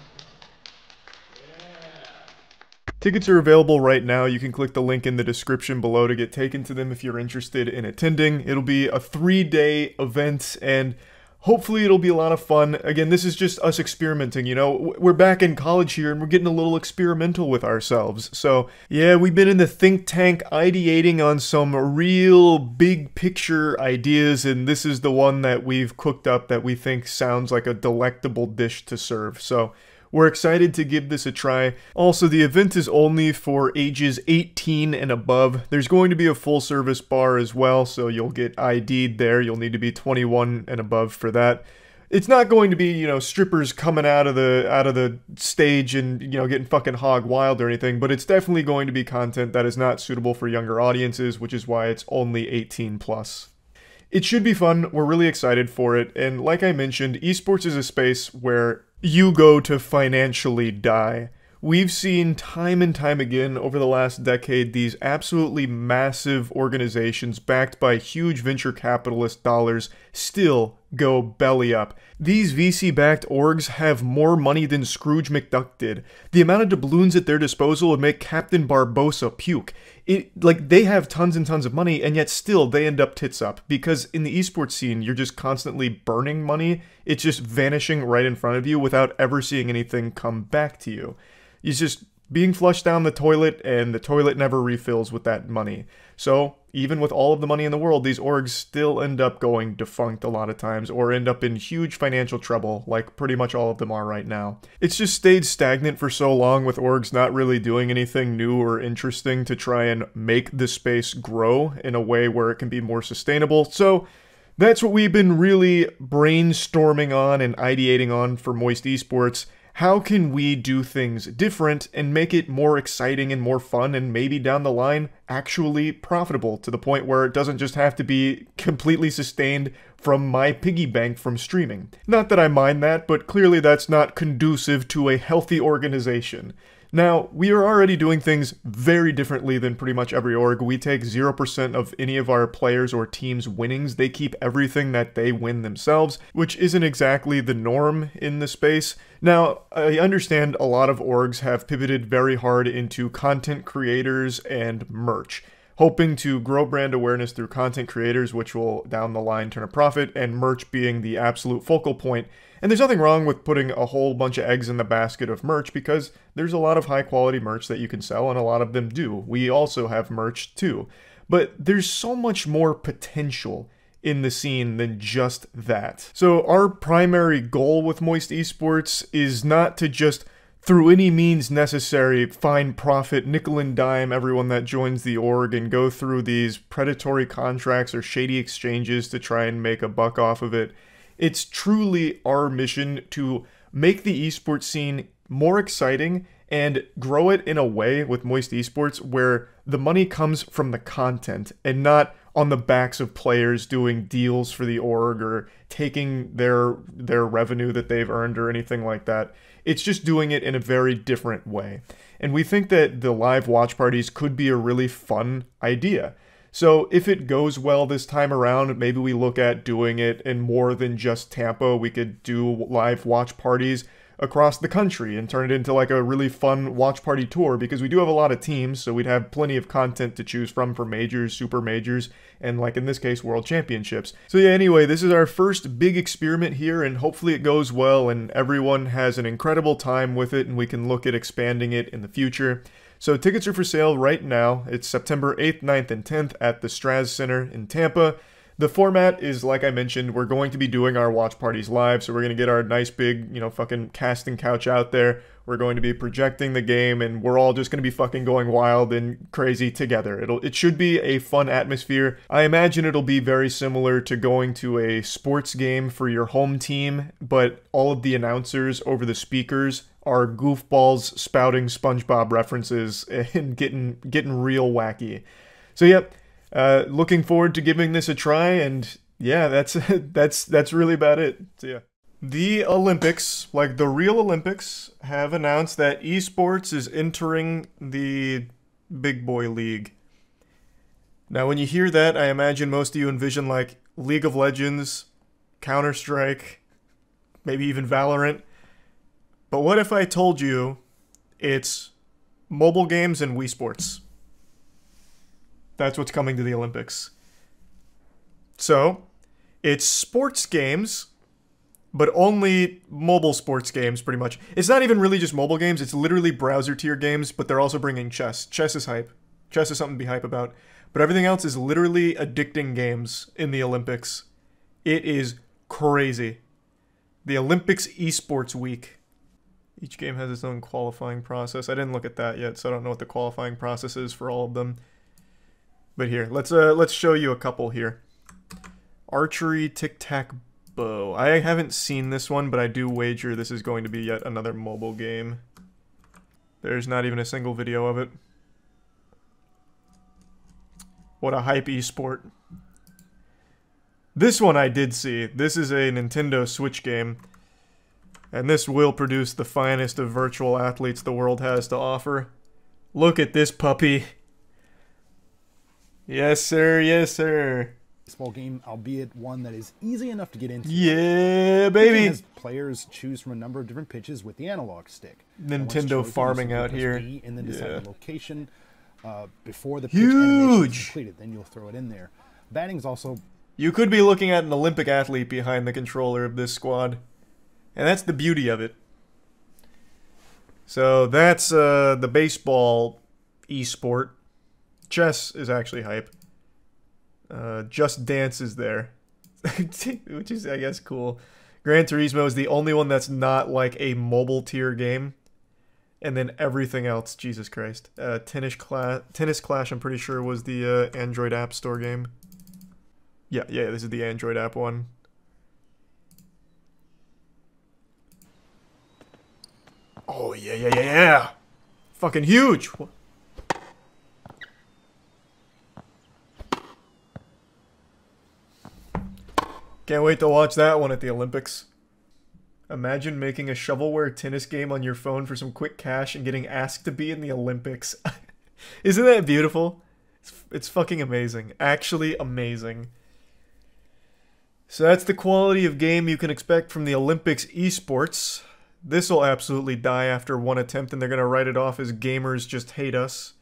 Tickets are available right now. You can click the link in the description below to get taken to them if you're interested in attending. It'll be a 3-day event, and hopefully it'll be a lot of fun. Again, this is just us experimenting, you know? We're back in college here, and we're getting a little experimental with ourselves. So, yeah, we've been in the think tank ideating on some real big picture ideas, and this is the one that we've cooked up that we think sounds like a delectable dish to serve. So, we're excited to give this a try. Also, the event is only for ages 18 and above. There's going to be a full service bar as well, so you'll get ID'd there. You'll need to be 21 and above for that. It's not going to be, you know, strippers coming out of the stage and, you know, getting fucking hog wild or anything, but it's definitely going to be content that is not suitable for younger audiences, which is why it's only 18 plus. It should be fun. We're really excited for it. And like I mentioned, esports is a space where you go to financially die. we've seen time and time again over the last decade these absolutely massive organizations backed by huge venture capitalist dollars still go belly up. These VC-backed orgs have more money than Scrooge McDuck did. The amount of doubloons at their disposal would make Captain Barbossa puke. Like, they have tons and tons of money, and yet still they end up tits up. Because in the esports scene, you're just constantly burning money. It's just vanishing right in front of you without ever seeing anything come back to you. It's just being flushed down the toilet, and the toilet never refills with that money. So, even with all of the money in the world, these orgs still end up going defunct a lot of times, or end up in huge financial trouble, like pretty much all of them are right now. It's just stayed stagnant for so long, with orgs not really doing anything new or interesting to try and make the space grow in a way where it can be more sustainable. So, that's what we've been really brainstorming on and ideating on for Moist Esports. How can we do things different and make it more exciting and more fun, and maybe down the line actually profitable to the point where it doesn't just have to be completely sustained from my piggy bank from streaming? Not that I mind that, but clearly that's not conducive to a healthy organization. Now, we are already doing things very differently than pretty much every org. We take 0% of any of our players' or teams' winnings. They keep everything that they win themselves, which isn't exactly the norm in the space. Now, I understand a lot of orgs have pivoted very hard into content creators and merch, hoping to grow brand awareness through content creators, which will down the line turn a profit, and merch being the absolute focal point. And there's nothing wrong with putting a whole bunch of eggs in the basket of merch, because there's a lot of high quality merch that you can sell, and a lot of them do. We also have merch too. But there's so much more potential in the scene than just that. So our primary goal with Moist Esports is not to just, through any means necessary, find profit, nickel and dime everyone that joins the org and go through these predatory contracts or shady exchanges to try and make a buck off of it. It's truly our mission to make the esports scene more exciting and grow it in a way with Moist Esports where the money comes from the content and not on the backs of players doing deals for the org or taking their revenue that they've earned or anything like that. It's just doing it in a very different way. And we think that the live watch parties could be a really fun idea. So if it goes well this time around, maybe we look at doing it in more than just Tampa. We could do live watch parties across the country and turn it into like a really fun watch party tour, because we do have a lot of teams, so we'd have plenty of content to choose from for majors, super majors, and like in this case, world championships. So yeah, anyway, this is our first big experiment here, and hopefully it goes well and everyone has an incredible time with it, and we can look at expanding it in the future. So tickets are for sale right now. It's September 8th, 9th, and 10th at the Straz Center in Tampa. The format is, like I mentioned, we're going to be doing our watch parties live, so we're going to get our nice big, fucking casting couch out there. We're going to be projecting the game, and we're all just going to be fucking going wild and crazy together. It should be a fun atmosphere. I imagine it'll be very similar to going to a sports game for your home team, but all of the announcers over the speakers are goofballs spouting SpongeBob references and getting real wacky. So yep, looking forward to giving this a try, and yeah, that's really about it. So yeah. The Olympics, like the real Olympics, have announced that esports is entering the big boy league. Now, when you hear that, I imagine most of you envision like League of Legends, Counter-Strike, maybe even Valorant. But what if I told you it's mobile games and Wii Sports? That's what's coming to the Olympics. So, it's sports games, but only mobile sports games, pretty much. It's not even really just mobile games, it's literally browser tier games, but they're also bringing chess. Chess is hype. Chess is something to be hype about. But everything else is literally addicting games in the Olympics. It is crazy. The Olympics Esports Week. Each game has its own qualifying process. I didn't look at that yet, so I don't know what the qualifying process is for all of them. But here, let's show you a couple here. Archery, tic-tac-bow. I haven't seen this one, but I do wager this is going to be yet another mobile game. There's not even a single video of it. What a hype esport. This one I did see. This is a Nintendo Switch game. And this will produce the finest of virtual athletes the world has to offer. Look at this puppy. Yes, sir. Yes, sir. Baseball game, albeit one that is easy enough to get into. Yeah, baby. As players choose from a number of different pitches with the analog stick. Nintendo farming out here. And then decide the location before the pitch huge is completed. Then you'll throw it in there. Batting's also. You could be looking at an Olympic athlete behind the controller of this squad, and that's the beauty of it. So that's the baseball esport. Chess is actually hype. Just Dance is there, which is, I guess, cool. Gran Turismo is the only one that's not like a mobile tier game. And then everything else, Jesus Christ. Tennis Clash, I'm pretty sure, was the Android App Store game. Yeah, this is the Android app one. Oh, yeah. Fucking huge. Can't wait to watch that one at the Olympics. Imagine making a shovelware tennis game on your phone for some quick cash and getting asked to be in the Olympics. Isn't that beautiful? It's fucking amazing. Actually amazing. So that's the quality of game you can expect from the Olympics esports. This will absolutely die after one attempt and they're going to write it off as gamers just hate us.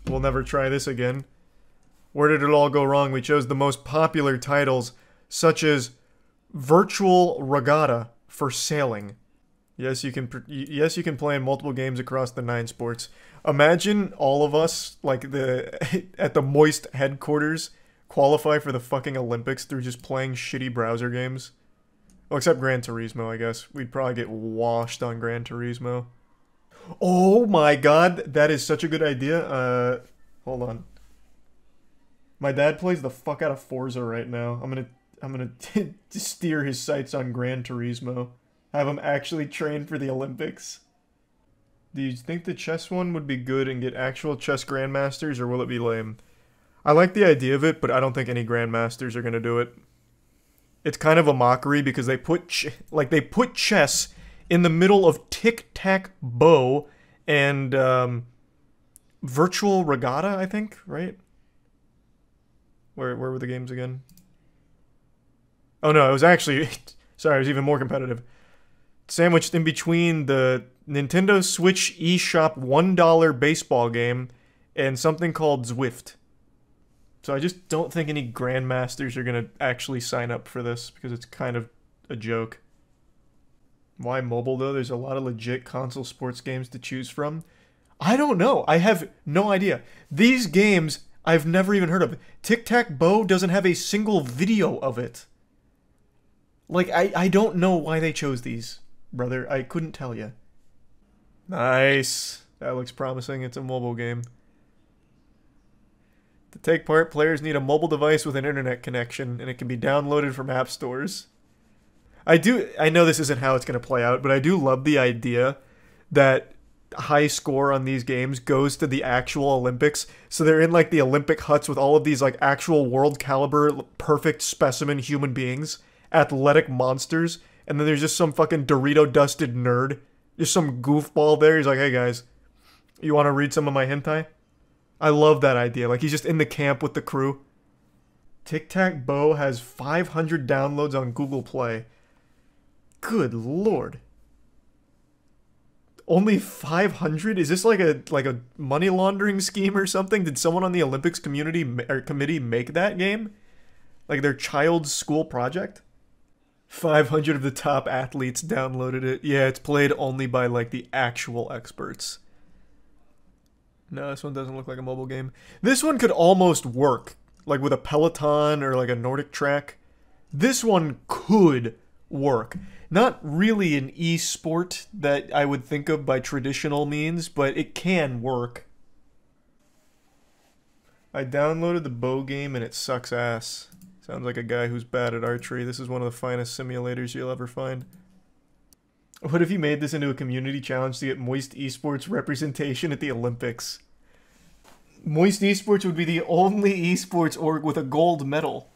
We'll never try this again. Where did it all go wrong? We chose the most popular titles, such as Virtual Regatta for sailing. Yes, you can play in multiple games across the 9 sports. Imagine all of us, like at the Moist headquarters, qualify for the fucking Olympics through just playing shitty browser games. Well, except Gran Turismo, I guess. We'd probably get washed on Gran Turismo. Oh my god, that is such a good idea. Hold on. My dad plays the fuck out of Forza right now. I'm gonna steer his sights on Gran Turismo. Have him actually train for the Olympics. Do you think the chess one would be good and get actual chess grandmasters, or will it be lame? I like the idea of it, but I don't think any grandmasters are gonna do it. It's kind of a mockery because they put chess in the middle of tic-tac-bow and virtual regatta, I think, right? Where were the games again? Oh no, it was actually... sorry, it was even more competitive. Sandwiched in between the Nintendo Switch eShop $1 baseball game and something called Zwift. So I just don't think any grandmasters are going to actually sign up for this because it's kind of a joke. Why mobile though? There's a lot of legit console sports games to choose from. I don't know. I have no idea. These games I've never even heard of. Tic-Tac-Bow doesn't have a single video of it. Like, I don't know why they chose these, brother. I couldn't tell you. Nice. That looks promising. It's a mobile game. To take part, players need a mobile device with an internet connection, and it can be downloaded from app stores. I know this isn't how it's going to play out, but I do love the idea that high score on these games goes to the actual Olympics. So they're in, like, the Olympic huts with all of these, like, actual world caliber, perfect specimen human beings, athletic monsters, and then there's just some fucking Dorito-dusted nerd. Just some goofball there. He's like, hey, guys, you want to read some of my hentai? I love that idea. Like, he's just in the camp with the crew. Tic-Tac-Bow has 500 downloads on Google Play. Good lord. Only 500? Is this like a money laundering scheme or something? Did someone on the Olympics committee make that game? Like their child's school project? 500 of the top athletes downloaded it. Yeah, it's played only by like the actual experts. No, this one doesn't look like a mobile game. This one could almost work, like with a Peloton or like a Nordic track. This one could work. Not really an e-sport that I would think of by traditional means, but it can work. I downloaded the bow game and it sucks ass. Sounds like a guy who's bad at archery. This is one of the finest simulators you'll ever find. What if you made this into a community challenge to get Moist Esports representation at the Olympics? Moist Esports would be the only esports org with a gold medal.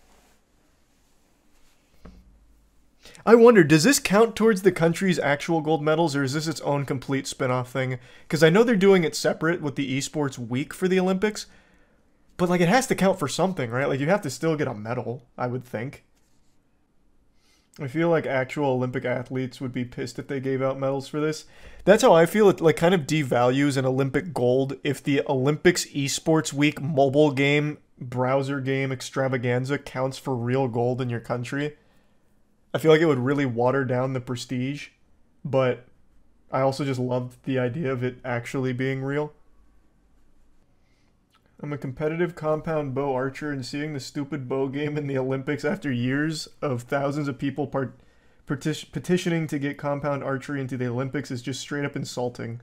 I wonder, does this count towards the country's actual gold medals, or is this its own complete spin-off thing? Because I know they're doing it separate with the esports week for the Olympics, but like it has to count for something, right? Like you have to still get a medal, I would think. I feel like actual Olympic athletes would be pissed if they gave out medals for this. That's how I feel. It like kind of devalues an Olympic gold if the Olympics Esports Week mobile game, browser game extravaganza counts for real gold in your country. I feel like it would really water down the prestige, but I also just loved the idea of it actually being real. I'm a competitive compound bow archer, and seeing the stupid bow game in the Olympics after years of thousands of people petitioning to get compound archery into the Olympics is just straight up insulting.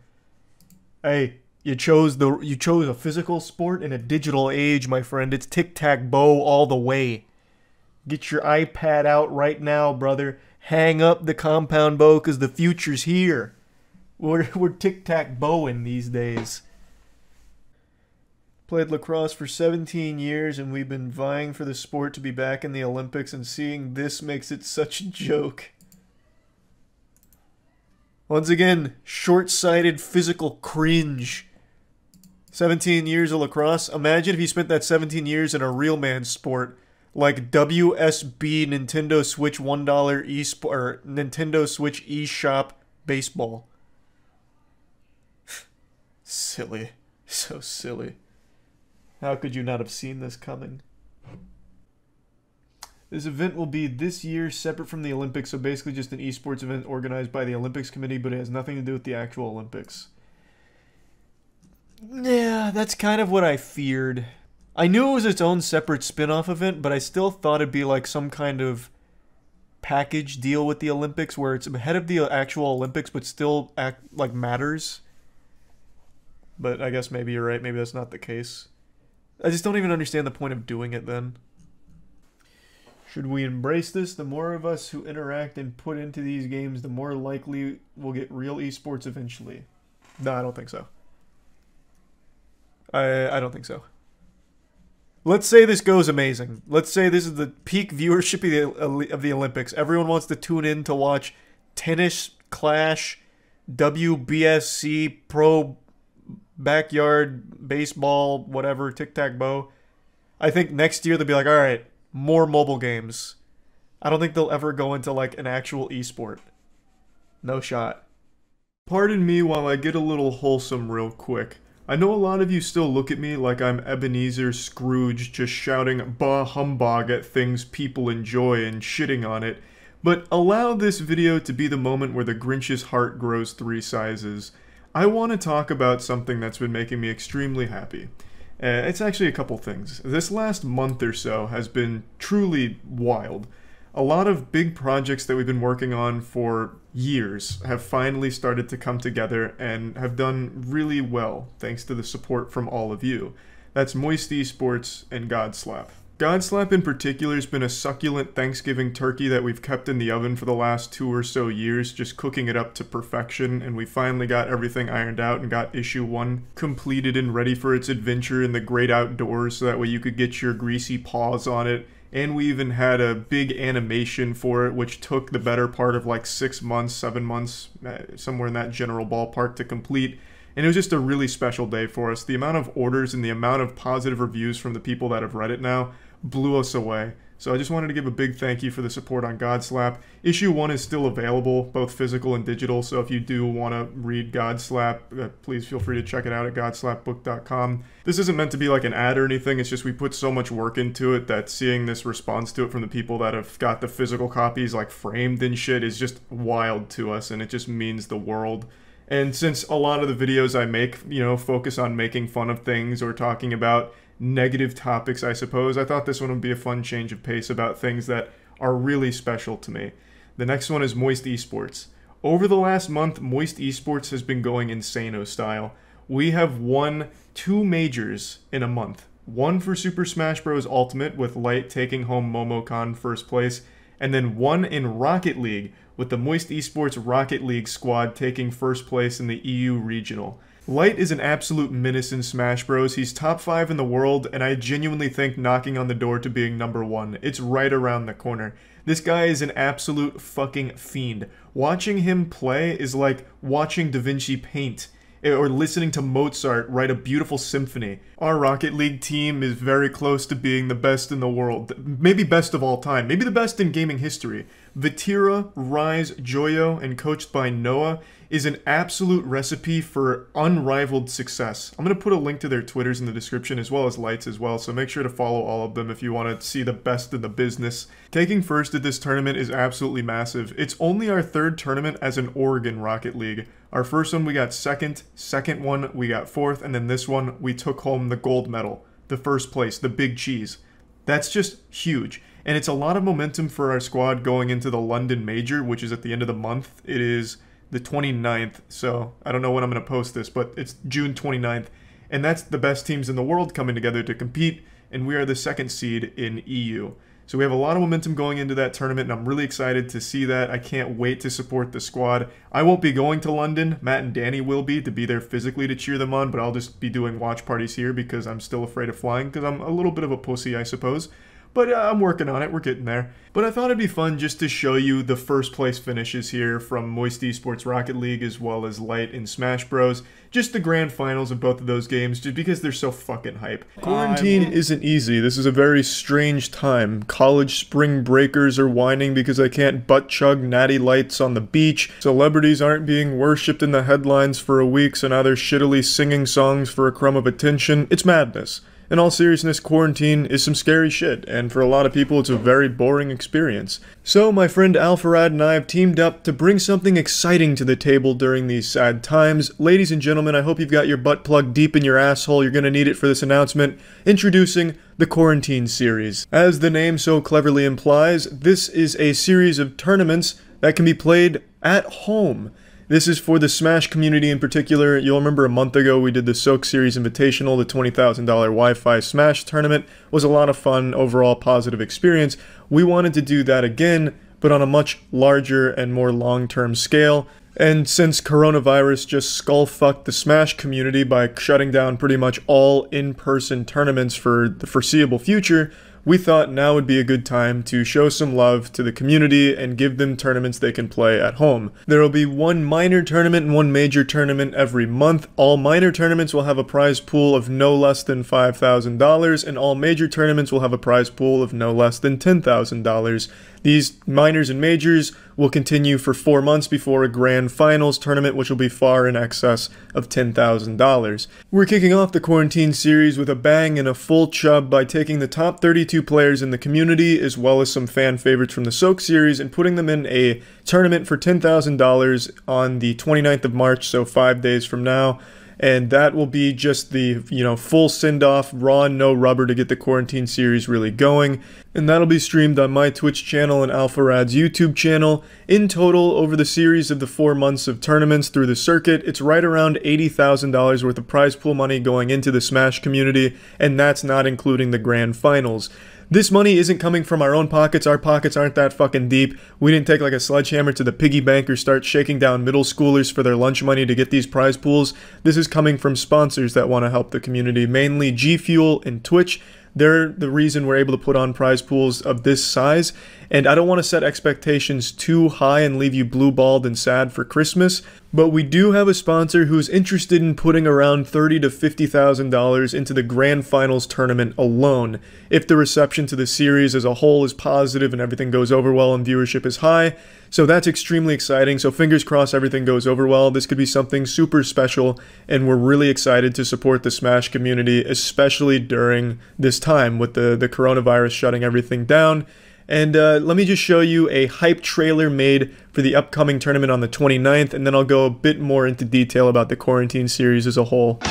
Hey, you chose a physical sport in a digital age, my friend. It's tic-tac-bow all the way. Get your iPad out right now, brother. Hang up the compound bow because the future's here. We're tic-tac-bowing these days. Played lacrosse for 17 years, and we've been vying for the sport to be back in the Olympics, and seeing this makes it such a joke. Once again, short-sighted physical cringe. 17 years of lacrosse. Imagine if you spent that 17 years in a real man sport, like WSB Nintendo Switch $1 eSport or Nintendo Switch eShop baseball. Silly. So silly. How could you not have seen this coming? This event will be this year separate from the Olympics, so basically just an esports event organized by the Olympics Committee, but it has nothing to do with the actual Olympics. Yeah, that's kind of what I feared. I knew it was its own separate spin-off event, but I still thought it'd be like some kind of package deal with the Olympics where it's ahead of the actual Olympics but still matters. But I guess maybe you're right, maybe that's not the case. I just don't even understand the point of doing it then. Should we embrace this? The more of us who interact and put into these games, the more likely we'll get real esports eventually. No, I don't think so. I don't think so. Let's say this goes amazing. Let's say this is the peak viewership of the Olympics. Everyone wants to tune in to watch tennis, clash, WBSC, pro backyard, baseball, whatever, tic-tac-bow. I think next year they'll be like, all right, more mobile games. I don't think they'll ever go into like an actual esport. No shot. Pardon me while I get a little wholesome real quick. I know a lot of you still look at me like I'm Ebenezer Scrooge just shouting bah humbug at things people enjoy and shitting on it, but allow this video to be the moment where the Grinch's heart grows 3 sizes. I want to talk about something that's been making me extremely happy. It's actually a couple things. This last month or so has been truly wild. A lot of big projects that we've been working on for years have finally started to come together and have done really well thanks to the support from all of you. That's Moist Esports and Godslap. Godslap in particular has been a succulent Thanksgiving turkey that we've kept in the oven for the last 2 or so years, just cooking it up to perfection, and we finally got everything ironed out and got issue 1 completed and ready for its adventure in the great outdoors so that way you could get your greasy paws on it. And we even had a big animation for it, which took the better part of like 6 months, 7 months, somewhere in that general ballpark to complete. And it was just a really special day for us. The amount of orders and the amount of positive reviews from the people that have read it now blew us away. So I just wanted to give a big thank you for the support on Godslap. Issue 1 is still available, both physical and digital, so if you do want to read Godslap, please feel free to check it out at godslapbook.com. This isn't meant to be like an ad or anything, it's just we put so much work into it that seeing this response to it from the people that have got the physical copies like framed and shit is just wild to us, and it just means the world. And since a lot of the videos I make, you know, focus on making fun of things or talking about negative topics, I suppose, I thought this one would be a fun change of pace about things that are really special to me. The next one is Moist Esports. Over the last month, Moist Esports has been going insano style. We have won 2 majors in a month. One for Super Smash Bros. Ultimate with Light taking home Momocon first place, and then one in Rocket League with the Moist Esports Rocket League squad taking first place in the EU Regional. Light is an absolute menace in Smash Bros. He's top 5 in the world, and I genuinely think knocking on the door to being #1. It's right around the corner. This guy is an absolute fucking fiend. Watching him play is like watching Da Vinci paint, or listening to Mozart write a beautiful symphony. Our Rocket League team is very close to being the best in the world. Maybe best of all time. Maybe the best in gaming history. Vatira, Rise, Joyo, and coached by Noah is an absolute recipe for unrivaled success. I'm going to put a link to their Twitters in the description as well as Lights as well, so make sure to follow all of them if you want to see the best in the business. Taking first at this tournament is absolutely massive. It's only our third tournament as an Oregon Rocket League. Our first one we got second one we got fourth, and then this one we took home the gold medal, the first place, the big cheese. That's just huge. And it's a lot of momentum for our squad going into the London Major, which is at the end of the month. It is the 29th, so I don't know when I'm going to post this, but it's June 29th. And that's the best teams in the world coming together to compete, and we are the second seed in EU. So we have a lot of momentum going into that tournament, and I'm really excited to see that. I can't wait to support the squad. I won't be going to London. Matt and Danny will be to be there physically to cheer them on, but I'll just be doing watch parties here because I'm still afraid of flying, because I'm a little bit of a pussy, I suppose. But I'm working on it, we're getting there. But I thought it'd be fun just to show you the first place finishes here from Moist Esports Rocket League as well as Light in Smash Bros. Just the grand finals of both of those games, just because they're so fucking hype. Quarantine isn't easy. This is a very strange time. College spring breakers are whining because I can't butt chug natty lights on the beach. Celebrities aren't being worshipped in the headlines for a week, so now they're shittily singing songs for a crumb of attention. It's madness. In all seriousness, quarantine is some scary shit, and for a lot of people it's a very boring experience. So my friend Alpharad and I have teamed up to bring something exciting to the table during these sad times. Ladies and gentlemen, I hope you've got your butt plug deep in your asshole. You're gonna need it for this announcement. Introducing the Quarantine Series. As the name so cleverly implies, this is a series of tournaments that can be played at home. This is for the Smash community in particular. You'll remember a month ago we did the Soak Series Invitational, the $20,000 Wi-Fi Smash tournament. It was a lot of fun, overall positive experience. We wanted to do that again, but on a much larger and more long-term scale. And since coronavirus just skull-fucked the Smash community by shutting down pretty much all in-person tournaments for the foreseeable future, we thought now would be a good time to show some love to the community and give them tournaments they can play at home. There will be one minor tournament and one major tournament every month. All minor tournaments will have a prize pool of no less than $5,000, and all major tournaments will have a prize pool of no less than $10,000. These minors and majors will continue for 4 months before a grand finals tournament, which will be far in excess of $10,000. We're kicking off the Quarantine Series with a bang and a full chub by taking the top 32 players in the community, as well as some fan favorites from the Soak Series, and putting them in a tournament for $10,000 on the 29th of March, so 5 days from now. And that will be just the, full send-off, raw, no rubber to get the Quarantine Series really going. And that'll be streamed on my Twitch channel and Alpharad's YouTube channel. In total, over the series of the 4 months of tournaments through the circuit, it's right around $80,000 worth of prize pool money going into the Smash community, and that's not including the grand finals. This money isn't coming from our own pockets. Our pockets aren't that fucking deep. We didn't take like a sledgehammer to the piggy bank or start shaking down middle schoolers for their lunch money to get these prize pools. This is coming from sponsors that want to help the community, mainly G Fuel and Twitch. They're the reason we're able to put on prize pools of this size, and I don't want to set expectations too high and leave you blue-balled and sad for Christmas, but we do have a sponsor who's interested in putting around $30,000 to $50,000 into the Grand Finals tournament alone. If the reception to the series as a whole is positive and everything goes over well and viewership is high, so that's extremely exciting. So fingers crossed everything goes over well. This could be something super special, and we're really excited to support the Smash community, especially during this time with the coronavirus shutting everything down. And let me just show you a hype trailer made for the upcoming tournament on the 29th, and then I'll go a bit more into detail about the Quarantine Series as a whole.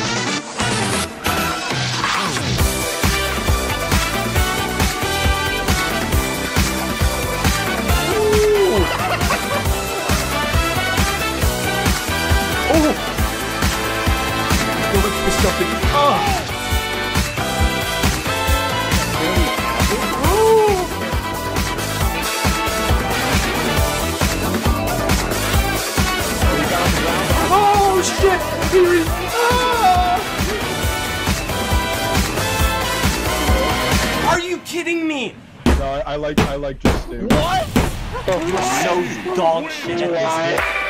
Are you kidding me? No, I like just Stu. What? You're so dog shit at this game.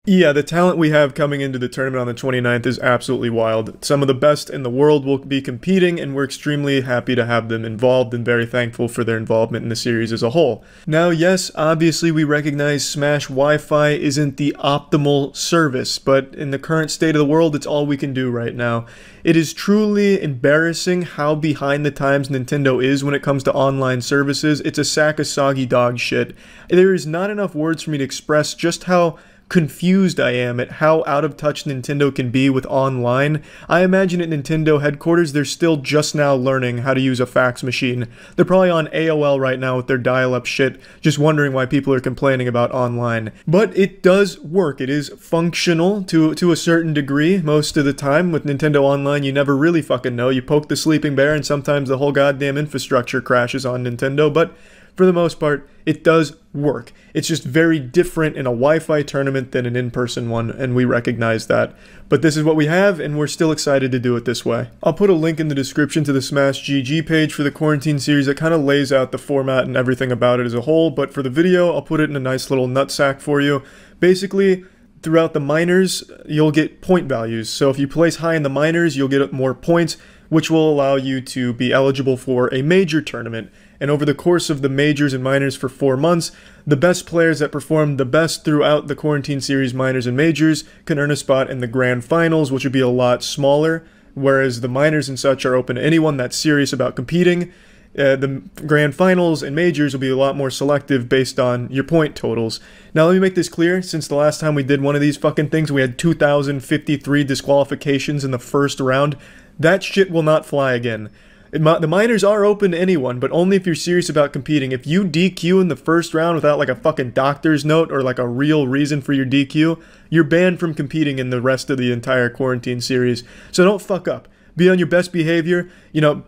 Yeah, the talent we have coming into the tournament on the 29th is absolutely wild. Some of the best in the world will be competing, and we're extremely happy to have them involved and very thankful for their involvement in the series as a whole. Now, yes, obviously we recognize Smash Wi-Fi isn't the optimal service, but in the current state of the world, it's all we can do right now. It is truly embarrassing how behind the times Nintendo is when it comes to online services. It's a sack of soggy dog shit. There is not enough words for me to express just how confused I am at how out of touch Nintendo can be with online. I imagine at Nintendo headquarters they're still just now learning how to use a fax machine. They're probably on AOL right now with their dial-up shit, just wondering why people are complaining about online. But it does work. It is functional to a certain degree most of the time. With Nintendo Online, you never really fucking know. You poke the sleeping bear and sometimes the whole goddamn infrastructure crashes on Nintendo, but for the most part, it does work. It's just very different in a Wi-Fi tournament than an in-person one, and we recognize that. But this is what we have, and we're still excited to do it this way. I'll put a link in the description to the Smash GG page for the Quarantine series that kind of lays out the format and everything about it as a whole, but for the video, I'll put it in a nice little nutsack for you. Basically, throughout the minors, you'll get point values. So if you place high in the minors, you'll get more points, which will allow you to be eligible for a major tournament. And over the course of the majors and minors for 4 months, the best players that perform the best throughout the Quarantine Series minors and majors can earn a spot in the grand finals, which would be a lot smaller, whereas the minors and such are open to anyone that's serious about competing. The grand finals and majors will be a lot more selective based on your point totals. Now let me make this clear, since the last time we did one of these fucking things, we had 2,053 disqualifications in the first round. That shit will not fly again. The minors are open to anyone, but only if you're serious about competing. If you DQ in the first round without like a fucking doctor's note or like a real reason for your DQ, you're banned from competing in the rest of the entire Quarantine series. So don't fuck up. Be on your best behavior,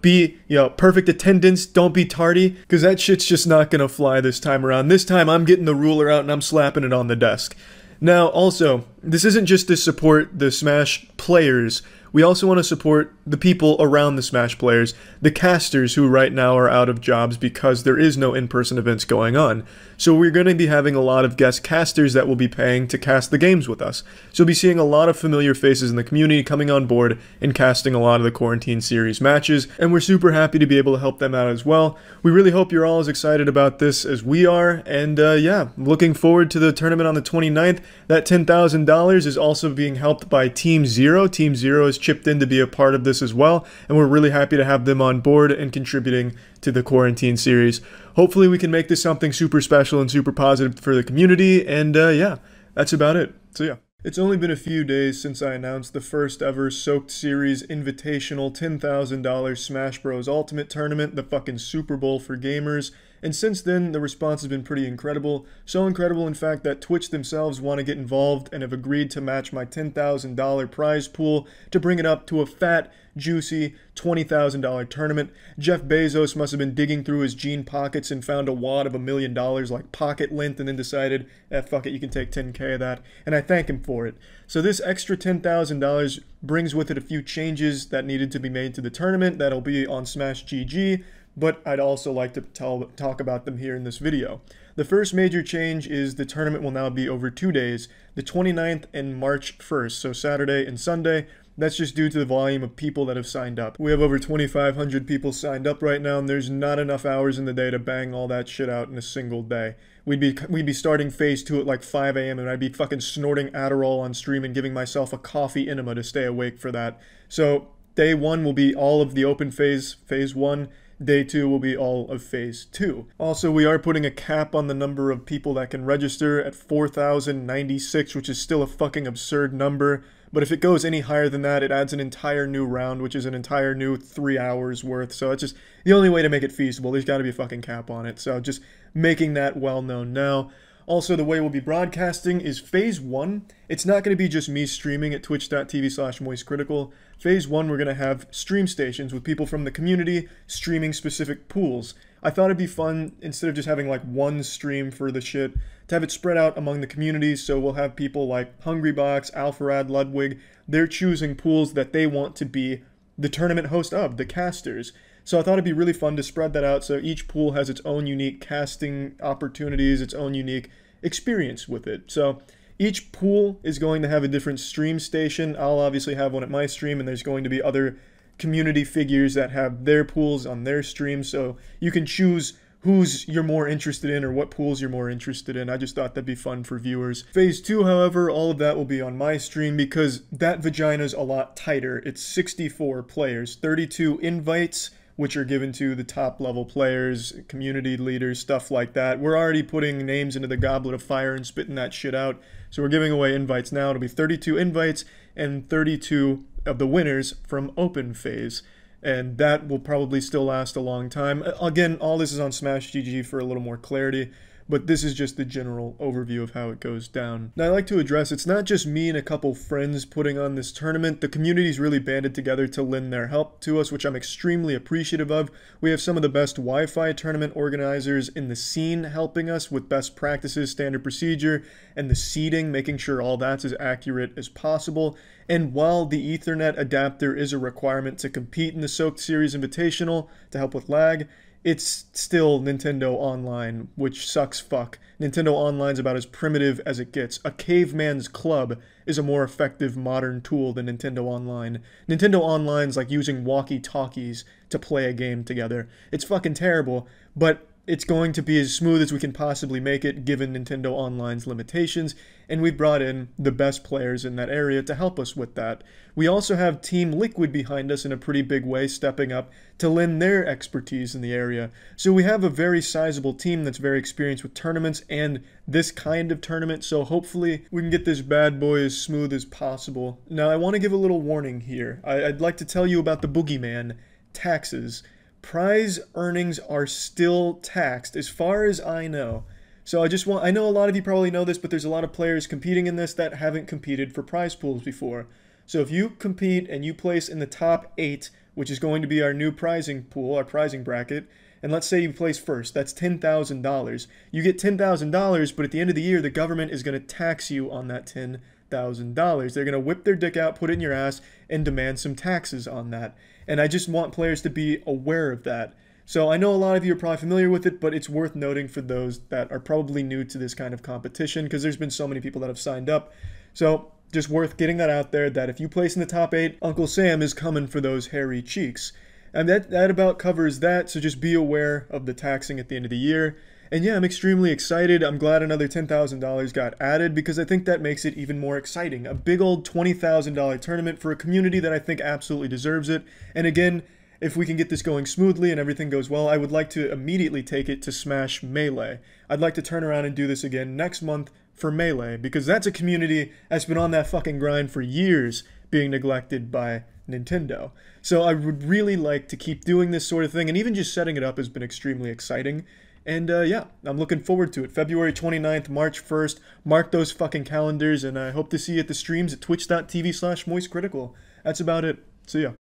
be, perfect attendance, don't be tardy, because that shit's just not gonna fly this time around. This time I'm getting the ruler out and I'm slapping it on the desk. Now, also, this isn't just to support the Smash players. We also want to support the people around the Smash players, the casters who right now are out of jobs because there is no in-person events going on. So we're going to be having a lot of guest casters that will be paying to cast the games with us. So we'll be seeing a lot of familiar faces in the community coming on board and casting a lot of the Quarantine Series matches, and we're super happy to be able to help them out as well. We really hope you're all as excited about this as we are, and yeah, looking forward to the tournament on the 29th. That $10,000 is also being helped by Team Zero. Team Zero has chipped in to be a part of this as well, and we're really happy to have them on board and contributing to the Quarantine series. Hopefully we can make this something super special and super positive for the community, and yeah, that's about it. So yeah. It's only been a few days since I announced the first ever Soaked Series Invitational $10,000 Smash Bros. Ultimate Tournament, the fucking Super Bowl for gamers. And since then, the response has been pretty incredible. So incredible, in fact, that Twitch themselves want to get involved and have agreed to match my $10,000 prize pool to bring it up to a fat, juicy $20,000 tournament. Jeff Bezos must have been digging through his jean pockets and found a wad of $1 million like pocket lint and then decided, fuck it, you can take 10K of that. And I thank him for it. So this extra $10,000 brings with it a few changes that needed to be made to the tournament that'll be on Smash GG, but I'd also like to talk about them here in this video. The first major change is the tournament will now be over 2 days, the 29th and March 1st, so Saturday and Sunday. That's just due to the volume of people that have signed up. We have over 2,500 people signed up right now, and there's not enough hours in the day to bang all that shit out in a single day. We'd be starting phase 2 at like 5 a.m. and I'd be fucking snorting Adderall on stream and giving myself a coffee enema to stay awake for that. So day 1 will be all of the open phase 1. Day 2 will be all of phase 2. Also, we are putting a cap on the number of people that can register at 4,096, which is still a fucking absurd number. But if it goes any higher than that, it adds an entire new round, which is an entire new 3 hours worth. So it's just the only way to make it feasible. There's got to be a fucking cap on it. So just making that well known now. Also, the way we'll be broadcasting is Phase 1. It's not going to be just me streaming at twitch.tv/MoistCritical. Phase 1, we're going to have stream stations with people from the community streaming specific pools. I thought it'd be fun, instead of just having like one stream for the shit, to have it spread out among the communities. So we'll have people like Hungrybox, Alpharad, Ludwig. They're choosing pools that they want to be the tournament host of, the casters. So I thought it'd be really fun to spread that out so each pool has its own unique casting opportunities, its own unique experience with it. So each pool is going to have a different stream station. I'll obviously have one at my stream, and there's going to be other community figures that have their pools on their stream, so you can choose who's you're more interested in or what pools you're more interested in. I just thought that'd be fun for viewers. Phase 2, however, all of that will be on my stream because that vagina's a lot tighter. It's 64 players, 32 invites, which are given to the top level players, community leaders, stuff like that. We're already putting names into the goblet of fire and spitting that shit out. So we're giving away invites now. It'll be 32 invites and 32 of the winners from open phase. And that will probably still last a long time. Again, all this is on Smash GG for a little more clarity, but this is just the general overview of how it goes down. Now, I like to address, it's not just me and a couple friends putting on this tournament. The community's really banded together to lend their help to us, which I'm extremely appreciative of. We have some of the best Wi-Fi tournament organizers in the scene helping us with best practices, standard procedure, and the seeding, making sure all that's as accurate as possible. And while the Ethernet adapter is a requirement to compete in the Soaked Series Invitational to help with lag, it's still Nintendo Online, which sucks fuck. Nintendo Online's about as primitive as it gets. A caveman's club is a more effective modern tool than Nintendo Online. Nintendo Online's like using walkie-talkies to play a game together. It's fucking terrible, but it's going to be as smooth as we can possibly make it given Nintendo Online's limitations, and we brought in the best players in that area to help us with that. We also have Team Liquid behind us in a pretty big way, stepping up to lend their expertise in the area. So we have a very sizable team that's very experienced with tournaments and this kind of tournament, so hopefully we can get this bad boy as smooth as possible. Now, I want to give a little warning here. I'd like to tell you about the boogeyman, taxes. Prize earnings are still taxed, as far as I know. So I know a lot of you probably know this, but there's a lot of players competing in this that haven't competed for prize pools before. So if you compete and you place in the top 8, which is going to be our new prizing pool, our prizing bracket, and let's say you place first, that's $10,000. You get $10,000, but at the end of the year, the government is going to tax you on that $10,000. They're going to whip their dick out, put it in your ass, and demand some taxes on that. And I just want players to be aware of that. So I know a lot of you are probably familiar with it, but it's worth noting for those that are probably new to this kind of competition, because there's been so many people that have signed up. So just worth getting that out there, that if you place in the top 8, Uncle Sam is coming for those hairy cheeks. And that about covers that, so just be aware of the taxing at the end of the year. And yeah, I'm extremely excited. I'm glad another $10,000 got added, because I think that makes it even more exciting. A big old $20,000 tournament for a community that I think absolutely deserves it. And again, if we can get this going smoothly and everything goes well, I would like to immediately take it to Smash Melee. I'd like to turn around and do this again next month for Melee, because that's a community that's been on that fucking grind for years, being neglected by Nintendo. So I would really like to keep doing this sort of thing, and even just setting it up has been extremely exciting. And yeah, I'm looking forward to it. February 29th, March 1st, mark those fucking calendars, and I hope to see you at the streams at twitch.tv/MoistCritical. That's about it. See ya.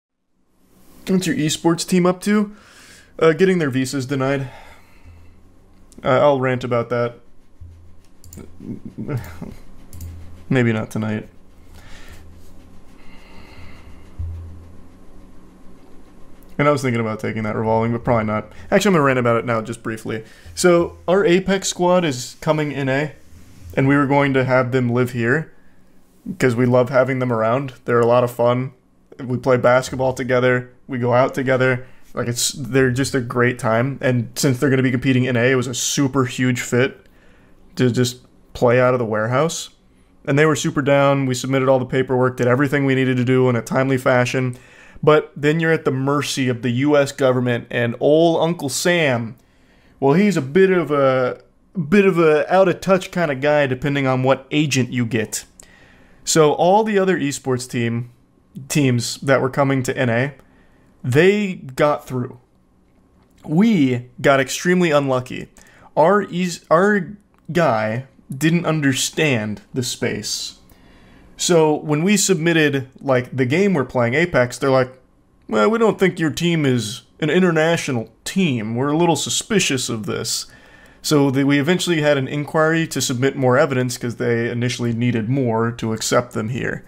What's your esports team up to? Getting their visas denied. I'll rant about that. Maybe not tonight. And I was thinking about taking that revolving, but probably not. Actually, I'm going to rant about it now just briefly. So, our Apex squad is coming in A, and we were going to have them live here, because we love having them around. They're a lot of fun. We play basketball together. We go out together. Like, they're just a great time. And since they're going to be competing in A, it was a super huge fit to just play out of the warehouse. And they were super down. We submitted all the paperwork, did everything we needed to do in a timely fashion. But then you're at the mercy of the U.S. government and old Uncle Sam. Well, he's a bit of a out of touch kind of guy, depending on what agent you get. So all the other esports teams that were coming to NA, they got through. We got extremely unlucky. Our guy didn't understand the space. So when we submitted, like, the game we're playing, Apex, they're like, well, we don't think your team is an international team. We're a little suspicious of this. So we eventually had an inquiry to submit more evidence because they initially needed more to accept them here.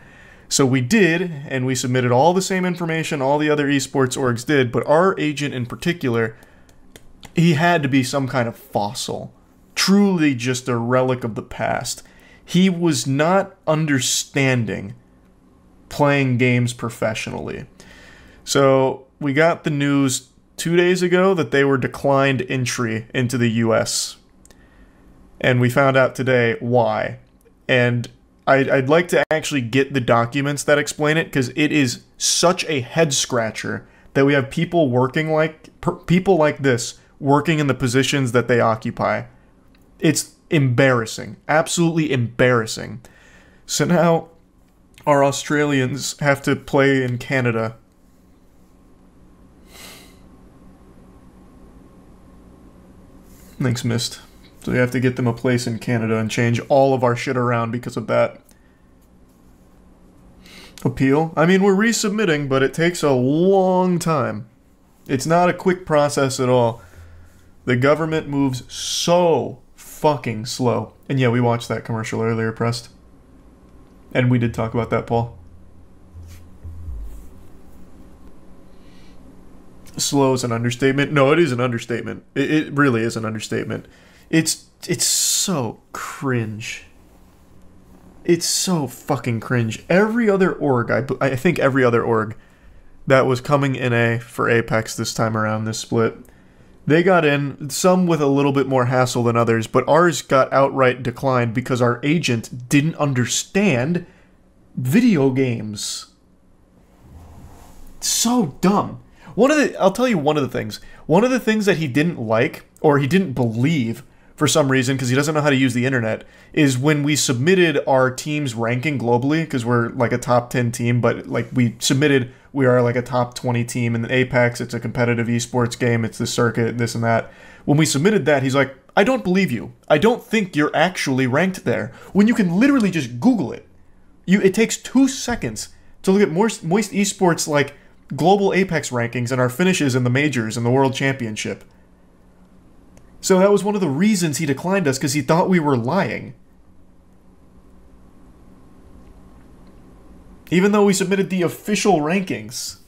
So we did, and we submitted all the same information all the other esports orgs did, but our agent in particular, he had to be some kind of fossil. Truly just a relic of the past. He was not understanding playing games professionally. So we got the news 2 days ago that they were declined entry into the US. And we found out today why. And I'd like to actually get the documents that explain it, because it is such a head scratcher that we have people working people like this working in the positions that they occupy. It's embarrassing. Absolutely embarrassing. So now our Australians have to play in Canada. Thanks, Mist. So we have to get them a place in Canada and change all of our shit around because of that. Appeal? I mean, we're resubmitting, but it takes a long time. It's not a quick process at all. The government moves so fucking slow. And yeah, we watched that commercial earlier, Prest. And we did talk about that, Paul. Slow is an understatement. No, it is an understatement. It really is an understatement. It's so cringe. It's so fucking cringe. Every other org, I think every other org that was coming in for Apex this time around, this split, they got in, some with a little bit more hassle than others, but ours got outright declined because our agent didn't understand video games. So dumb. I'll tell you one of the things. One of the things that he didn't like, or he didn't believe for some reason, because he doesn't know how to use the internet, is when we submitted our team's ranking globally, because we're like a top 10 team, but like we are like a top 20 team in the Apex, it's a competitive esports game, it's the circuit, this and that. When we submitted that, he's like, I don't believe you. I don't think you're actually ranked there. When you can literally just Google it. It takes 2 seconds to look at Moist Esports like global Apex rankings and our finishes in the majors and the World Championship. So that was one of the reasons he declined us, because he thought we were lying. Even though we submitted the official rankings.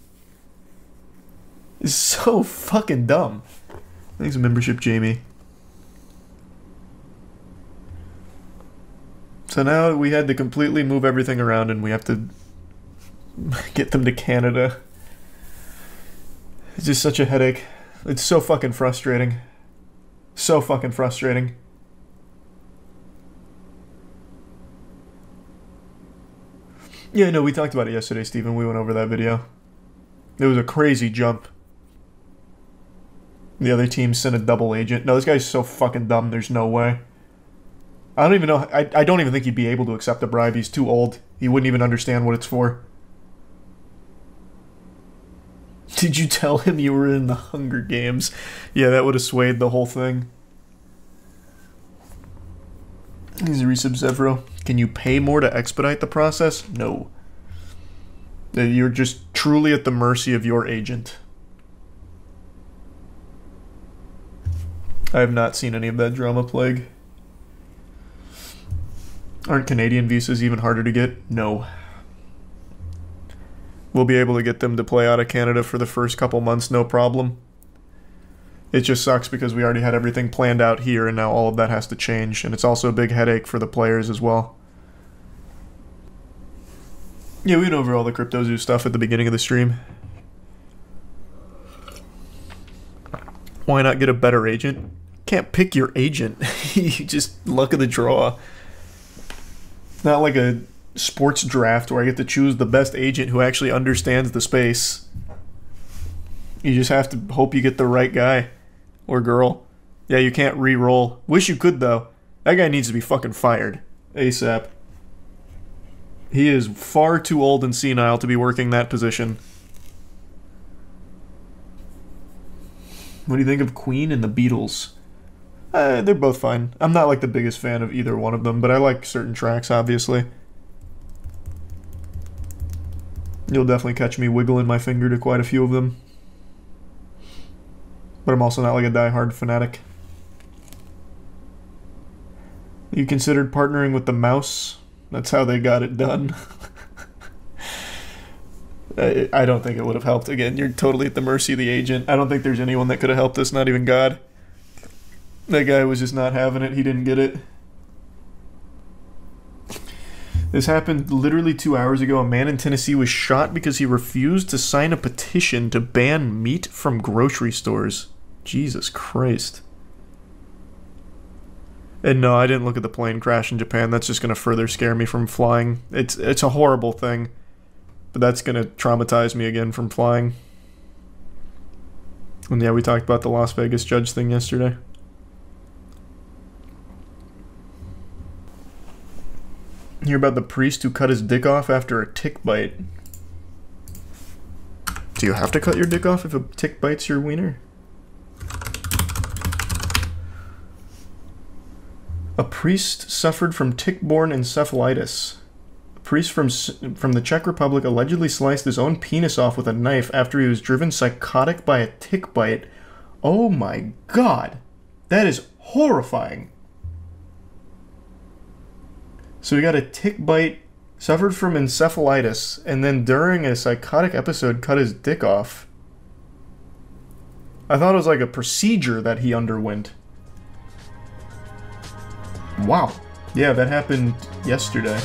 It's so fucking dumb. Thanks for membership, Jamie. So now we had to completely move everything around and we have to get them to Canada. It's just such a headache. It's so fucking frustrating. So fucking frustrating. Yeah, no, we talked about it yesterday, Steven. We went over that video. It was a crazy jump. The other team sent a double agent. No, this guy's so fucking dumb, there's no way. I don't even know. I don't even think he'd be able to accept a bribe. He's too old. He wouldn't even understand what it's for. Did you tell him you were in the Hunger Games? Yeah, that would have swayed the whole thing. He's a resub Zevro. Can you pay more to expedite the process? No. You're just truly at the mercy of your agent. I have not seen any of that drama plague. Aren't Canadian visas even harder to get? No. We'll be able to get them to play out of Canada for the first couple months, no problem. It just sucks because we already had everything planned out here and now all of that has to change, and it's also a big headache for the players as well. Yeah, we went over all the CryptoZoo stuff at the beginning of the stream. Why not get a better agent? Can't pick your agent. You just luck of the draw. It's not like a sports draft where I get to choose the best agent who actually understands the space. You just have to hope you get the right guy or girl. Yeah, you can't re-roll. Wish you could, though. That guy needs to be fucking fired ASAP. He is far too old and senile to be working that position. What do you think of Queen and the Beatles? They're both fine. I'm not like the biggest fan of either one of them, but I like certain tracks, obviously. You'll definitely catch me wiggling my finger to quite a few of them. But I'm also not like a die-hard fanatic. You considered partnering with the mouse? That's how they got it done. I don't think it would have helped. Again, you're totally at the mercy of the agent. I don't think there's anyone that could have helped us, not even God. That guy was just not having it. He didn't get it. This happened literally 2 hours ago. A man in Tennessee was shot because he refused to sign a petition to ban meat from grocery stores. Jesus Christ. And no, I didn't look at the plane crash in Japan. That's just going to further scare me from flying. It's a horrible thing. But that's going to traumatize me again from flying. And yeah, we talked about the Las Vegas judge thing yesterday. Hear about the priest who cut his dick off after a tick bite. Do you have to cut your dick off if a tick bites your wiener? A priest suffered from tick-borne encephalitis. A priest from the Czech Republic allegedly sliced his own penis off with a knife after he was driven psychotic by a tick bite. Oh my god! That is horrifying! So he got a tick bite, suffered from encephalitis, and then during a psychotic episode cut his dick off. I thought it was like a procedure that he underwent. Wow. Yeah, that happened yesterday.